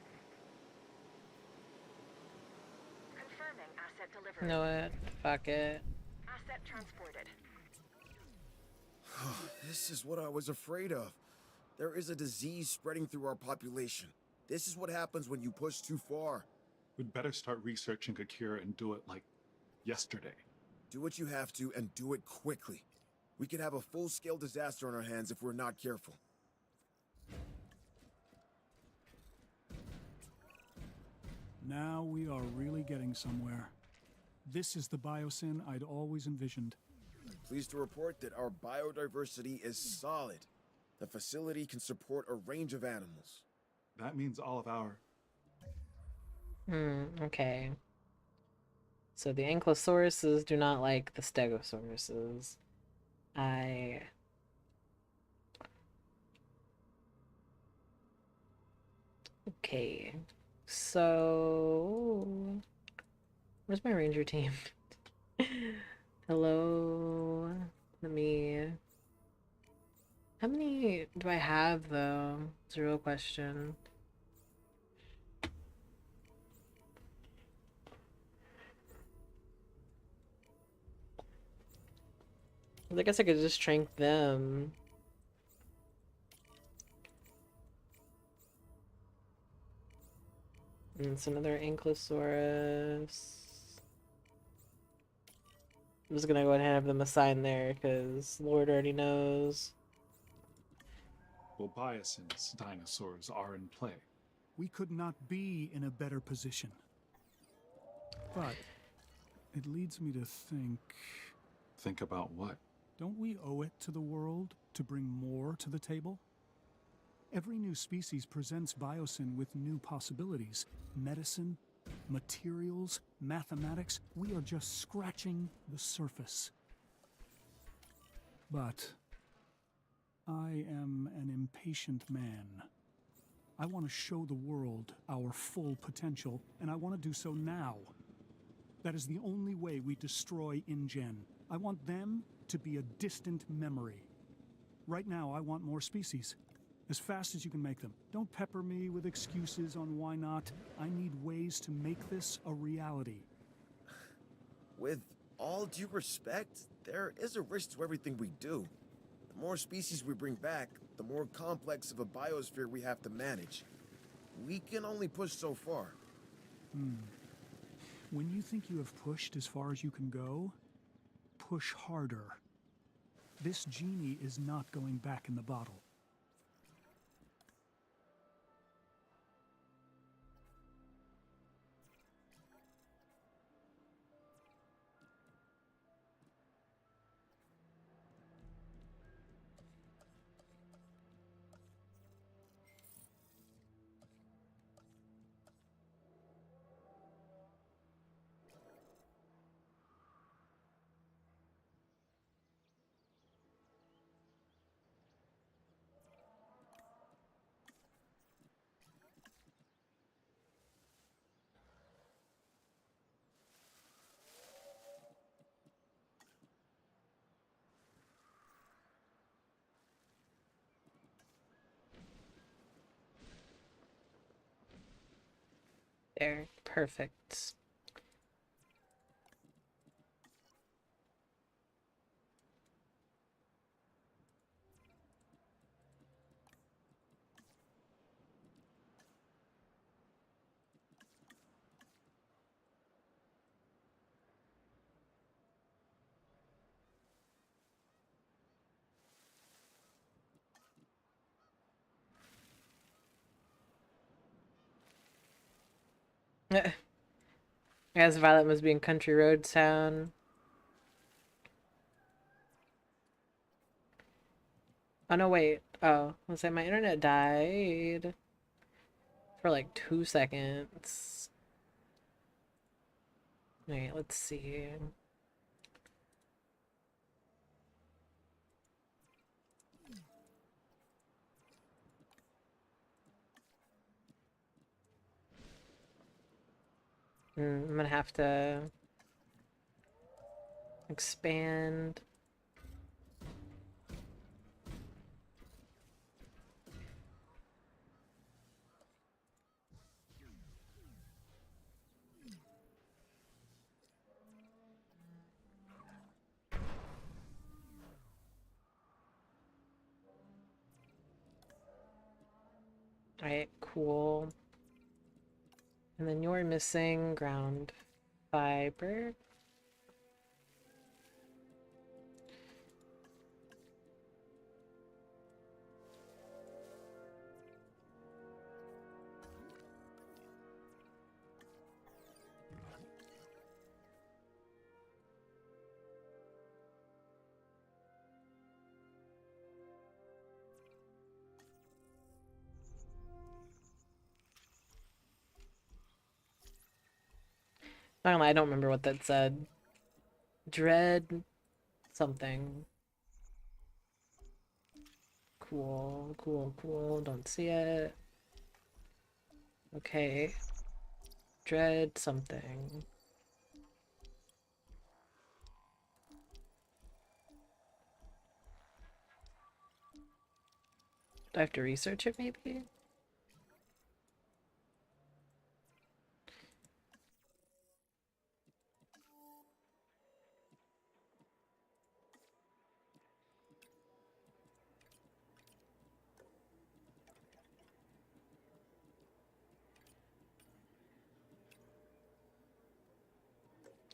Confirming asset delivery. You know what? Fuck it. Asset transported. This is what I was afraid of. There is a disease spreading through our population. This is what happens when you push too far. We'd better start researching a cure and do it like yesterday. Do what you have to and do it quickly. We could have a full-scale disaster on our hands if we're not careful. Now we are really getting somewhere. This is the biosyn I'd always envisioned. Pleased to report that our biodiversity is solid. The facility can support a range of animals. That means all of our... Okay. So the ankylosauruses do not like the stegosauruses. Okay. So... Where's my ranger team? Hello? Let me... How many do I have, though? It's a real question. I guess I could just shrink them. And it's another Ankylosaurus. I'm just gonna go ahead and have them assigned there, because Lord already knows. Well, Biosyn's dinosaurs are in play. We could not be in a better position. But it leads me to think... Think about what? Don't we owe it to the world to bring more to the table? Every new species presents Biosyn with new possibilities. Medicine, materials, mathematics. We are just scratching the surface. But I am an impatient man. I want to show the world our full potential, and I want to do so now. That is the only way we destroy InGen. I want them to be a distant memory. Right now, I want more species. As fast as you can make them. Don't pepper me with excuses on why not. I need ways to make this a reality. With all due respect, there is a risk to everything we do. The more species we bring back, the more complex of a biosphere we have to manage. We can only push so far. When you think you have pushed as far as you can go, push harder. This genie is not going back in the bottle. There. Perfect. As Violet must be in Country Road Town. Oh no, wait. Oh, let's say my internet died for like 2 seconds. Wait, let's see. I'm gonna have to expand. Alright, cool. And then you're missing ground fiber. Not gonna lie, I don't remember what that said. Dread something. Cool, cool, cool. Don't see it. Okay. Dread something. Do I have to research it maybe?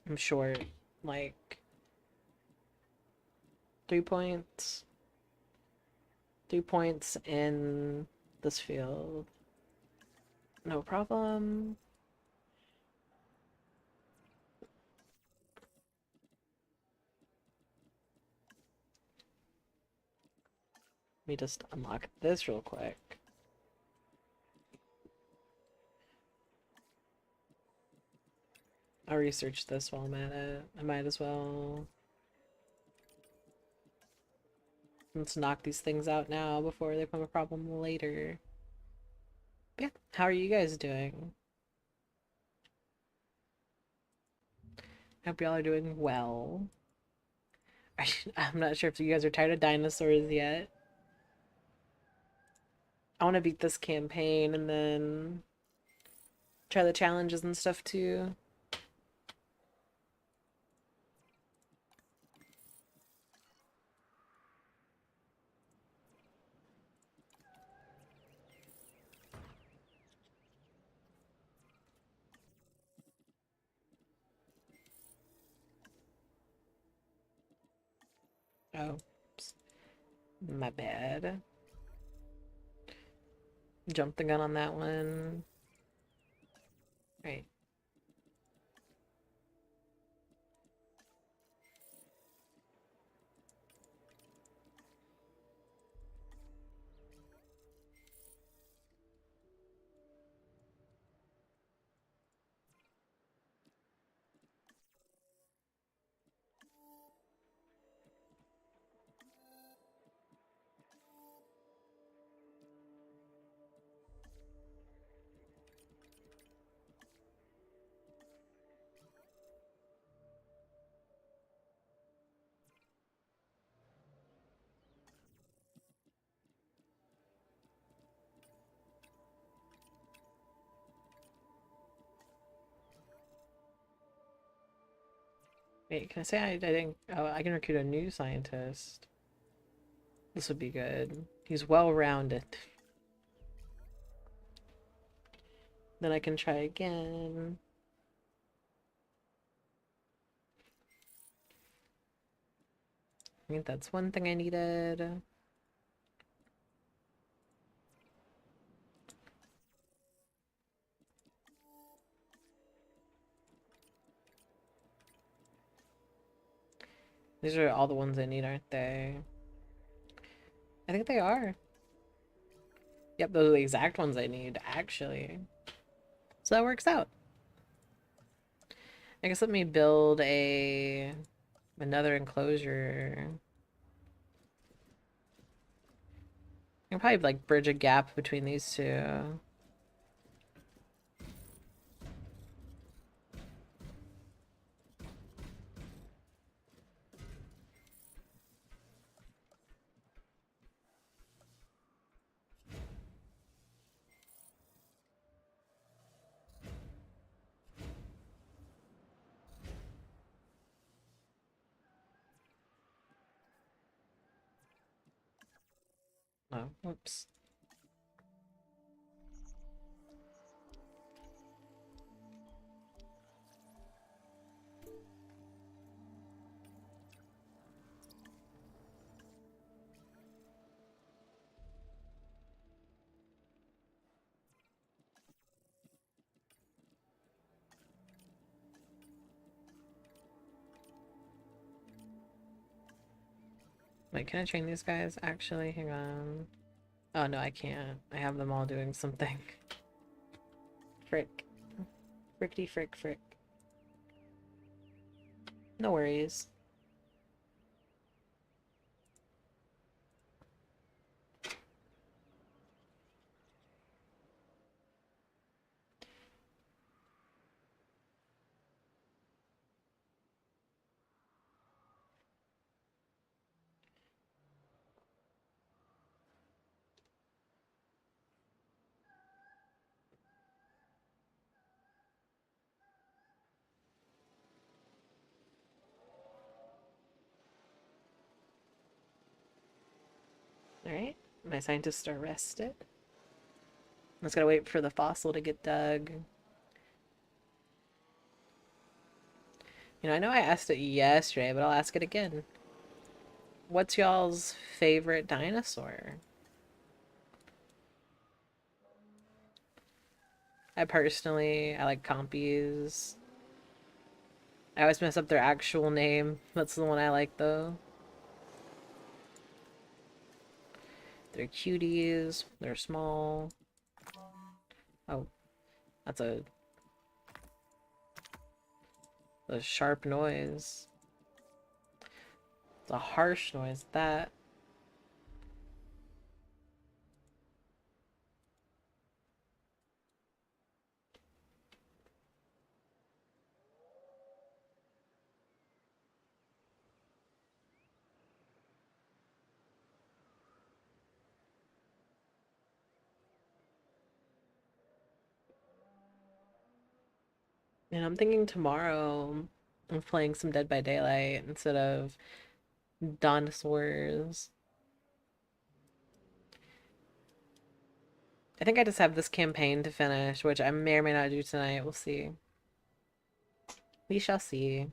I'm short, like 3 points. 3 points in this field. No problem. Let me just unlock this real quick. I'll research this while I'm at it. I might as well. Let's knock these things out now before they become a problem later. But yeah, how are you guys doing? Hope y'all are doing well. I'm not sure if you guys are tired of dinosaurs yet. I want to beat this campaign and then try the challenges and stuff too. Oh, oops. My bad. Jumped the gun on that one. Right. Wait, can I say I didn't... Oh, I can recruit a new scientist. This would be good. He's well-rounded. Then I can try again. I think that's one thing I needed. These are all the ones I need, aren't they? I think they are. Yep, those are the exact ones I need, actually. So that works out. I guess let me build another enclosure. I can probably like bridge a gap between these two. Oh, whoops. Wait, can I train these guys? Actually, hang on. Oh, no, I can't. I have them all doing something. Frick. Frickety frick frick. No worries. Alright, my scientists are rested. Let's gotta wait for the fossil to get dug. You know, I know I asked it yesterday, but I'll ask it again. What's y'all's favorite dinosaur? I like compies. I always mess up their actual name. That's the one I like, though. They're cuties. They're small. Oh, that's a sharp noise. It's a harsh noise, that. And I'm thinking tomorrow of playing some Dead by Daylight instead of Dinosaurs. I think I just have this campaign to finish, which I may or may not do tonight. We'll see. We shall see.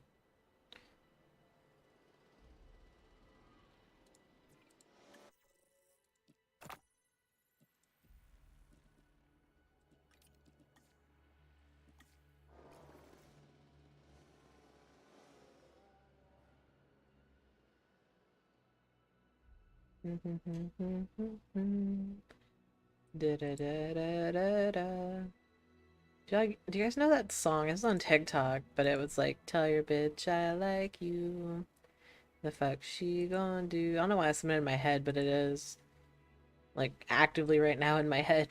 Da da da da da da. Do you guys know that song? It's on TikTok, but it was like, "Tell your bitch I like you. The fuck she gonna do?" I don't know why it's in my head, but it is like actively right now in my head.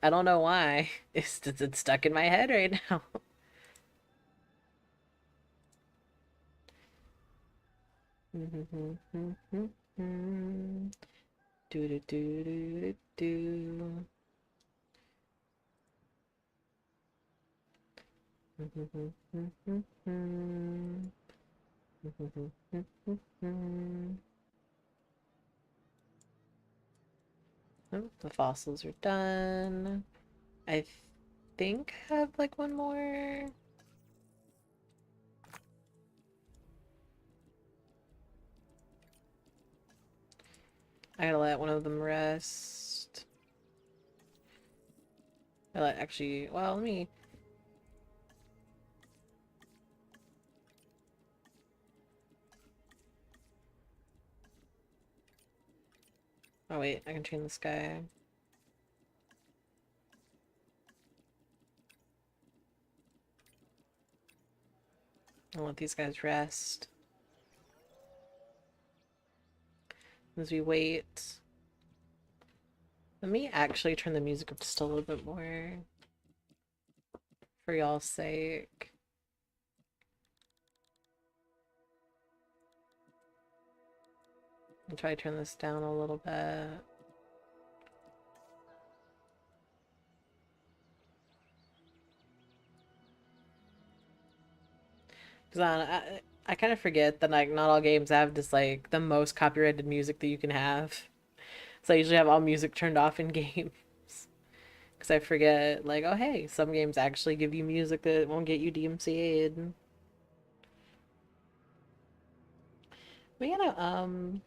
I don't know why. It's stuck in my head right now. Do do do do do do. Oh, the fossils are done. I think I have like one more. I gotta let one of them rest. Actually, well, let me. Oh, wait, I can change the sky. I'll let these guys rest. As we wait. Let me actually turn the music up just a little bit more. For y'all's sake. I'll try to turn this down a little bit. Because I kind of forget that like not all games have just like the most copyrighted music that you can have. So I usually have all music turned off in games. Because I forget, like, oh hey, some games actually give you music that won't get you DMCA'd. But you know,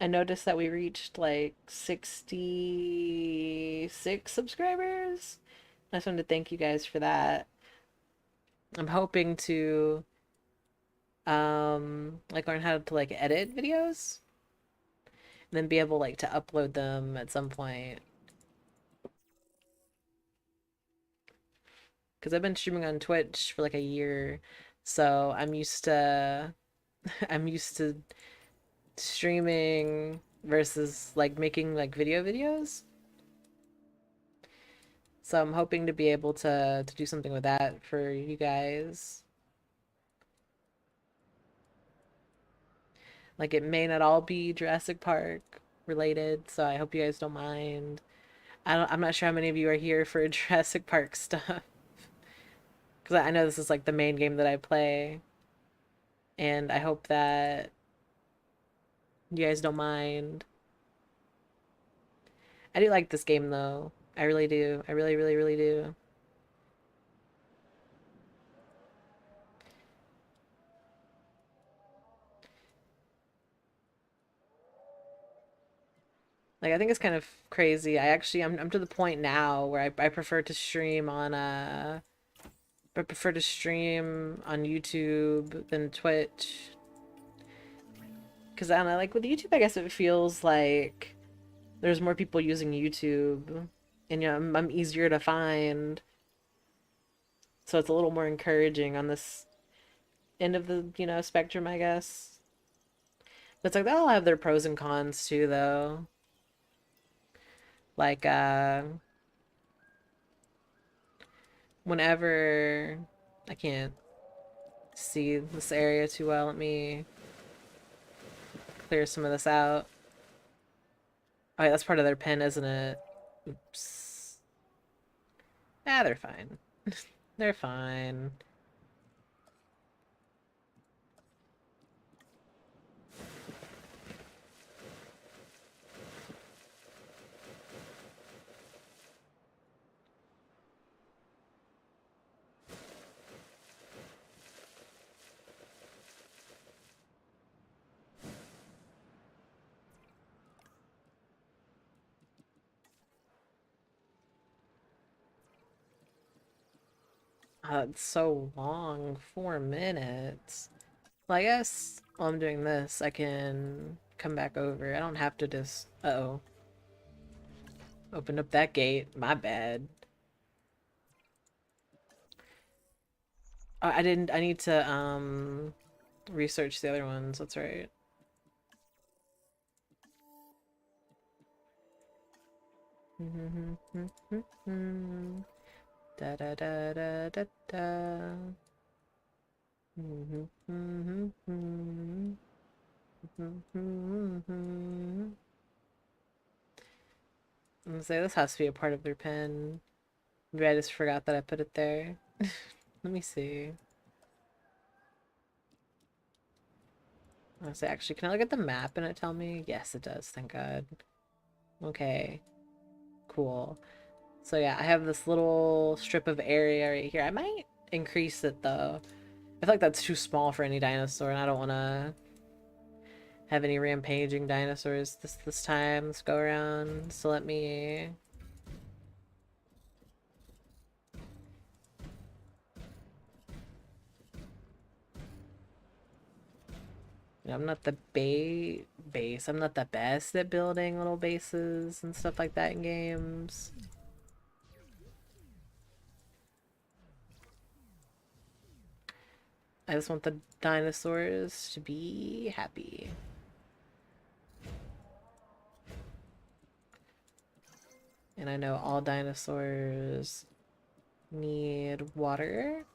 I noticed that we reached like 66 subscribers. I just wanted to thank you guys for that. I'm hoping to like learn how to like edit videos and then be able like to upload them at some point. Because I've been streaming on Twitch for like a year, so I'm used to I'm used to streaming versus like making like videos. So I'm hoping to be able to do something with that for you guys. Like it may not all be Jurassic Park related, so I hope you guys don't mind. I'm not sure how many of you are here for Jurassic Park stuff. Because I know this is like the main game that I play. And I hope that you guys don't mind. I do like this game though. I really do. I really, really, really do. Like, I think it's kind of crazy. I'm to the point now where I prefer to stream on I prefer to stream on YouTube than Twitch. Because I don't know, like with YouTube, I guess it feels like there's more people using YouTube, and you know, I'm easier to find. So it's a little more encouraging on this end of the, you know, spectrum, I guess. But it's like they all have their pros and cons too, though. Like, whenever I can't see this area too well, let me clear some of this out. Oh, yeah, that's part of their pen, isn't it? Oops. Ah, they're fine. They're fine. It's so long. 4 minutes. Well, I guess while I'm doing this, I can come back over. I don't have to just... Uh-oh. Opened up that gate. My bad. I didn't... I need to, research the other ones. That's right. Da da da da da da. I'm gonna say this has to be a part of their pen. Maybe I just forgot that I put it there. Let me see. I'll say, actually, can I look at the map and it tell me? Yes, it does. Thank God. Okay. Cool. So yeah, I have this little strip of area right here. I might increase it though. I feel like that's too small for any dinosaur, and I don't want to have any rampaging dinosaurs this time, this go around. So let me... I'm not the base. I'm not the best at building little bases and stuff like that in games. I just want the dinosaurs to be happy. And I know all dinosaurs need water.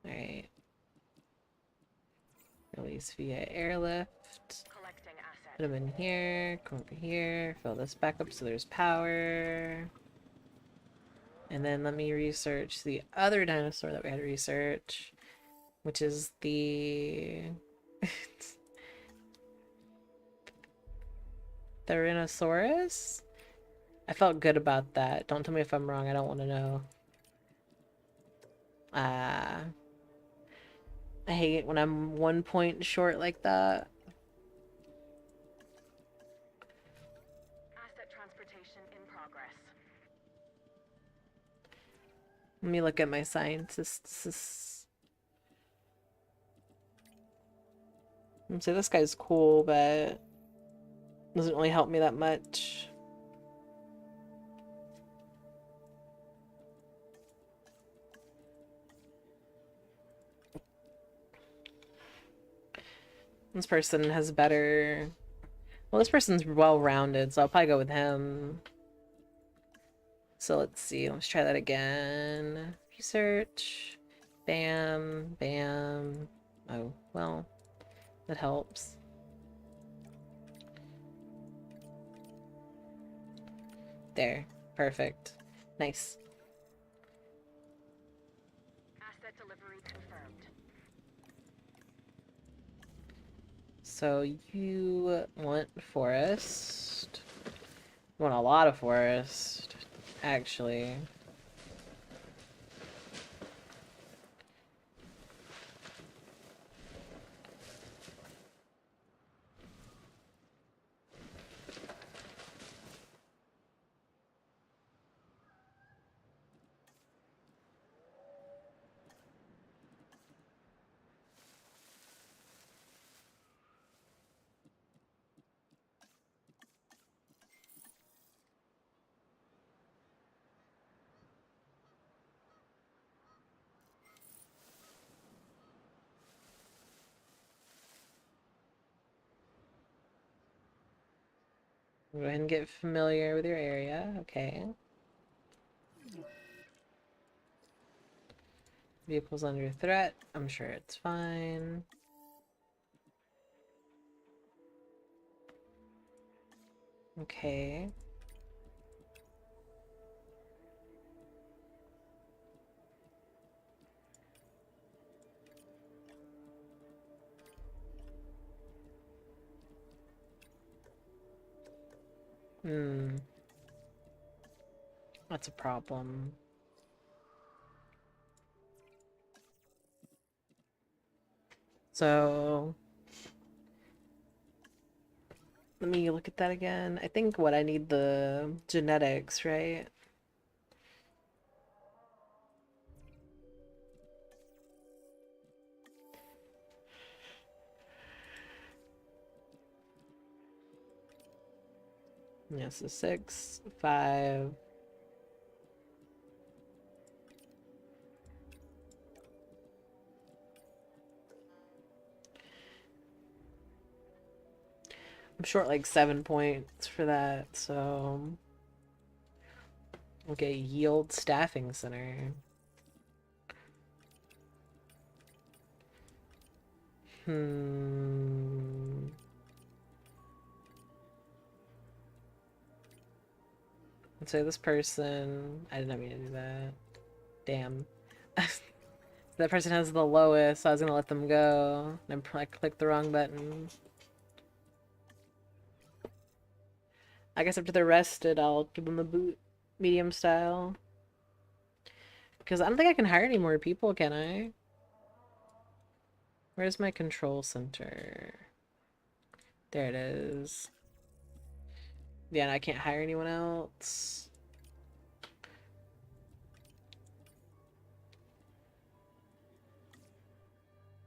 Alright. Release via airlift. Put them in here, come over here, fill this back up so there's power. And then let me research the other dinosaur that we had to research, which is the... Tyrannosaurus? I felt good about that. Don't tell me if I'm wrong, I don't want to know. I hate when I'm 1 point short like that. Asset transportation in progress. Let me look at my scientists. I'd say this guy's cool, but doesn't really help me that much. This person has better... Well, this person's well-rounded, so I'll probably go with him. So let's see. Let's try that again. Research. Bam. Bam. Oh, well. That helps. There. Perfect. Nice. Asset delivery confirmed. So you want forest. You want a lot of forest, actually. Go ahead and get familiar with your area. Okay. Vehicles under threat. I'm sure it's fine. Okay. That's a problem. So let me look at that again. I think what I need the genetics, right? Yes, so 6, 5. I'm short like 7 points for that, so okay, yield staffing center. Let's say this person. I did not mean to do that. Damn. That person has the lowest, so I was gonna let them go. And I clicked the wrong button. I guess after they're rested, I'll give them the boot medium style. Because I don't think I can hire any more people, can I? Where's my control center? There it is. Yeah, and I can't hire anyone else.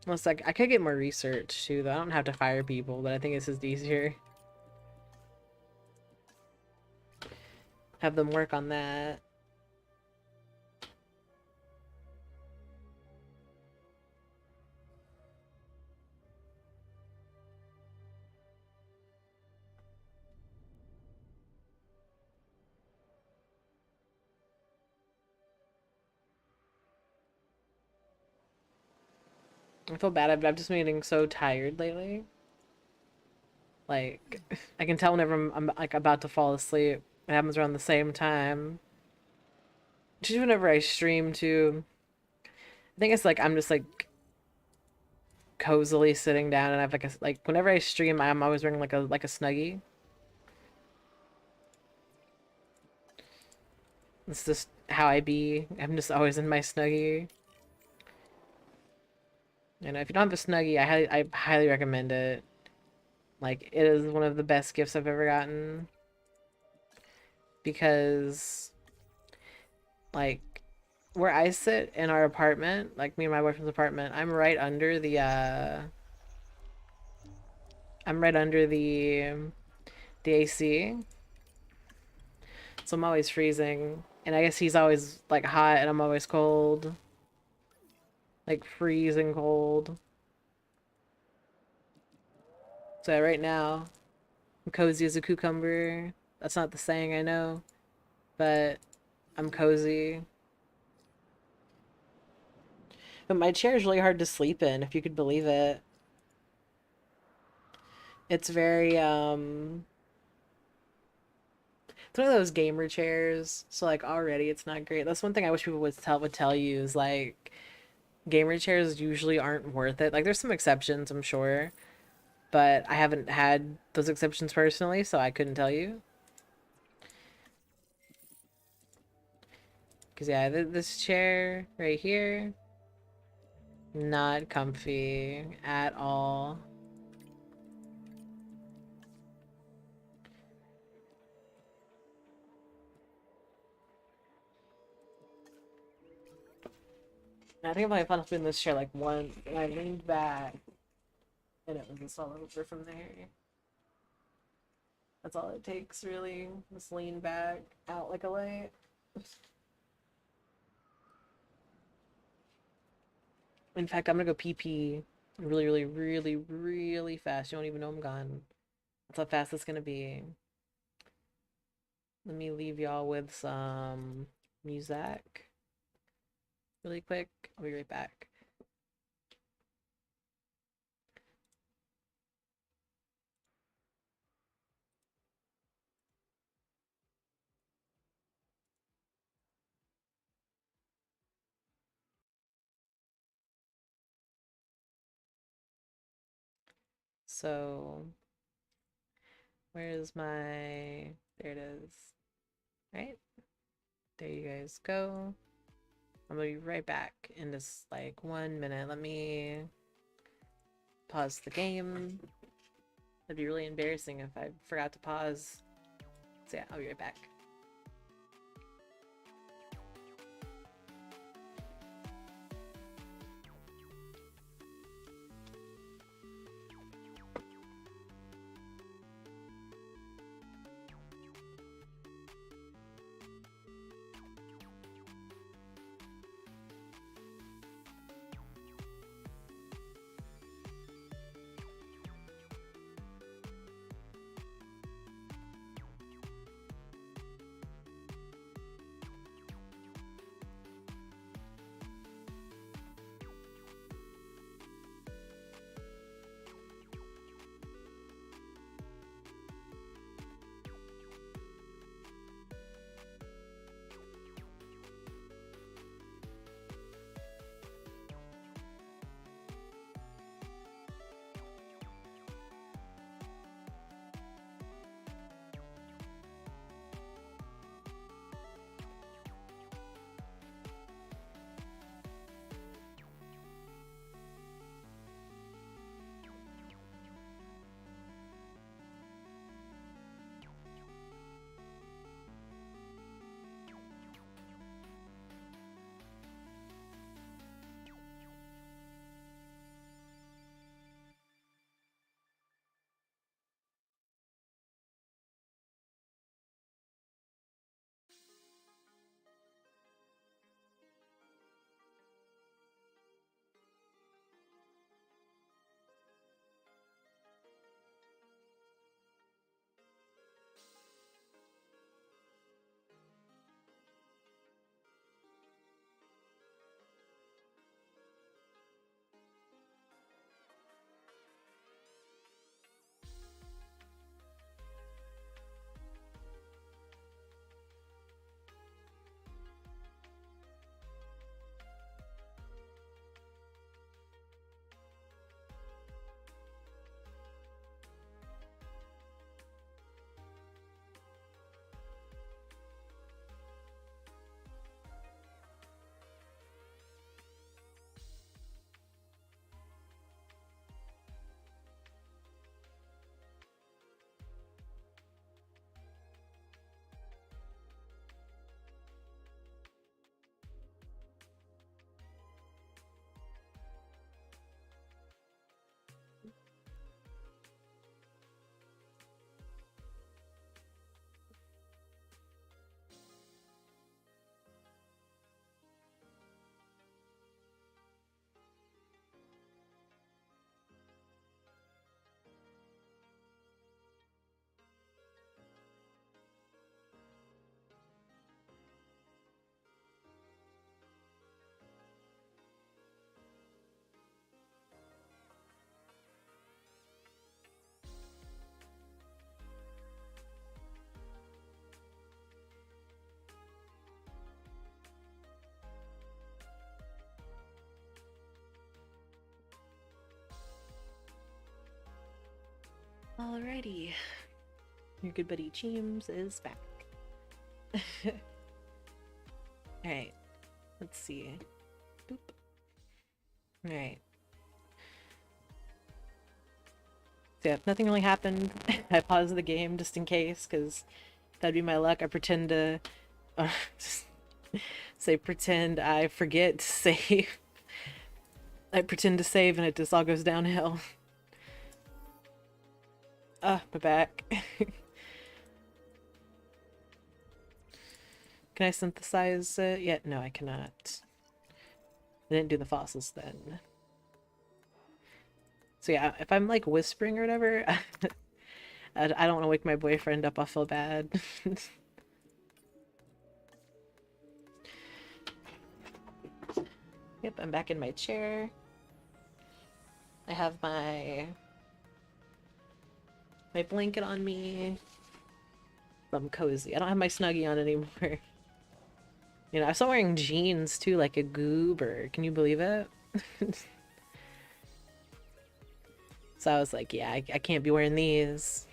Unless I could get more research too, though. I don't have to fire people, but I think it's just easier. Have them work on that. I feel bad. I've just been getting so tired lately. Like, I can tell whenever I'm like about to fall asleep. It happens around the same time. Just whenever I stream too. I think it's like I'm just like cozily sitting down and I have like whenever I stream I'm always wearing like a snuggie. It's just how I be. I'm just always in my snuggie. And if you don't have a snuggie, I highly recommend it. Like, it is one of the best gifts I've ever gotten. Because, like, where I sit in our apartment, like me and my boyfriend's apartment, I'm right under the AC. So I'm always freezing. And I guess he's always like hot and I'm always cold. Like freezing cold. So right now, I'm cozy as a cucumber. That's not the saying, I know. But I'm cozy. But my chair is really hard to sleep in, if you could believe it. It's very, it's one of those gamer chairs, so like already it's not great. That's one thing I wish people would tell you is like gamer chairs usually aren't worth it. Like there's some exceptions, I'm sure, but I haven't had those exceptions personally, so I couldn't tell you. Because yeah, this chair right here, not comfy at all. I think I only fell asleep in this chair like once, and I leaned back, and it was just all over from there. That's all it takes, really. Just lean back, out like a light. In fact, I'm gonna go pee pee really, really, really, really fast. You don't even know I'm gone. That's how fast it's gonna be. let me leave y'all with some music really quick. I'll be right back. So, where is my... There it is. Right? There you guys go. I'm gonna be right back in just like 1 minute. Let me pause the game. That'd be really embarrassing if I forgot to pause. So yeah, I'll be right back. Alrighty. Your good buddy Cheems is back. Alright. Let's see. Boop. Alright. So yeah, nothing really happened. I paused the game just in case, because that'd be my luck. I pretend to... pretend I forget to save. I pretend to save and it just all goes downhill. My back. Can I synthesize it yet? No, I cannot. I didn't do the fossils then. So yeah, if I'm like whispering or whatever, I don't want to wake my boyfriend up. I'll feel bad. Yep, I'm back in my chair. I have my blanket on me. I'm cozy. I don't have my Snuggie on anymore. You know, I started wearing jeans too, like a goober. Can you believe it? So I was like, yeah, I can't be wearing these.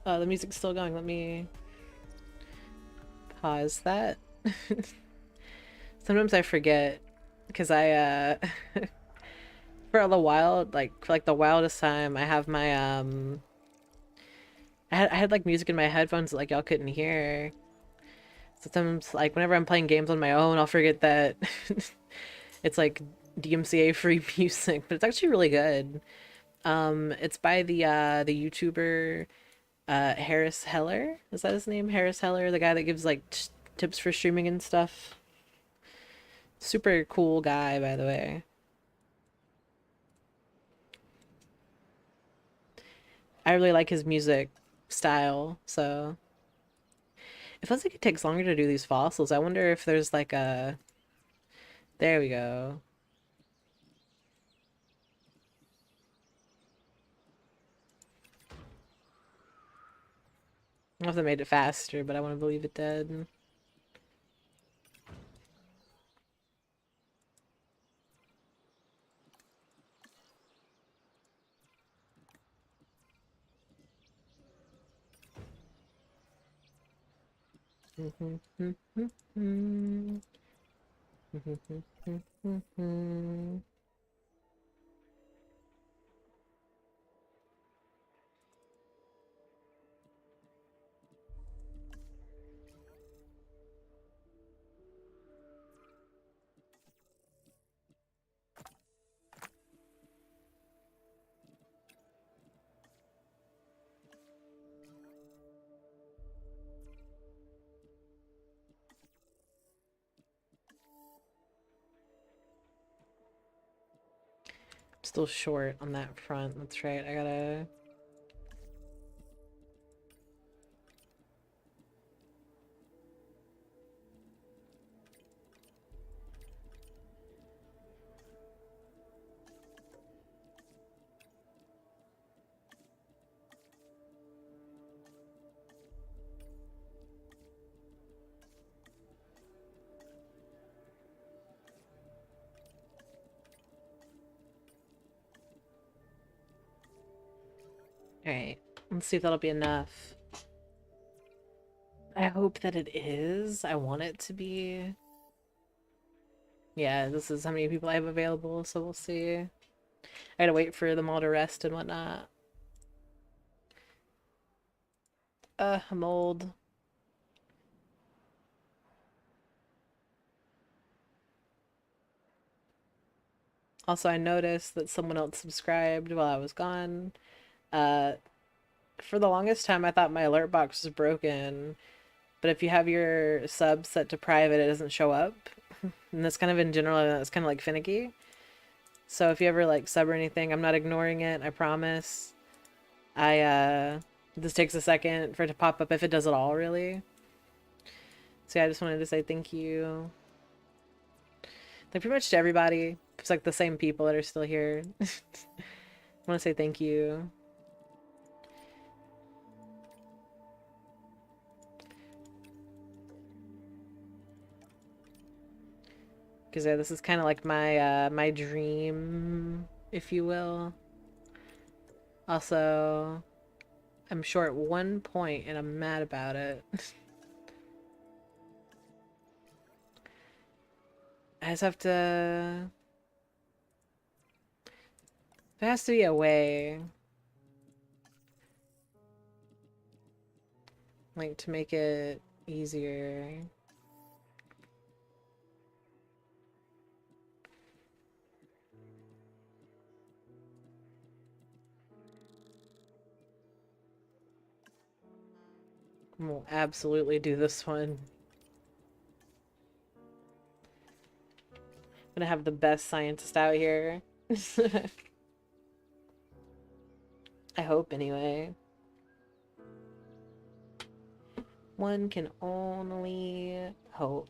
Oh, the music's still going. Let me pause that. Sometimes I forget because I for a little while, like for like the wildest time, I have my I had like music in my headphones that like y'all couldn't hear. Sometimes like whenever I'm playing games on my own, I'll forget that it's like DMCA free music, but it's actually really good. It's by the YouTuber Harris Heller. Is that his name? Harris Heller, the guy that gives like tips for streaming and stuff. Super cool guy, by the way. I really like his music style, so it feels like it takes longer to do these fossils. I wonder if there's like a... There we go. I don't know if they made it faster, but I want to believe it did. Still short on that front. That's right. I gotta... Alright, let's see if that'll be enough. I hope that it is. I want it to be. Yeah, this is how many people I have available, so we'll see. I gotta wait for them all to rest and whatnot. I'm old. Also, I noticed that someone else subscribed while I was gone. For the longest time, I thought my alert box was broken. But if you have your sub set to private, it doesn't show up. And that's kind of in general, it's kind of like finicky. So if you ever like sub or anything, I'm not ignoring it, I promise. This takes a second for it to pop up if it does at all, really. So yeah, I just wanted to say thank you. Like pretty much to everybody. It's like the same people that are still here. I want to say thank you. Because yeah, this is kind of like my my dream, if you will. Also, I'm short 1 point and I'm mad about it. I just have to... There has to be a way. Like, to make it easier. We'll absolutely do this one. I'm gonna have the best scientist out here. I hope, anyway. One can only hope.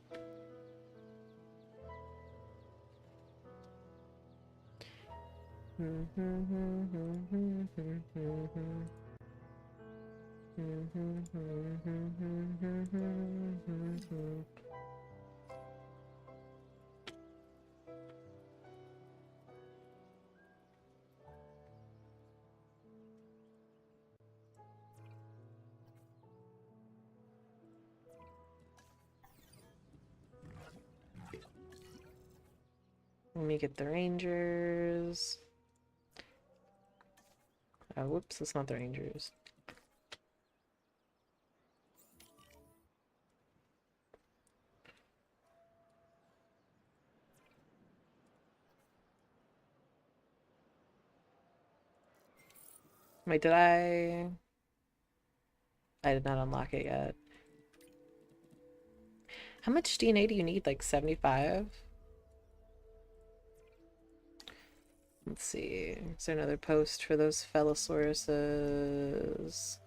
Let me get the Rangers. Oh, whoops, that's not the Rangers. Wait, did I did not unlock it yet. How much DNA do you need? Like 75? Let's see. Is there another post for those Phallosauruses?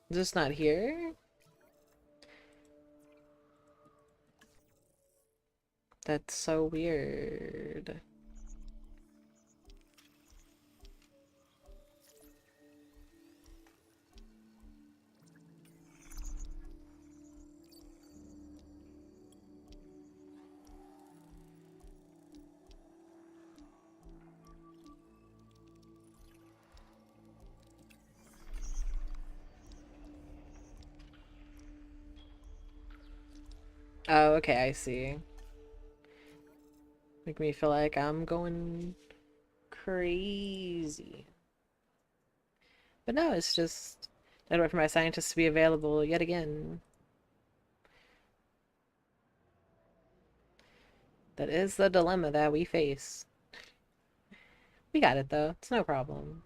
Is this not here? That's so weird. Oh, okay, I see. Make me feel like I'm going crazy. But no, it's just I'd wait for my scientists to be available yet again. That is the dilemma that we face. We got it though. It's no problem.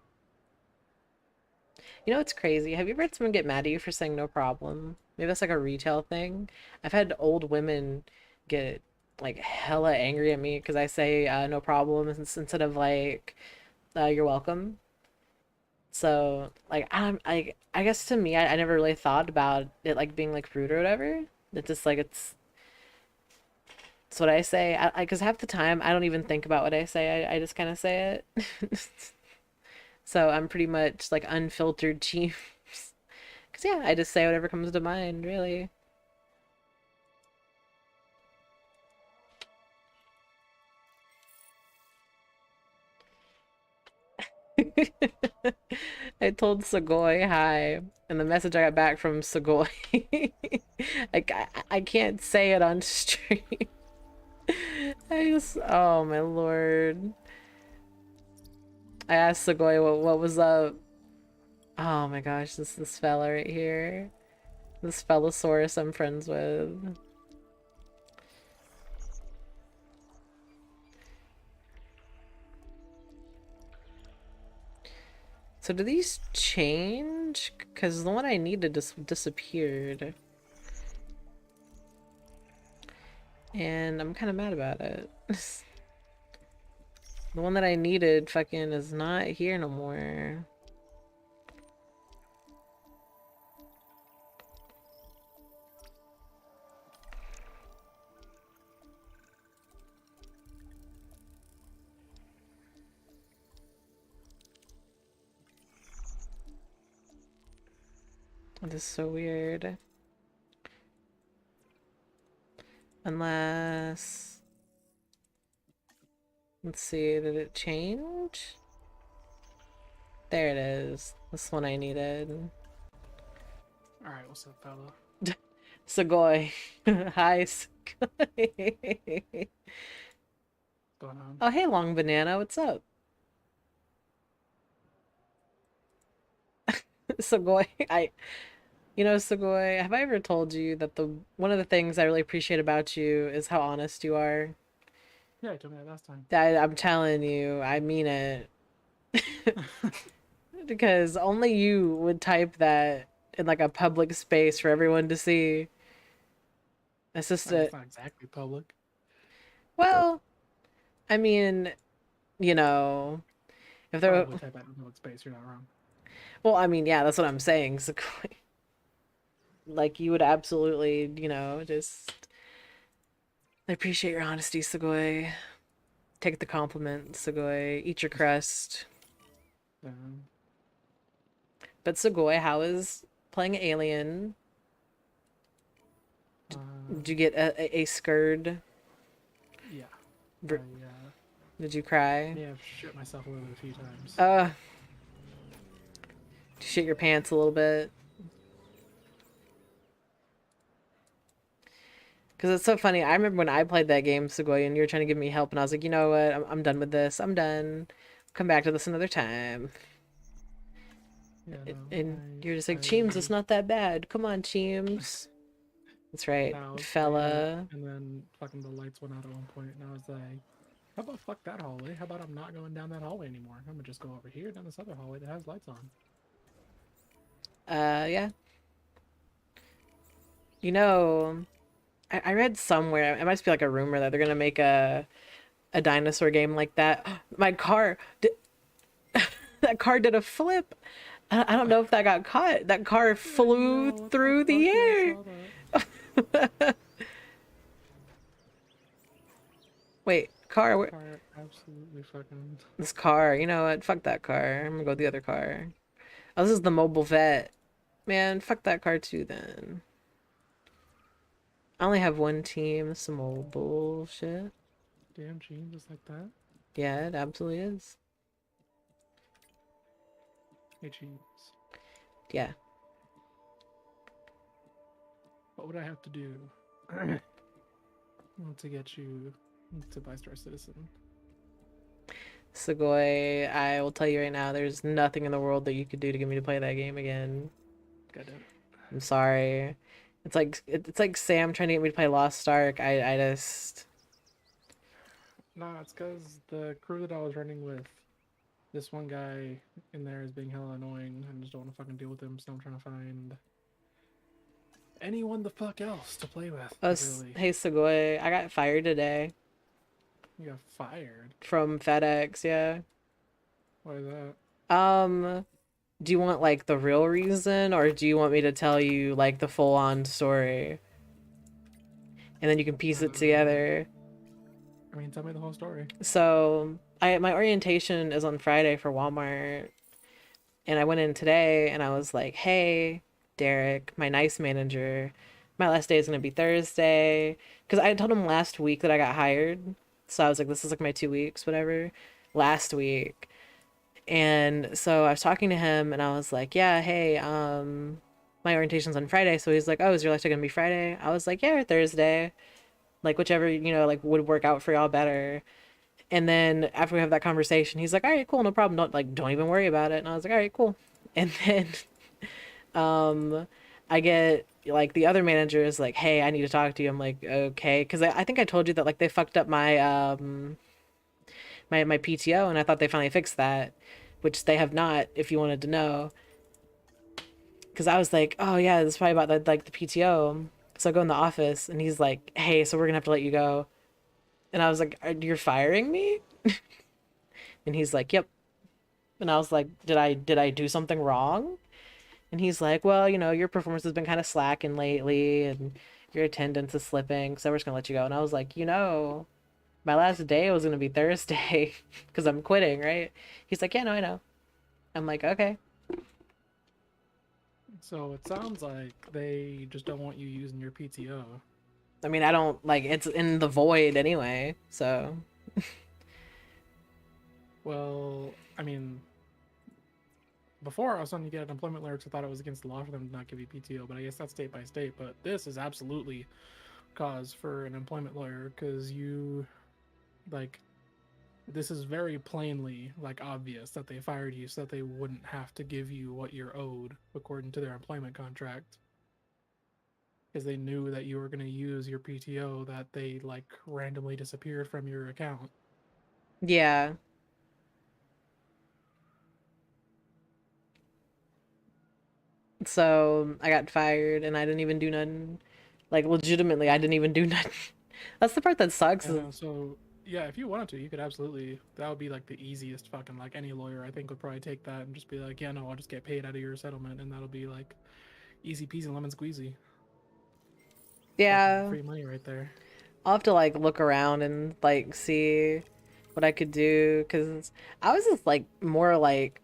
You know what's crazy? Have you ever had someone get mad at you for saying no problem? Maybe that's like a retail thing. I've had old women get like hella angry at me because I say no problem instead of like you're welcome. So like I guess to me I never really thought about it like being like rude or whatever. It's just like it's what I say. I because half the time I don't even think about what I say. I just kind of say it. So I'm pretty much like unfiltered Cheems. Because yeah, I just say whatever comes to mind, really. I told Segoy hi, and the message I got back from Segoy, like I can't say it on stream. Oh my lord. I asked Segoy what was up. Oh my gosh, this fella right here. This Phallosauurus I'm friends with. So do these change? Because the one I needed just disappeared. And I'm kind of mad about it. The one that I needed fucking is not here no more. This is so weird. Unless... Let's see, did it change? There it is. This one I needed. Alright, what's up, fella? Segoy. Hi, Segoy. What's going on? Oh, hey, Long Banana, what's up? Segoy, you know, Segoy, have I ever told you that one of the things I really appreciate about you is how honest you are? Yeah, you told me that last time. I'm telling you, I mean it. Because only you would type that in like a public space for everyone to see. It's just It's not exactly public. well, I mean, you know, if there Probably type out in public space. You're not wrong. well, I mean, yeah, that's what I'm saying. So, like, you would absolutely, just I appreciate your honesty, Sugoi. Take the compliment, Sugoi. Eat your crust. But Sugoi, how is playing Alien? Did you get a scared? Yeah. Did you cry? Yeah, I've shit myself a little bit a few times. Did you shit your pants a little bit? Because it's so funny. I remember when I played that game, Sugoi, and you were trying to give me help, and I was like, you know what? I'm done with this. I'm done. Come back to this another time. Yeah, And you're just like, Cheems, it's not that bad. Come on, Cheems. That's right, fella. And then fucking the lights went out at one point, and I was like, how about fuck that hallway? How about I'm not going down that hallway anymore? I'm gonna just go over here, down this other hallway that has lights on. Yeah. You know, I read somewhere, it must be like a rumor that they're gonna make a dinosaur game like that. My car did that car did a flip. I don't know if that got caught. That car flew through the air. Wait, car. Absolutely fucking. This car. You know what? Fuck that car. I'm gonna go with the other car. Oh, this is the mobile vet. Man, fuck that car too then. I only have one team. This is some old bullshit. Damn, Cheems is like that. Yeah, it absolutely is. Hey, Cheems. Yeah. What would I have to do to get you to buy Star Citizen? Sugoi, I will tell you right now, there's nothing in the world that you could do to get me to play that game again. Goddamn. I'm sorry. It's like Sam trying to get me to play Lost Ark. I just Nah, it's because the crew that I was running with, this one guy in there is being hella annoying. I just don't want to fucking deal with him, so I'm trying to find anyone the fuck else to play with. Really. Hey Sugoi, I got fired today. You got fired? From FedEx, yeah. Why is that? Do you want like the real reason, or do you want me to tell you like the full-on story? And then you can piece it together. I mean, tell me the whole story. So, my orientation is on Friday for Walmart. And I went in today and I was like, hey, Derek, my nice manager, my last day is going to be Thursday. Because I told him last week that I got hired. So I was like, this is like my 2 weeks, whatever. Last week. And so I was talking to him and I was like, yeah, hey, my orientation's on Friday. So he's like, oh, is your last day gonna be Friday? I was like, yeah, or Thursday. Like whichever, like would work out for y'all better. And then after we have that conversation, he's like, all right, cool, no problem. Don't even worry about it. And I was like, all right, cool. And then I get like the other manager is like, hey, I need to talk to you. I'm like, okay. Cause I think I told you that like they fucked up my my PTO and I thought they finally fixed that, which they have not, if you wanted to know. Cause I was like, oh yeah, this is probably about the PTO. So I go in the office and he's like, hey, so we're gonna have to let you go. And I was like, you're firing me? And he's like, yep. And I was like, did I do something wrong? And he's like, well, your performance has been kind of slacking lately and your attendance is slipping, so we're just gonna let you go. And I was like, my last day was gonna be Thursday because I'm quitting, right? He's like, yeah, no, I know. I'm like, okay. So it sounds like they just don't want you using your PTO. I mean, I don't like it's in the void anyway, so. Well, I mean, before I was on you get an employment letter, so I thought it was against the law for them to not give you PTO, but I guess that's state by state. But this is absolutely cause for an employment lawyer because this is very plainly obvious that they fired you so that they wouldn't have to give you what you're owed according to their employment contract. Because they knew that you were going to use your PTO that they randomly disappeared from your account. Yeah. So I got fired and I didn't even do nothing. Like legitimately, I didn't even do nothing. That's the part that sucks. So yeah, if you wanted to, you could absolutely. That would be like the easiest fucking like any lawyer I think would probably take that and just be like, yeah, no, I'll just get paid out of your settlement, and that'll be like easy peasy lemon squeezy. Yeah. Fucking free money right there. I'll have to like look around and like see what I could do because I was just like more like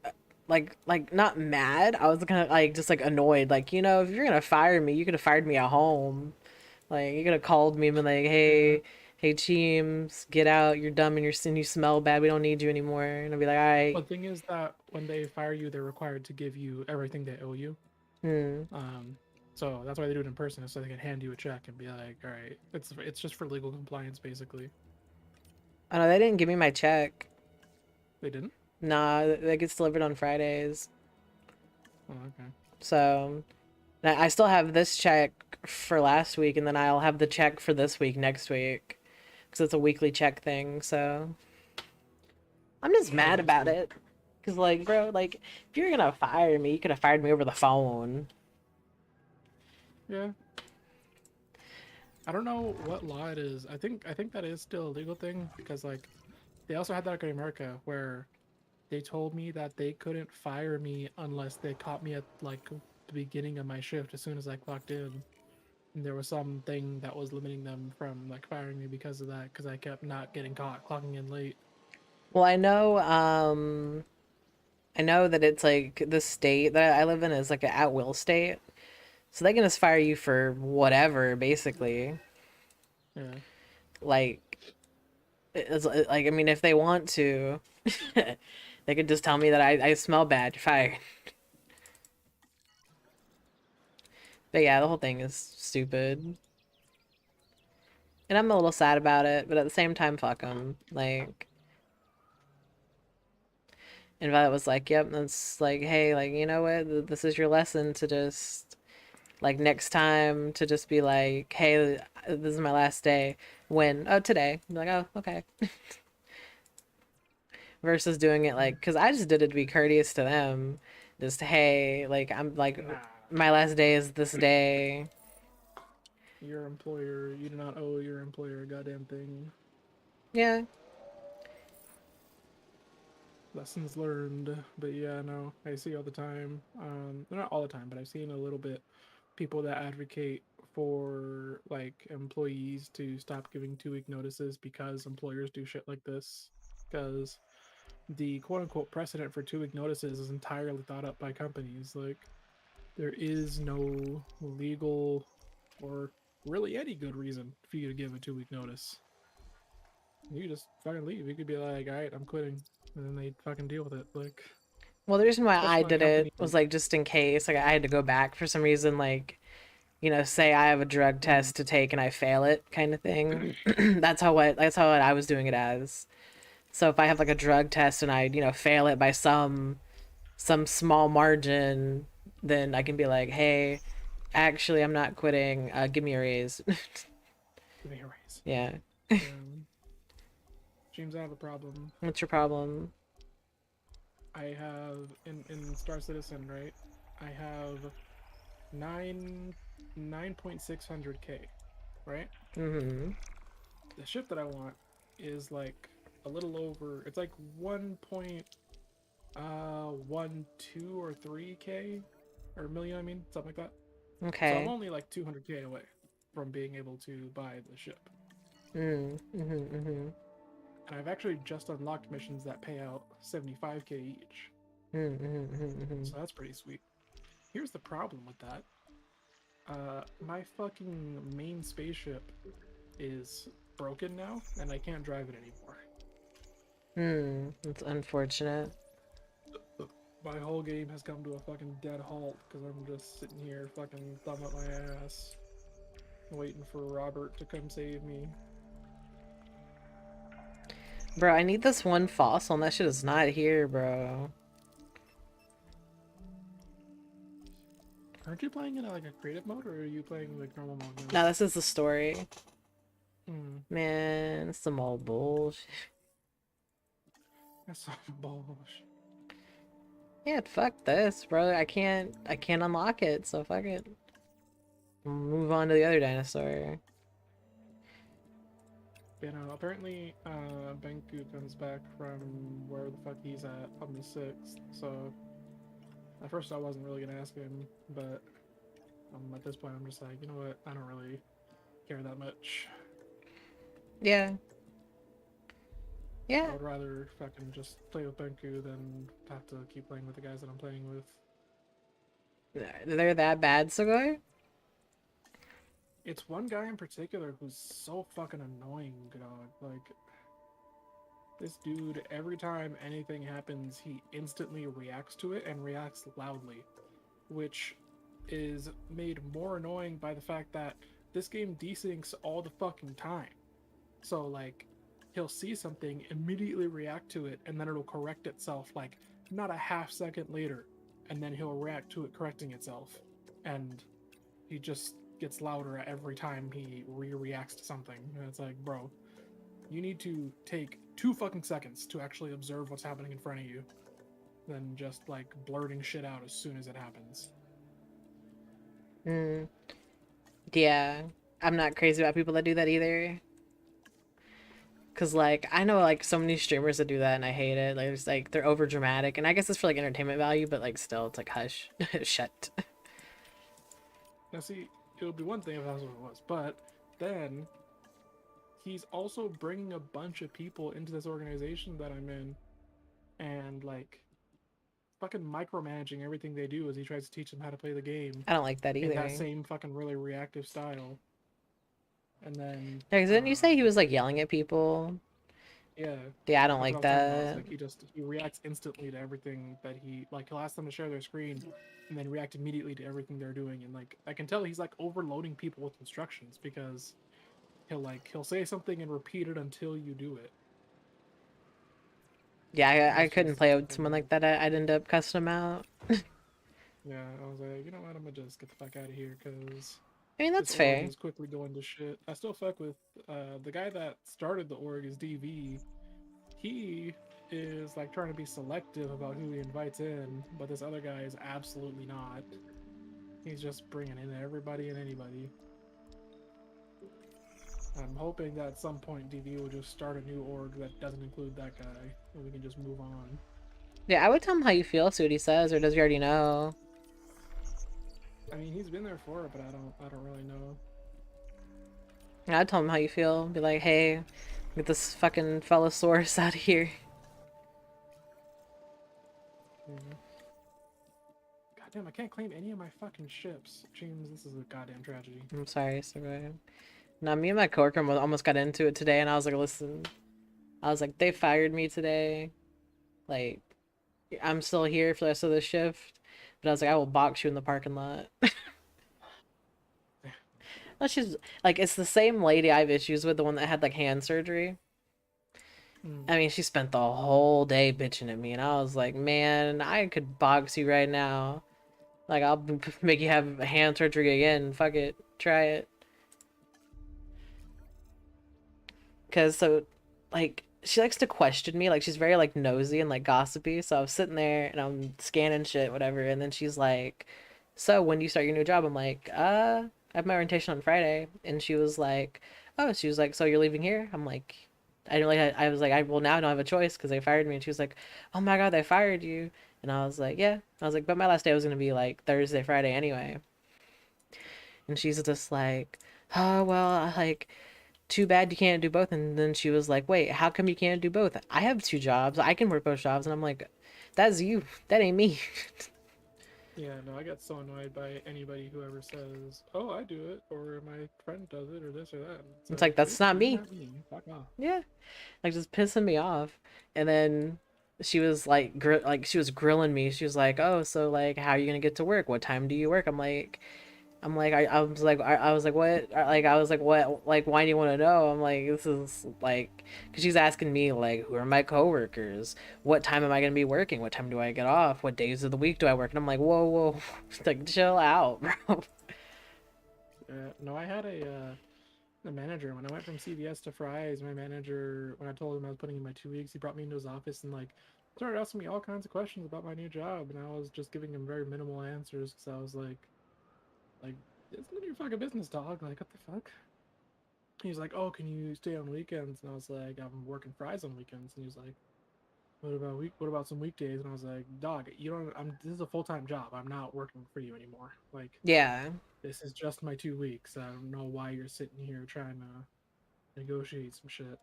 not mad. I was kind of like just like annoyed. Like, you know, if you're gonna fire me, you could have fired me at home. Like you could have called me and been like, hey, hey Cheems, get out. You're dumb and you smell bad. We don't need you anymore. And I'd be like, all right. Well, the thing is that when they fire you, they're required to give you everything they owe you. So that's why they do it in person, is so they can hand you a check and be like, all right, it's just for legal compliance, basically. Oh no, they didn't give me my check. They didn't? Nah, that gets delivered on Fridays. Oh, okay. So I still have this check for last week, and then I'll have the check for this week next week. Because it's a weekly check thing, so... I'm just mad about it. Because, like, bro, like, if you're gonna fire me, you could have fired me over the phone. Yeah. I don't know what law it is. I think that is still a legal thing, because, like, they also had that in America, where they told me that they couldn't fire me unless they caught me at, like, the beginning of my shift as soon as I clocked in. And there was something that was limiting them from, like, firing me because of that, because I kept not getting caught clocking in late. Well, I know that it's, like, the state that I live in is, like, an at-will state. So they can just fire you for whatever, basically. Yeah. Like, I mean, if they want to, they could just tell me that I smell bad, you're fired. But yeah, the whole thing is stupid. And I'm a little sad about it, but at the same time, fuck them. Like, and Violet was like, yep, that's like, hey, like, you know what? This is your lesson to just, like, next time to just be like, hey, this is my last day. When? Oh, today. I'm like, oh, okay. Versus doing it like, because I just did it to be courteous to them. Just, hey, like, I'm like, my last day is this day. Your employer, you do not owe your employer a goddamn thing. Yeah. Lessons learned. But yeah, no, I see all the time. Not all the time, but I've seen a little bit people that advocate for, like, employees to stop giving 2-week notices because employers do shit like this. Because the quote-unquote precedent for 2-week notices is entirely thought up by companies. Like, there is no legal or really any good reason for you to give a 2-week notice. You just fucking leave. You could be like, all right, I'm quitting, and then they fucking deal with it. Like, well, the reason why I did it was like just in case, like I had to go back for some reason, like, you know, say I have a drug test to take and I fail it, kind of thing. That's how I was doing it as. So if I have like a drug test and I, you know, fail it by some small margin, then I can be like, hey, actually, I'm not quitting. Give me a raise. Give me a raise. Yeah. James, I have a problem. What's your problem? I have in Star Citizen, right? I have 9.600K, right? Mm-hmm. The ship that I want is like a little over. It's like 1.12 or 3K or million. I mean, something like that. Okay. So I'm only like 200K away from being able to buy the ship. Mm-hmm. And I've actually just unlocked missions that pay out 75K each. So that's pretty sweet. Here's the problem with that. My fucking main spaceship is broken now, and I can't drive it anymore. That's unfortunate. My whole game has come to a fucking dead halt because I'm just sitting here fucking thumb up my ass, waiting for Robert to come save me. Bro, I need this one fossil, and that shit is not here, bro. Aren't you playing in like a creative mode, or are you playing like normal mode now? No, this is the story. Man, it's some old bullshit. That's some bullshit. Yeah, fuck this, bro. I can't unlock it, so fuck it. Move on to the other dinosaur. You know, apparently, Benku comes back from where the fuck he's at on the 6th, so at first I wasn't really gonna ask him, but at this point I'm just like, you know what, I don't really care that much. Yeah. I Yeah. would rather fucking just play with Benku than have to keep playing with the guys that I'm playing with. They're that bad, Sugoi? It's one guy in particular who's so fucking annoying, dog. Like, this dude, every time anything happens, he instantly reacts to it and reacts loudly, which is made more annoying by the fact that this game desyncs all the fucking time. So, like, he'll see something, immediately react to it, and then it'll correct itself, like, not a half second later, and then he'll react to it correcting itself. And he just gets louder every time he reacts to something. And it's like, bro, you need to take 2 fucking seconds to actually observe what's happening in front of you than just, like, blurting shit out as soon as it happens. Yeah. I'm not crazy about people that do that either. Cause like I know like so many streamers that do that and I hate it. Like it's like they're over dramatic and I guess it's for like entertainment value, but like still it's like hush. Shut. Now see, it would be one thing if that's what it was, but then he's also bringing a bunch of people into this organization that I'm in and like fucking micromanaging everything they do as he tries to teach them how to play the game. I don't like that either. In that same fucking really reactive style. And then Yeah, didn't you say he was like yelling at people? Yeah. Yeah, I don't like that. Like he reacts instantly to everything that he'll ask them to share their screen and then react immediately to everything they're doing. And like I can tell he's like overloading people with instructions because he'll say something and repeat it until you do it. Yeah, I couldn't play with someone like that. I'd end up cussing him out. Yeah, I was like, you know what, I'm gonna just get the fuck out of here because I mean that's fair. Is quickly going to shit. I still fuck with the guy that started the org is DV. He is like trying to be selective about who he invites in, but this other guy is absolutely not. He's just bringing in everybody and anybody. I'm hoping that at some point DV will just start a new org that doesn't include that guy, and we can just move on. Yeah, I would tell him how you feel, see what he says, or does he already know? I mean, he's been there for it, but I don't really know. Yeah, I'd tell him how you feel. Be like, hey, get this fucking Fellosaurus out of here. Goddamn, I can't claim any of my fucking ships. Cheems, this is a goddamn tragedy. I'm sorry, sorry. Now, me and my coworker almost got into it today, and I was like, listen, I was like, they fired me today. Like, I'm still here for the rest of the shift. But I was like, I will box you in the parking lot. Well, she's like, it's the same lady I have issues with, the one that had like hand surgery. I mean, she spent the whole day bitching at me, and I was like, man, I could box you right now. Like, I'll make you have hand surgery again. Fuck it. Try it. Because, so, like, she likes to question me. Like, she's very, like, nosy and, like, gossipy. So I was sitting there, and I'm scanning shit, whatever. And then she's like, so, when do you start your new job? I'm like, I have my orientation on Friday. And she was like, oh, she was like, so you're leaving here? I'm like, I was like, well, now I don't have a choice because they fired me. And she was like, oh my God, they fired you. And I was like, yeah. I was like, but my last day was going to be, like, Thursday, Friday anyway. And she's just like, oh, well, like, too bad you can't do both. And then she was like, wait, how come you can't do both? I have 2 jobs. I can work both jobs. And I'm like, that's you. That ain't me. Yeah, no, I get so annoyed by anybody who ever says, oh, I do it, or my friend does it, or this or that. It's like, that's not me. Fuck off. Yeah. Like, just pissing me off. And then she was like, she was grilling me. She was like, oh, so like, how are you going to get to work? What time do you work? I'm like, I was like, what? Like, I was like, what? Like, why do you want to know? I'm like, this is like, because she's asking me, like, who are my coworkers? What time am I going to be working? What time do I get off? What days of the week do I work? And I'm like, whoa, like, chill out, bro. No, I had a manager when I went from CVS to Fry's. My manager, when I told him I was putting in my 2 weeks, he brought me into his office and like started asking me all kinds of questions about my new job, and I was just giving him very minimal answers because I was like, it's none of your fucking business, dog. Like, what the fuck? He's like, oh, can you stay on weekends? And I was like, I'm working fries on weekends. And he's like, what about some weekdays? And I was like, dog, you don't. This is a full-time job. I'm not working for you anymore. Like, Yeah. this is just my 2 weeks. I don't know why you're sitting here trying to negotiate some shit.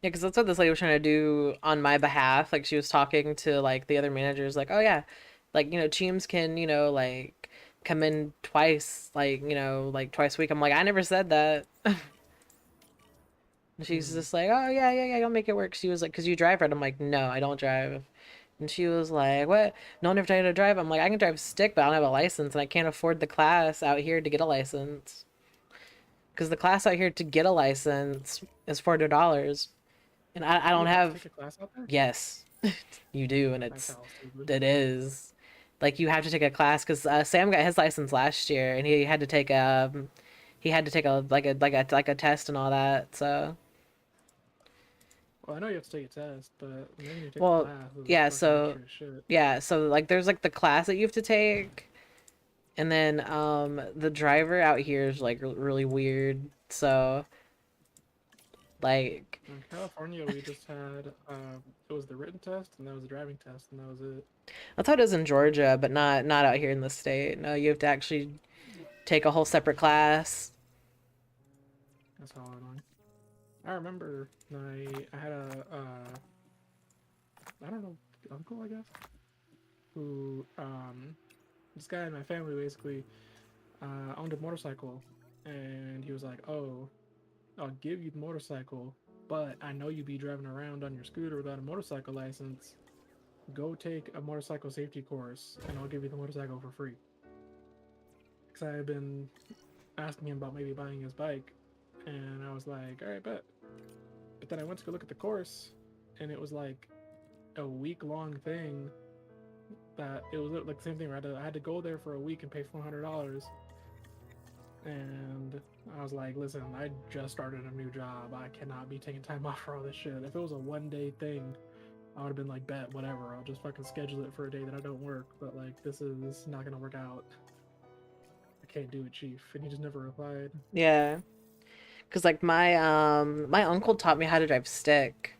Yeah, because that's what this lady was trying to do on my behalf. Like, she was talking to, like, the other managers, like, oh, yeah, like, you know, Cheems can, you know, like, come in twice, like, you know, like, twice a week. I'm like, I never said that. And she's just like, oh, yeah, you'll make it work. She was like, because you drive, right? I'm like, no, I don't drive. And she was like, what? No one ever taught you to drive. I'm like, I can drive stick, but I don't have a license, and I can't afford the class out here to get a license. Because the class out here to get a license is $400. And I don't have. Take a class out there? Yes, you do, and That's it's how stupid. it is. Like, you have to take a class because Sam got his license last year, and he had to take a like a test and all that. So. Well, I know you have to take a test, but maybe you take Well, a class. Is yeah. fucking So extra shit. yeah. So like, there's like the class that you have to take, and then the driver out here is like really weird. So. Like. In California, we just had it was the written test, and that was the driving test, and that was it. That's how it is in Georgia, but not out here in the state. No, you have to actually take a whole separate class. That's how annoying. I remember I had a I don't know, uncle, I guess, who this guy in my family basically owned a motorcycle, and he was like, oh, I'll give you the motorcycle, but I know you be driving around on your scooter without a motorcycle license. Go take a motorcycle safety course, and I'll give you the motorcycle for free. Because I had been asking him about maybe buying his bike, and I was like, all right, bet. But then I went to go look at the course, and it was like a week-long thing. That it was like the same thing. Where I had to go there for a week and pay $400. And I was like, listen, I just started a new job. I cannot be taking time off for all this shit. If it was a one-day thing, I would have been like, bet, whatever. I'll just fucking schedule it for a day that I don't work. But like, this is not gonna work out. I can't do it, Chief. And he just never replied. Yeah. Because like my uncle taught me how to drive stick.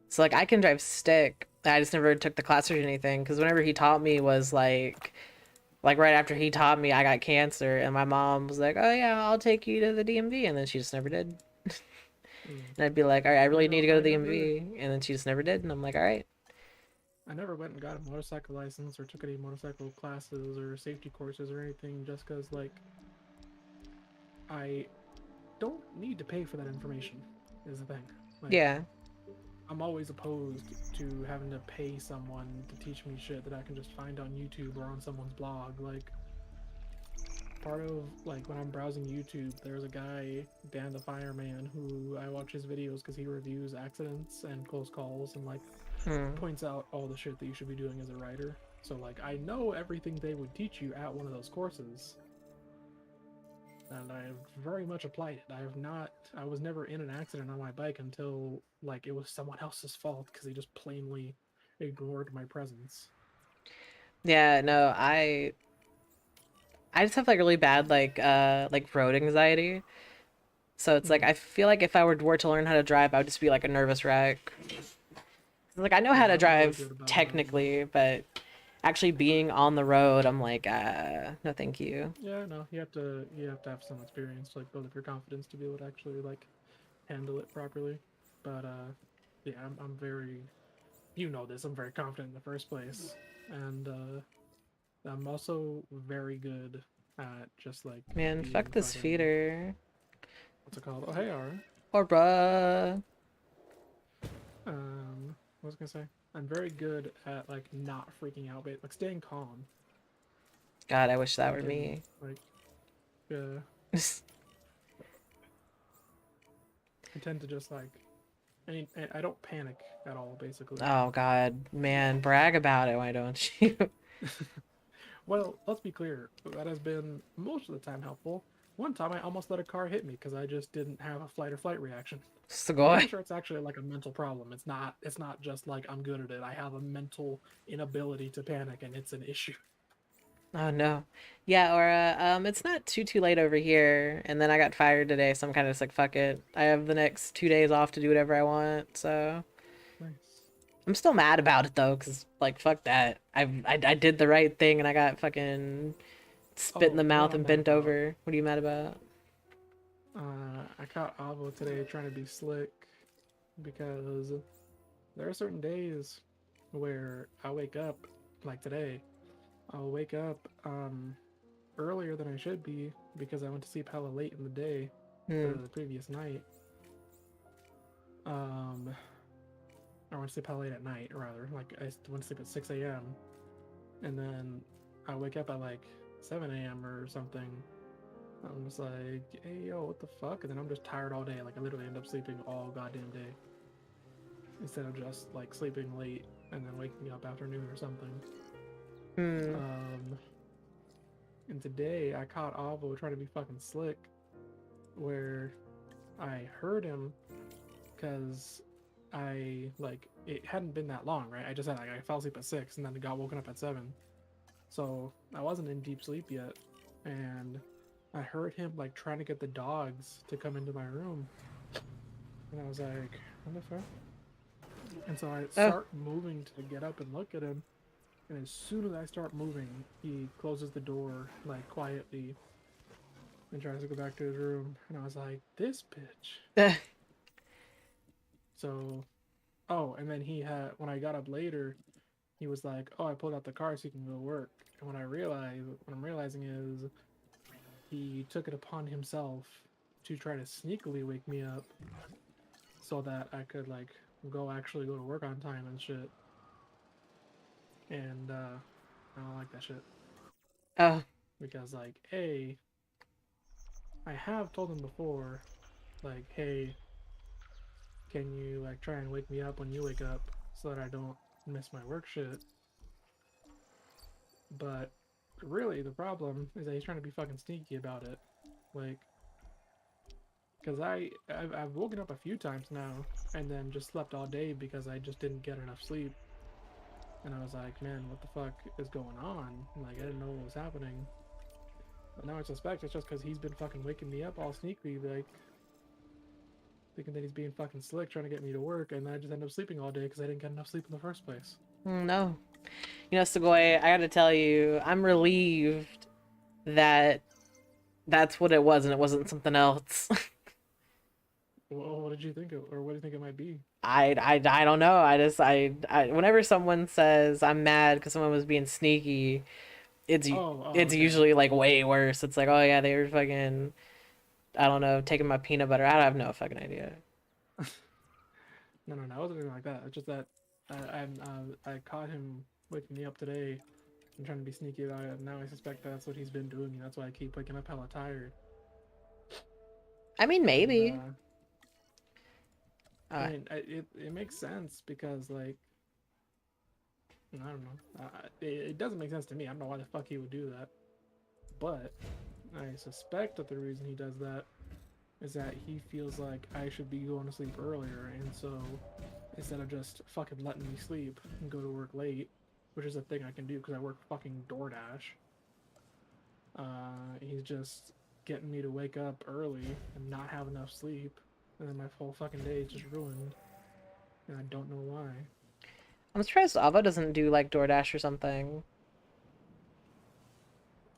So like I can drive stick. I just never took the class or anything. Because whenever he taught me was like right after he taught me, I got cancer, and my mom was like, oh yeah, I'll take you to the DMV, and then she just never did. And I'd be like, all right, I really need to go to the DMV, and then she just never did, and I'm like, all right. I never went and got a motorcycle license or took any motorcycle classes or safety courses or anything, just because like I don't need to pay for that information is the thing. Like, Yeah. I'm always opposed to having to pay someone to teach me shit that I can just find on YouTube or on someone's blog. Like, part of like when I'm browsing YouTube, there's a guy, Dan the Fireman, who I watch his videos because he reviews accidents and close calls and like points out all the shit that you should be doing as a writer. So like I know everything they would teach you at one of those courses, and I have very much applied it. I was never in an accident on my bike until like it was someone else's fault because they just plainly ignored my presence. Yeah, no, I just have like really bad like road anxiety. So it's like I feel like if I were to learn how to drive, I would just be like a nervous wreck. Like I know how to drive technically, but actually being on the road, I'm like, no, thank you. Yeah, no, you have to have some experience to like build up your confidence to be able to actually like handle it properly. But yeah, I'm very, you know this, I'm very confident in the first place, and I'm also very good at just like Man, fuck this feeder. What's it called? Oh, hey, Ara. Or bruh. What was I gonna say? I'm very good at like not freaking out, but like staying calm. God, I wish that were me. Like, yeah. I tend to just like, I don't panic at all, basically. Oh God, man, brag about it, why don't you? Well, let's be clear. That has been most of the time helpful. One time I almost let a car hit me because I just didn't have a fight or flight reaction. I'm Sugoi. pretty sure it's actually like a mental problem. It's not just like I'm good at it. I have a mental inability to panic, and it's an issue. Oh no. Yeah, or it's not too late over here, and then I got fired today, so I'm kind of just like, fuck it. I have the next 2 days off to do whatever I want, so Nice. I'm still mad about it though, cause like fuck that. I did the right thing and I got fucking spit in the you know mouth what I'm and mad bent about? over. What are you mad about? I caught Avo today trying to be slick because there are certain days where I wake up, like today, I'll wake up earlier than I should be because I went to sleep hella late in the day the previous night. I went to sleep hella late at night, rather. Like, I went to sleep at 6 a.m. And then I wake up at like 7 a.m. or something. I'm just like, hey, yo, what the fuck? And then I'm just tired all day. Like, I literally end up sleeping all goddamn day. Instead of just, like, sleeping late and then waking up afternoon or something. And today I caught Avo trying to be fucking slick, where I heard him because it hadn't been that long, right? I just had, like, I fell asleep at 6 and then got woken up at 7. So I wasn't in deep sleep yet. And I heard him, like, trying to get the dogs to come into my room. And I was like, what the fuck? And so I start moving to get up and look at him. And as soon as I start moving, he closes the door, like, quietly and tries to go back to his room. And I was like, this bitch. So, and then when I got up later, he was like, oh, I pulled out the car so you can go to work. And what I'm realizing is he took it upon himself to try to sneakily wake me up so that I could, like, actually go to work on time and shit. And I don't like that shit. Because, like, I have told him before, like, hey, can you, like, try and wake me up when you wake up so that I don't miss my work shit? But really, the problem is that he's trying to be fucking sneaky about it. Like, because I've woken up a few times now and then just slept all day because I just didn't get enough sleep. And I was like, man, what the fuck is going on? Like, I didn't know what was happening. But now I suspect it's just because he's been fucking waking me up all sneaky, like, thinking that he's being fucking slick, trying to get me to work, and I just end up sleeping all day because I didn't get enough sleep in the first place. No. You know, Sugoi, I gotta tell you, I'm relieved that that's what it was and it wasn't something else. Well, what did you think or what do you think it might be? I don't know. I whenever someone says I'm mad because someone was being sneaky, it's usually like way worse. It's like, oh yeah, they were fucking, I don't know, taking my peanut butter. I have no fucking idea. No, it wasn't anything like that. It's just that I caught him waking me up today and trying to be sneaky about it, and now I suspect that's what he's been doing, and that's why I keep waking up hella tired. I mean, maybe. And, I mean, it makes sense because, like, I don't know. It doesn't make sense to me. I don't know why the fuck he would do that. But I suspect that the reason he does that is that he feels like I should be going to sleep earlier, and so instead of just fucking letting me sleep and go to work late, which is a thing I can do because I work fucking DoorDash, he's just getting me to wake up early and not have enough sleep, and then my whole fucking day is just ruined, and I don't know why. I'm surprised Ava doesn't do like DoorDash or something.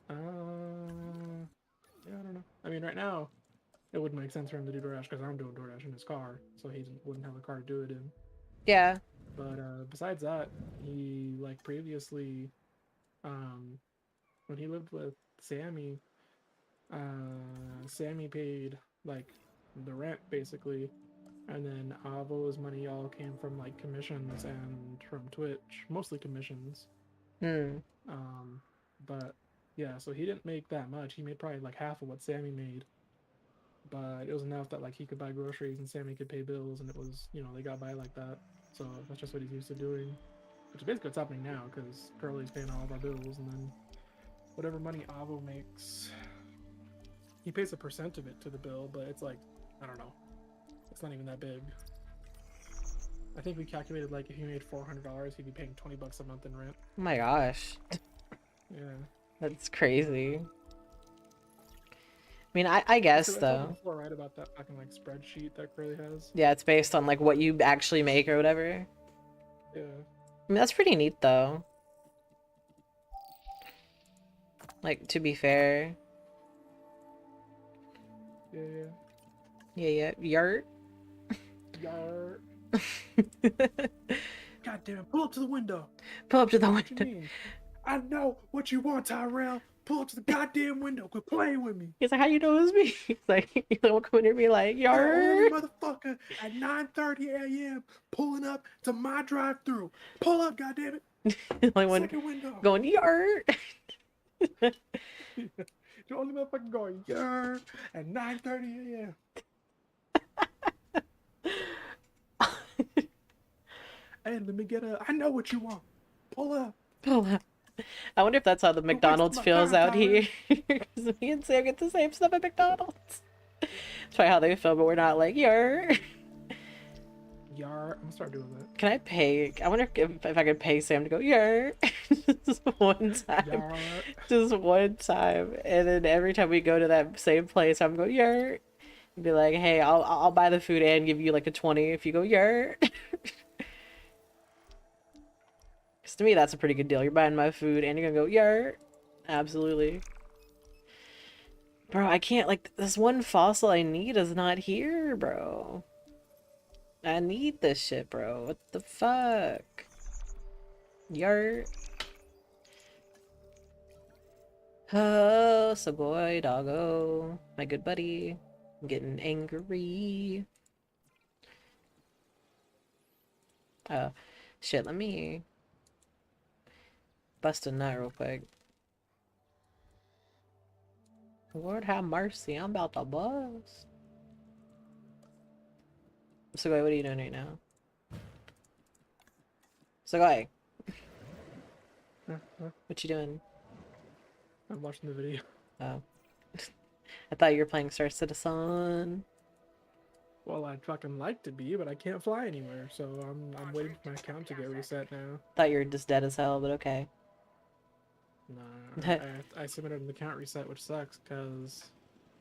Yeah, I don't know. I mean, right now, it wouldn't make sense for him to do DoorDash because I'm doing DoorDash in his car, so he wouldn't have a car to do it in. Yeah. But besides that, he, like, previously, when he lived with Sammy, Sammy paid, like, the rent, basically, and then Avo's money all came from, like, commissions and from Twitch, mostly commissions. But, yeah, so he didn't make that much. He made probably, like, half of what Sammy made. But it was enough that, like, he could buy groceries and Sammy could pay bills, and it was, you know, they got by like that. So that's just what he's used to doing. Which is basically what's happening now, because Curly's paying all of our bills, and then whatever money Avo makes, he pays a percent of it to the bill, but it's like, I don't know. It's not even that big. I think we calculated like if he made $400, he'd be paying $20 a month in rent. Oh my gosh. Yeah. That's crazy. I mean, I guess, I told though. you before, right, about that fucking like spreadsheet that Curly has. Yeah, it's based on like what you actually make or whatever. Yeah. I mean, that's pretty neat, though. Like, to be fair. Yeah, Yeah. Yart. Yar. God damn it, pull up to the window. Pull up to the What you window. mean? I know what you want, Tyrell. Pull up to the goddamn window. Quit playing with me. He's like, how you know it was me? He's like, you don't come in here and be like, You're the Yart. only motherfucker at 9:30 a.m. pulling up to my drive-through. Pull up, goddammit. Like when Second window. going Yart. The only motherfucker going yar at 9:30 a.m. Hey, let me get a. I know what you want. Pull up. Pull up. I wonder if that's how the McDonald's my feels time, out here. Because me and Sam get the same stuff at McDonald's. That's probably how they feel, but we're not like, Yar. Yar. I'm gonna start doing that. Can I pay? I wonder if I could pay Sam to go, Yar. Just one time. Yar. Just one time. And then every time we go to that same place, I'm going, Yar. And be like, hey, I'll buy the food and give you like a 20 if you go, Yar. Because to me, that's a pretty good deal. You're buying my food and you're gonna go, Yar. Absolutely. Bro, I can't, like, this one fossil I need is not here, bro. I need this shit, bro. What the fuck? Yar. Oh, Sugoi, doggo. My good buddy. I'm getting angry. Oh, shit, let me bust a nut real quick. Lord have mercy, I'm about to bust. Sugoi, what are you doing right now? Sugoi, what you doing? I'm watching the video. Oh. I thought you were playing Star Citizen. Well, I'd fucking like to be, but I can't fly anywhere, so I'm waiting for my account to get reset now. Thought you were just dead as hell, but okay. Nah, I submitted an account reset, which sucks, because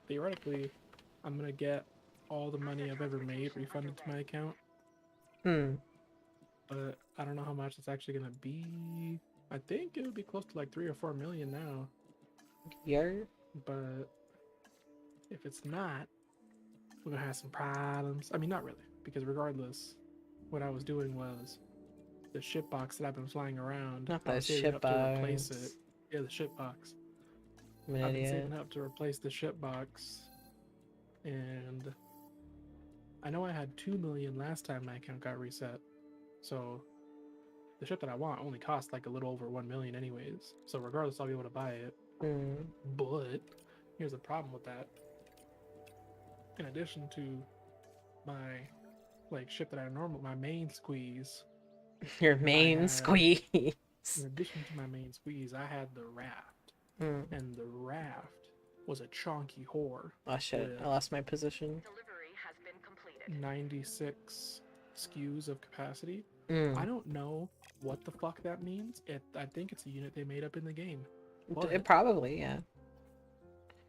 theoretically, I'm gonna get all the money I've ever made refunded to my account. But I don't know how much it's actually gonna be. I think it would be close to like 3 or 4 million now. Yeah. But if it's not, we're gonna have some problems. I mean, not really, because regardless, what I was doing was the ship box that I've been flying around. Not I the was saving ship up to replace box. it. Yeah, the ship box. I'm an I've been idiot. saving up to replace the ship box, and I know I had 2 million last time my account got reset. So the ship that I want only costs like a little over 1 million anyways. So regardless, I'll be able to buy it. But here's the problem with that. In addition to my like ship that I my main squeeze. Your main squeeze. In addition to my main squeeze, I had the raft. And the raft was a chonky whore. Oh shit, I lost my position. 96 SKUs of capacity. Mm. I don't know what the fuck that means. I think it's a unit they made up in the game. It probably, yeah.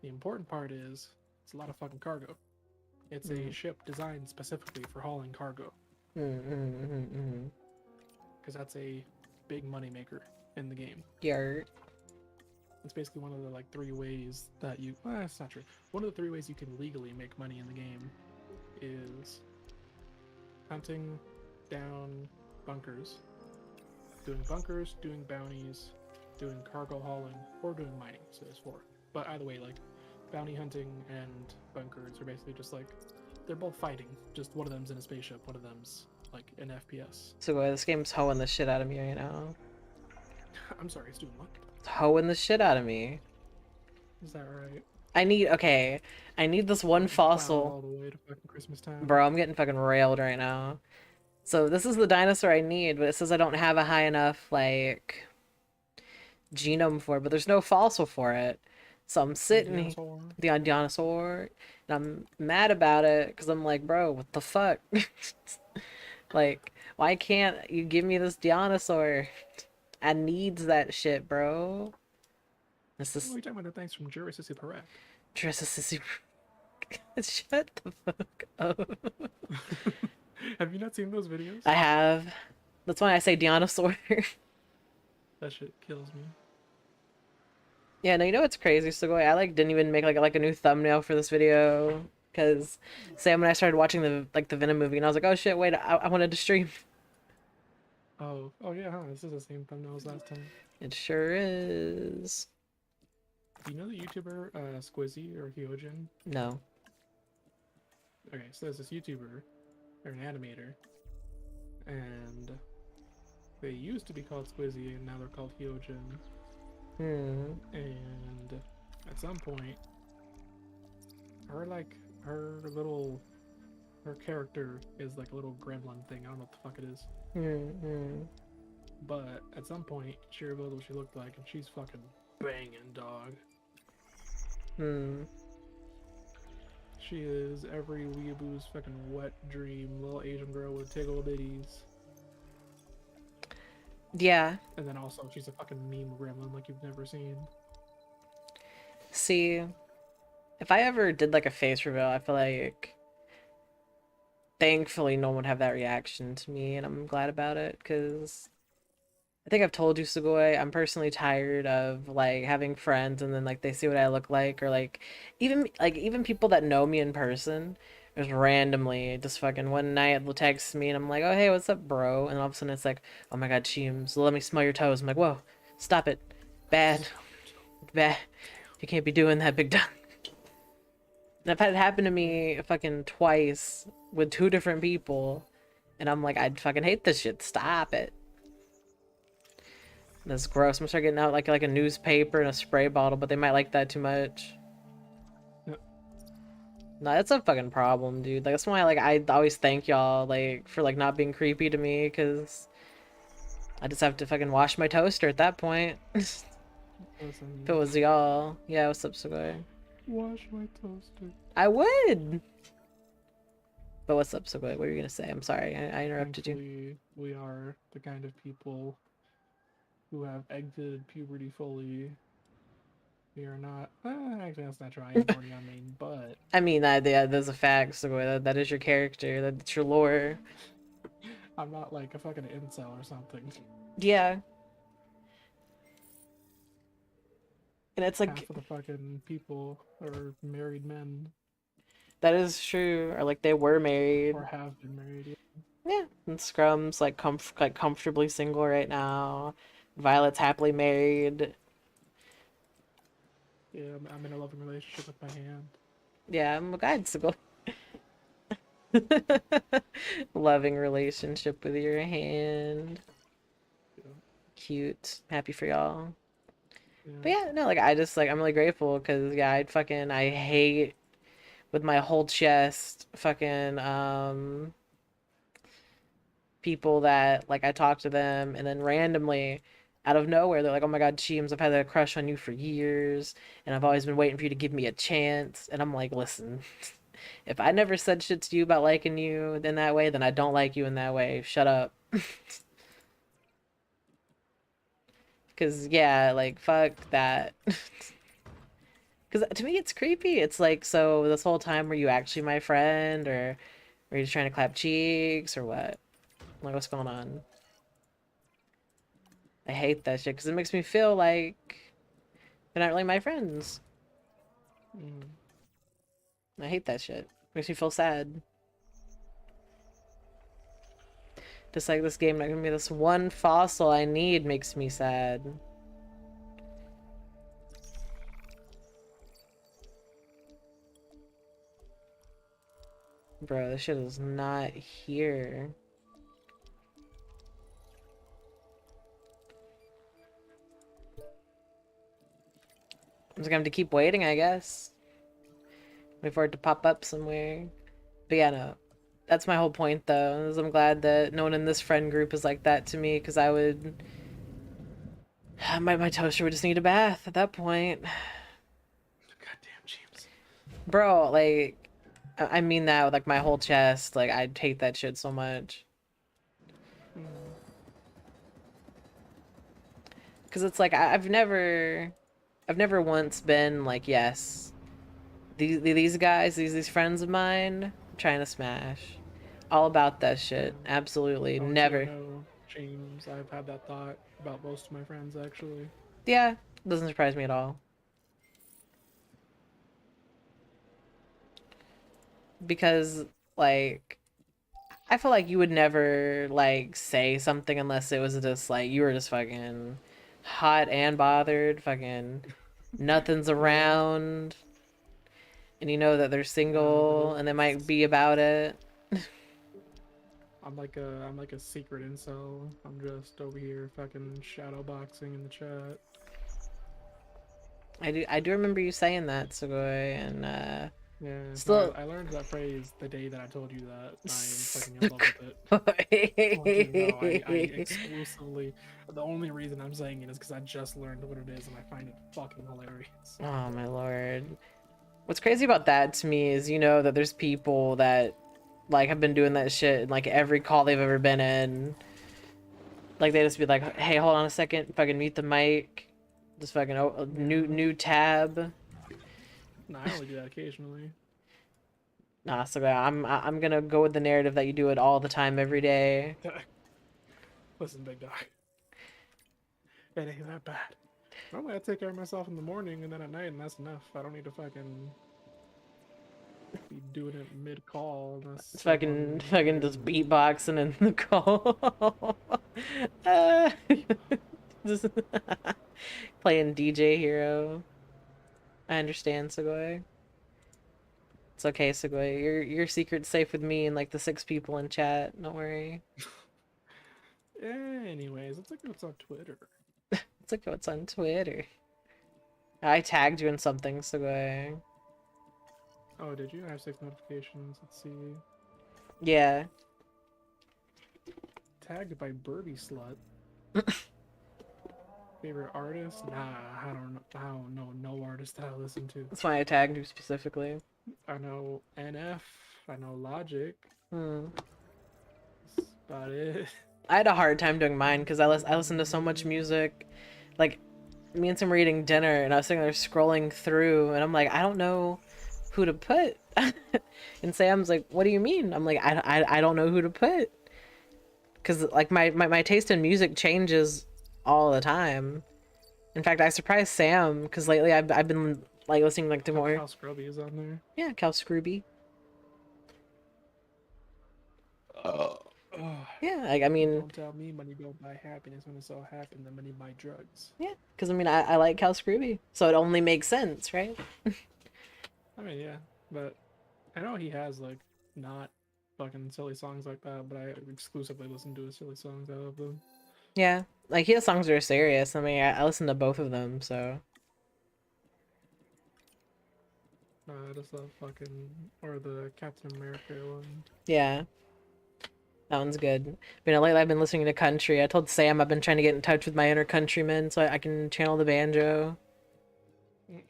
The important part is it's a lot of fucking cargo. It's a ship designed specifically for hauling cargo. Because that's a big money maker in the game. Yeah. It's basically one of the like 3 ways that you. Well, that's not true. One of the 3 ways you can legally make money in the game is hunting down bunkers, doing bounties, doing cargo hauling, or doing mining. So there's 4. But either way, like bounty hunting and bunkers are basically just like they're both fighting. Just one of them's in a spaceship, one of them's like an FPS. So this game's hoeing the shit out of me right now. I'm sorry, it's doing what? It's hoeing the shit out of me. Is that right? I need this one fossil. All the way to fucking Christmas time. Bro, I'm getting fucking railed right now. So this is the dinosaur I need, but it says I don't have a high enough, like, genome for it, but there's no fossil for it. So I'm sitting here, Dinosaur. the dinosaur, and I'm mad about it because I'm like, bro, what the fuck? Like, why can't you give me this dinosaur? I needs that shit, bro. This Oh, is you're talking about the things from Jurassic World. Jurassic. Shut the fuck up. Have you not seen those videos? I have. That's why I say dinosaur. That shit kills me. Yeah, no, you know what's crazy, Sugoi? I like didn't even make like a new thumbnail for this video because Sam and I started watching the Venom movie and I was like, oh shit, wait, I wanted to stream. Oh yeah, huh? This is the same thumbnail as last time. It sure is. Do you know the YouTuber Squizzy or Hyojin? No. Okay, so there's this YouTuber or an animator, and they used to be called Squizzy, and now they're called Hyojin. And at some point, her character is like a little gremlin thing. I don't know what the fuck it is. But at some point, she revealed what she looked like, and she's fucking banging, dog. She is every weeaboo's fucking wet dream, little Asian girl with tickle bitties. Yeah. And then also, she's a fucking meme gremlin like you've never seen. See, if I ever did like a face reveal, I feel like thankfully no one would have that reaction to me, and I'm glad about it because I think I've told you, Sugoi, I'm personally tired of like having friends and then like they see what I look like, or like even people that know me in person just randomly just fucking one night will text me and I'm like, oh hey, what's up, bro? And all of a sudden it's like, oh my god, Cheems, let me smell your toes. I'm like, whoa, stop it. Bad. You can't be doing that, big dog. And I've had it happen to me fucking twice with 2 different people, and I'm like, I fucking hate this shit. Stop it. That's gross. I'm gonna start getting out like a newspaper and a spray bottle, but they might like that too much. Yep. No, that's a fucking problem, dude. Like that's why like I always thank y'all like for like not being creepy to me, because I just have to fucking wash my toaster at that point. If it was y'all. Yeah, what's up, Sugoi? Wash my toaster. I would. But what's up, Sugoi? What were you gonna say? I'm sorry, I interrupted you. We are the kind of people who have exited puberty fully. We are not. Actually, that's not true. I am already on main, but I mean, yeah, there's a fact, Sugoi. That is your character. That's your lore. I'm not like a fucking incel or something. Yeah. And it's like half of the fucking people are married men. That is true. Or like they were married. Or have been married. Yeah. And Scrum's like comfortably single right now. Violet's happily married. Yeah, I'm in a loving relationship with my hand. Yeah, I'm a guide single. Loving relationship with your hand. Yeah. Cute. Happy for y'all. Yeah. But yeah, no, like I just like I'm really grateful because yeah, I hate with my whole chest fucking people that like I talk to them and then randomly out of nowhere they're like, oh my god, Cheems, I've had a crush on you for years and I've always been waiting for you to give me a chance. And I'm like, listen, if I never said shit to you about liking you in that way, then I don't like you in that way. Shut up. Because yeah, like fuck that. Because to me it's creepy. It's like, so this whole time were you actually my friend, or were you just trying to clap cheeks, or what? Like what's going on? I hate that shit because it makes me feel like they're not really my friends. I hate that shit. Makes me feel sad. Just like this game not giving me this one fossil I need makes me sad. Bro, this shit is not here. I'm just gonna have to keep waiting, I guess. Wait for it to pop up somewhere. But yeah, no. That's my whole point, though. Is I'm glad that no one in this friend group is like that to me, because I would... My toaster would just need a bath at that point. Bro, like, I mean that with like my whole chest. Like, I'd hate that shit so much. Because it's like, I've never once been like, yes, these guys, these friends of mine, trying to smash. All about that shit. Absolutely. Oh, so I Never. know, Cheems, I've had that thought about most of my friends, actually. Yeah, doesn't surprise me at all. Because, like, I feel like you would never, like, say something unless it was just, like, you were just fucking hot and bothered, fucking nothing's around, and you know that they're single, and they might be about it. I'm like a secret incel. I'm just over here fucking shadow boxing in the chat. I do remember you saying that, Sugoi, and, Yeah, still... I learned that phrase the day that I told you that. I am fucking in love with it. I want you to know, I exclusively, the only reason I'm saying it is because I just learned what it is and I find it fucking hilarious. Oh my lord. What's crazy about that to me is, you know, that there's people that, like, have been doing that shit in, like, every call they've ever been in. Like, they just be like, hey, hold on a second, fucking mute the mic. Just fucking, new tab. Nah, I only do that occasionally. Nah, so I'm gonna go with the narrative that you do it all the time, every day. Listen, big dog. It ain't that bad. Normally I take care of myself in the morning and then at night, and that's enough. I don't need to fucking be doing it mid-call. It's fucking just beatboxing in the call. Just playing DJ Hero. I understand, Sugoi. It's okay, Sugoi. Your secret's safe with me and like the 6 people in chat. Don't worry. Anyways, let's look at what's on Twitter. Let's look at what's on Twitter. I tagged you in something, Sugoi. Oh, did you? I have 6 notifications. Let's see. Yeah. Tagged by Birdie Slut. Favorite artist? Nah, I don't know no artist that I listen to. That's why I tagged you specifically. I know NF. I know Logic. That's about it. I had a hard time doing mine because I listen to so much music. Like, me and Sam were eating dinner and I was sitting there scrolling through and I'm like, I don't know who to put. And Sam's like, what do you mean? I'm like, I don't know who to put. Because, like, my taste in music changes all the time. In fact, I surprised Sam because lately I've been like listening like to more. Cal Scrubby is on there. Yeah, Cal Scrooby. Yeah, like, I mean, Don't tell me money don't buy happiness when it's all happened. The money buy drugs. yeah, because I mean I like Cal Scrooby, so it only makes sense, right? I mean, yeah, but I know he has like not fucking silly songs like that, but I exclusively listen to his silly songs. I love them. Yeah, like he has songs that are serious. I mean, I listen to both of them, so. I just love fucking, or the Captain America one. Yeah. That one's good. But, you know, lately I've been listening to country. I told Sam I've been trying to get in touch with my inner countryman so I can channel the banjo. Yeah.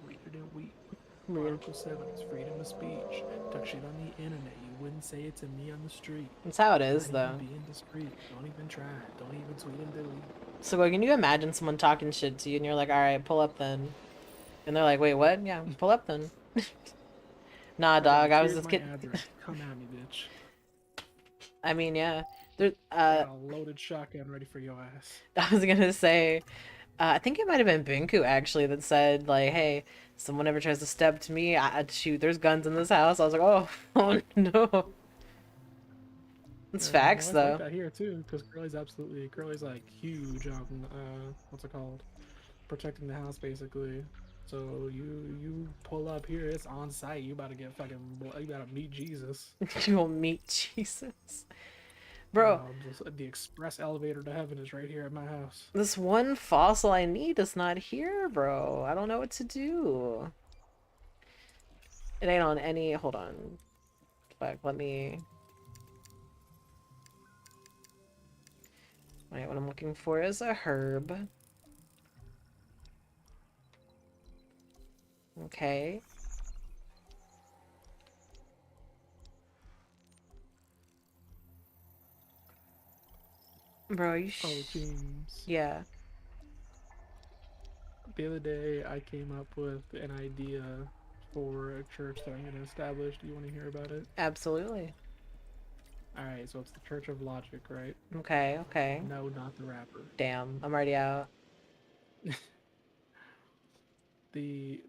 Weird and weak. Article 7 is freedom of speech. Talk shit on the internet. You wouldn't say it to me on the street. That's how it is, Not though. even being discreet. Don't even try. Don't even tweet and delete. So, like, can you imagine someone talking shit to you and you're like, alright, pull up then. And they're like, wait, what? Yeah, pull up then. Nah, dog, I was just kidding. Come at me, bitch. I mean, yeah. There, I got a loaded shotgun ready for your ass. I was gonna say, I think it might have been Binku, actually, that said, like, hey, someone ever tries to step to me, I'd shoot, there's guns in this house. I was like, oh, oh no. It's facts, though. Like that here, too, because Curly's like, huge on, what's it called? Protecting the house, basically. So you pull up here, it's on site. You about to get fucking, you gotta meet Jesus. You will meet Jesus, bro. The express elevator to heaven is right here at my house. This one fossil I need is not here, bro. I don't know what to do. It ain't on any. Hold on. Fuck. Let me. Wait, what I'm looking for is a herb. Okay. Bro, you Oh, James. Yeah. The other day, I came up with an idea for a church that I'm going to establish. Do you want to hear about it? Absolutely. Alright, so it's the Church of Logic, right? Okay, okay. No, not the rapper. Damn, I'm already out. The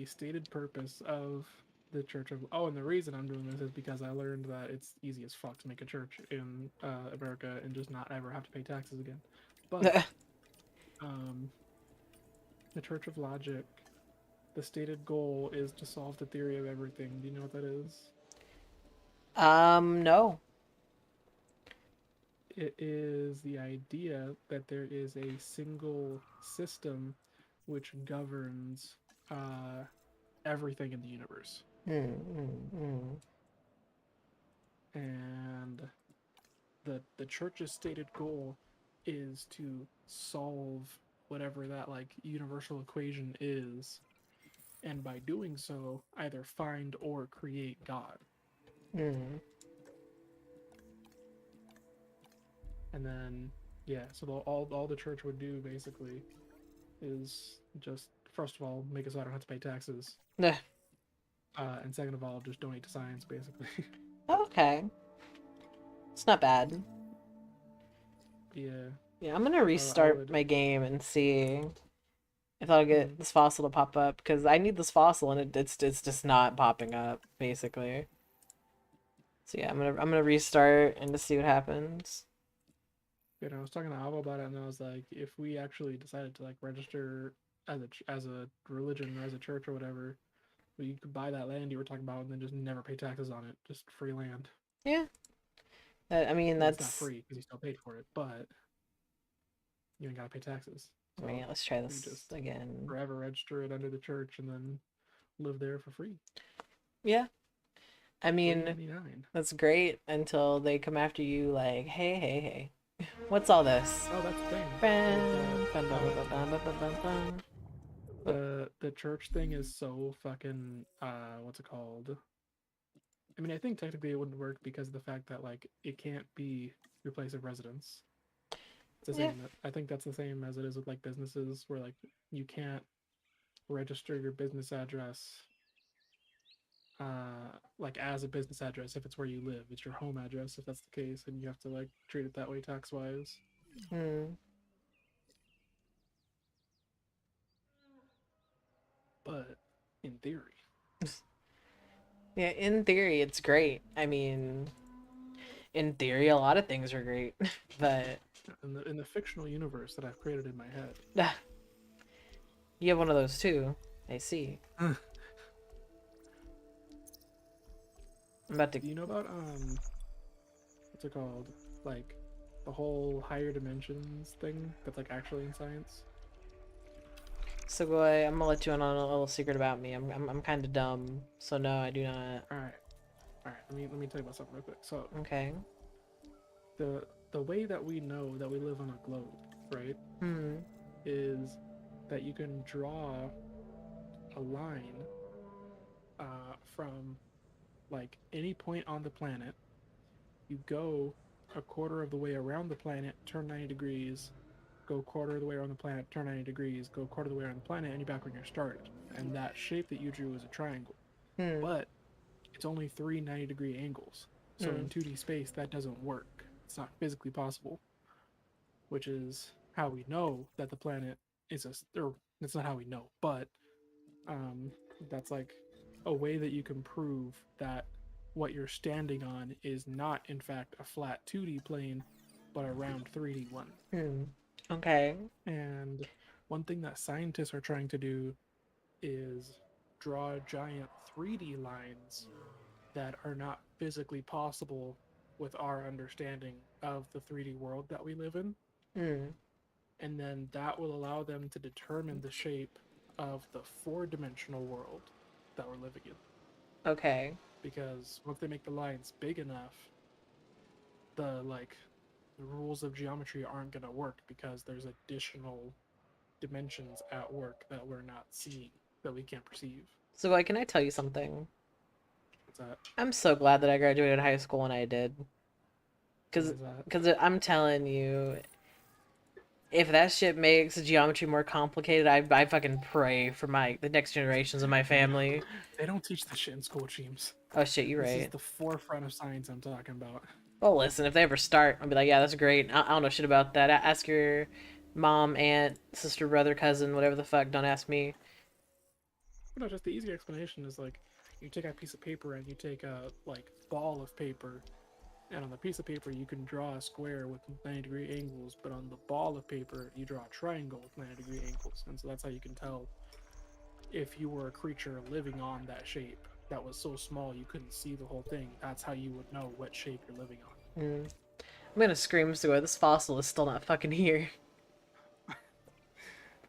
stated purpose of the Church of and the reason I'm doing this is because I learned that it's easy as fuck to make a church in America and just not ever have to pay taxes again. But the Church of Logic, the stated goal is to solve the theory of everything. Do you know what that is? No. It is the idea that there is a single system which governs everything in the universe. And the church's stated goal is to solve whatever that like universal equation is, and by doing so either find or create God. And then so all the church would do basically is just, first of all, make it so I don't have to pay taxes. And second of all, just donate to science, basically. Okay. It's not bad. Yeah. Yeah, I'm gonna restart my game and see if I'll get this fossil to pop up, because I need this fossil and it's just not popping up, basically. So yeah, I'm gonna restart and just see what happens. You know, I was talking to Alva about it, and I was like, if we actually decided to like register as a religion or as a church or whatever, you could buy that land you were talking about and then just never pay taxes on it, just free land. Yeah. I mean, that's it's not free because you still paid for it, but you ain't gotta pay taxes. So I mean, let's try this just again. Forever register it under the church and then live there for free. Yeah. I mean, $3.99. that's great until they come after you like, hey. What's all this? Oh, that's the thing. The church thing is so fucking what's it called? I mean, I think technically it wouldn't work because of the fact that like it can't be your place of residence. It's the same. I think that's the same as it is with like businesses, where like you can't register your business address like as a business address if it's where you live. It's your home address if that's the case, and you have to like treat it that way tax wise. But in theory. Yeah, in theory it's great. I mean, in theory a lot of things are great, but in the fictional universe that I've created in my head. You have one of those too. I see. I'm about to. Do you know about what's it called? Like the whole higher dimensions thing that's like actually in science? So boy, I'm gonna let you in on a little secret about me. I'm kind of dumb, so no, I do not. All right. Let me tell you about something real quick. So okay. The way that we know that we live on a globe, right? Is that you can draw a line from like any point on the planet. You go a quarter of the way around the planet, turn 90 degrees, go a quarter of the way around the planet, turn 90 degrees, go a quarter of the way around the planet, and you're back when you started. And that shape that you drew is a triangle. But it's only 3 90-degree angles. So in 2D space, that doesn't work. It's not physically possible. Which is how we know that the planet is or it's not how we know, but that's like a way that you can prove that what you're standing on is not in fact a flat 2D plane, but a round 3D one. Okay. And one thing that scientists are trying to do is draw giant 3D lines that are not physically possible with our understanding of the 3D world that we live in. And then that will allow them to determine the shape of the 4-dimensional world that we're living in. Okay. Because once they make the lines big enough, the rules of geometry aren't going to work because there's additional dimensions at work that we're not seeing, that we can't perceive. So, like, can I tell you something? What's that? I'm so glad that I graduated high school when I did. Why is that? Because I'm telling you, if that shit makes geometry more complicated, I fucking pray for the next generations of my family. They don't teach that shit in school, Cheems. Oh shit, you're This right. is the forefront of science I'm talking about. Well, listen, if they ever start, I'll be like, yeah, that's great. I don't know shit about that. Ask your mom, aunt, sister, brother, cousin, whatever the fuck. Don't ask me. No, just the easy explanation is like, you take a piece of paper and you take a like ball of paper, and on the piece of paper you can draw a square with 90-degree angles, but on the ball of paper you draw a triangle with 90-degree angles, and so that's how you can tell if you were a creature living on that shape that was so small you couldn't see the whole thing. That's how you would know what shape you're living on. I'm gonna scream so this fossil is still not fucking here.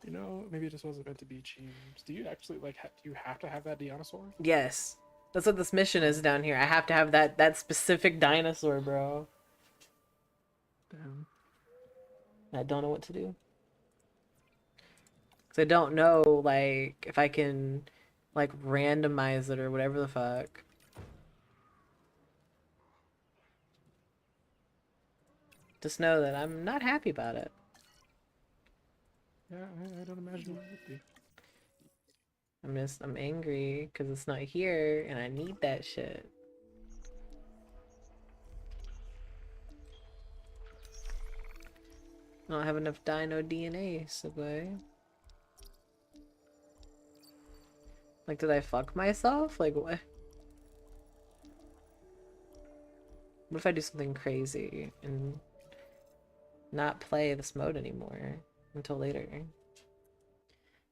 You know, maybe it just wasn't meant to be. Cheems. Do you actually like? Do you have to have that dinosaur? Yes. That's what this mission is down here. I have to have that specific dinosaur, bro. Damn. I don't know what to do. Cause I don't know, like, if I can, like, randomize it or whatever the fuck. Just know that I'm not happy about it. Yeah, I don't imagine it would be. I'm angry because it's not here and I need that shit. I don't have enough dino DNA, Subway. Like, did I fuck myself? Like, what? What if I do something crazy and not play this mode anymore until later?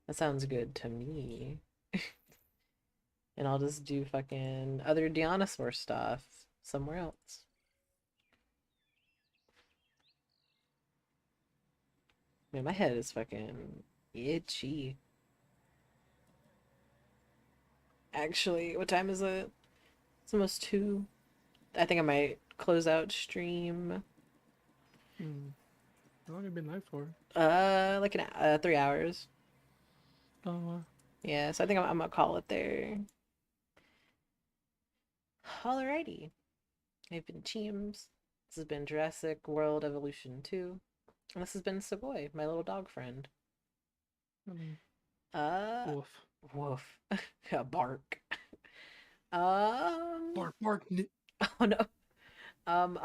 That sounds good to me. And I'll just do fucking other dinosaur stuff somewhere else. Man, my head is fucking itchy. Actually, what time is it? It's almost 2. I think I might close out stream. How long have you been live for? Like 3 hours. Oh, Yeah, so I think I'm gonna call it there. Alrighty. I've been Cheems. This has been Jurassic World Evolution 2. And this has been Savoy, my little dog friend. Woof. Woof. Bark. Bark, bark. Oh no. I'll,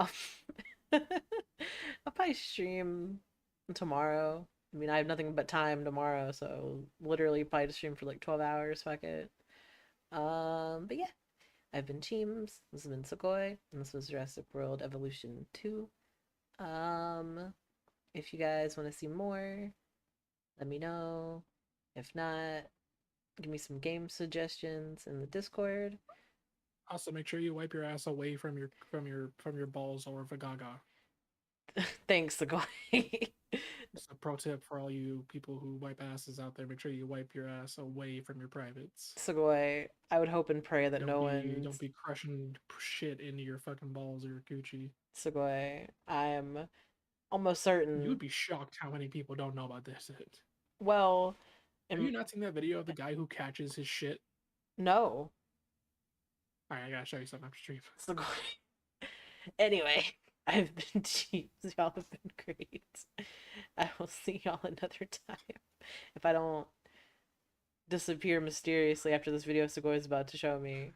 I'll probably stream tomorrow. I mean, I have nothing but time tomorrow, so literally probably just stream for like 12 hours. Fuck it. But yeah, I've been Cheems. This has been Sequoia, and this was Jurassic World Evolution 2. If you guys want to see more, let me know. If not, give me some game suggestions in the Discord. Also, make sure you wipe your ass away from your balls or vagaga. Thanks, Sequoia. It's a pro tip for all you people who wipe asses out there. Make sure you wipe your ass away from your privates. Sequoia, I would hope and pray that Don't be crushing shit into your fucking balls or your coochie. Sequoia, I am almost certain. You would be shocked how many people don't know about this. Well, have you not seen that video of the guy who catches his shit? No. Alright, I gotta show you something after stream. Sequoia. Anyway, I've been Cheems. Y'all have been great. I will see y'all another time. If I don't disappear mysteriously after this video Sequoia is about to show me.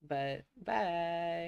But bye.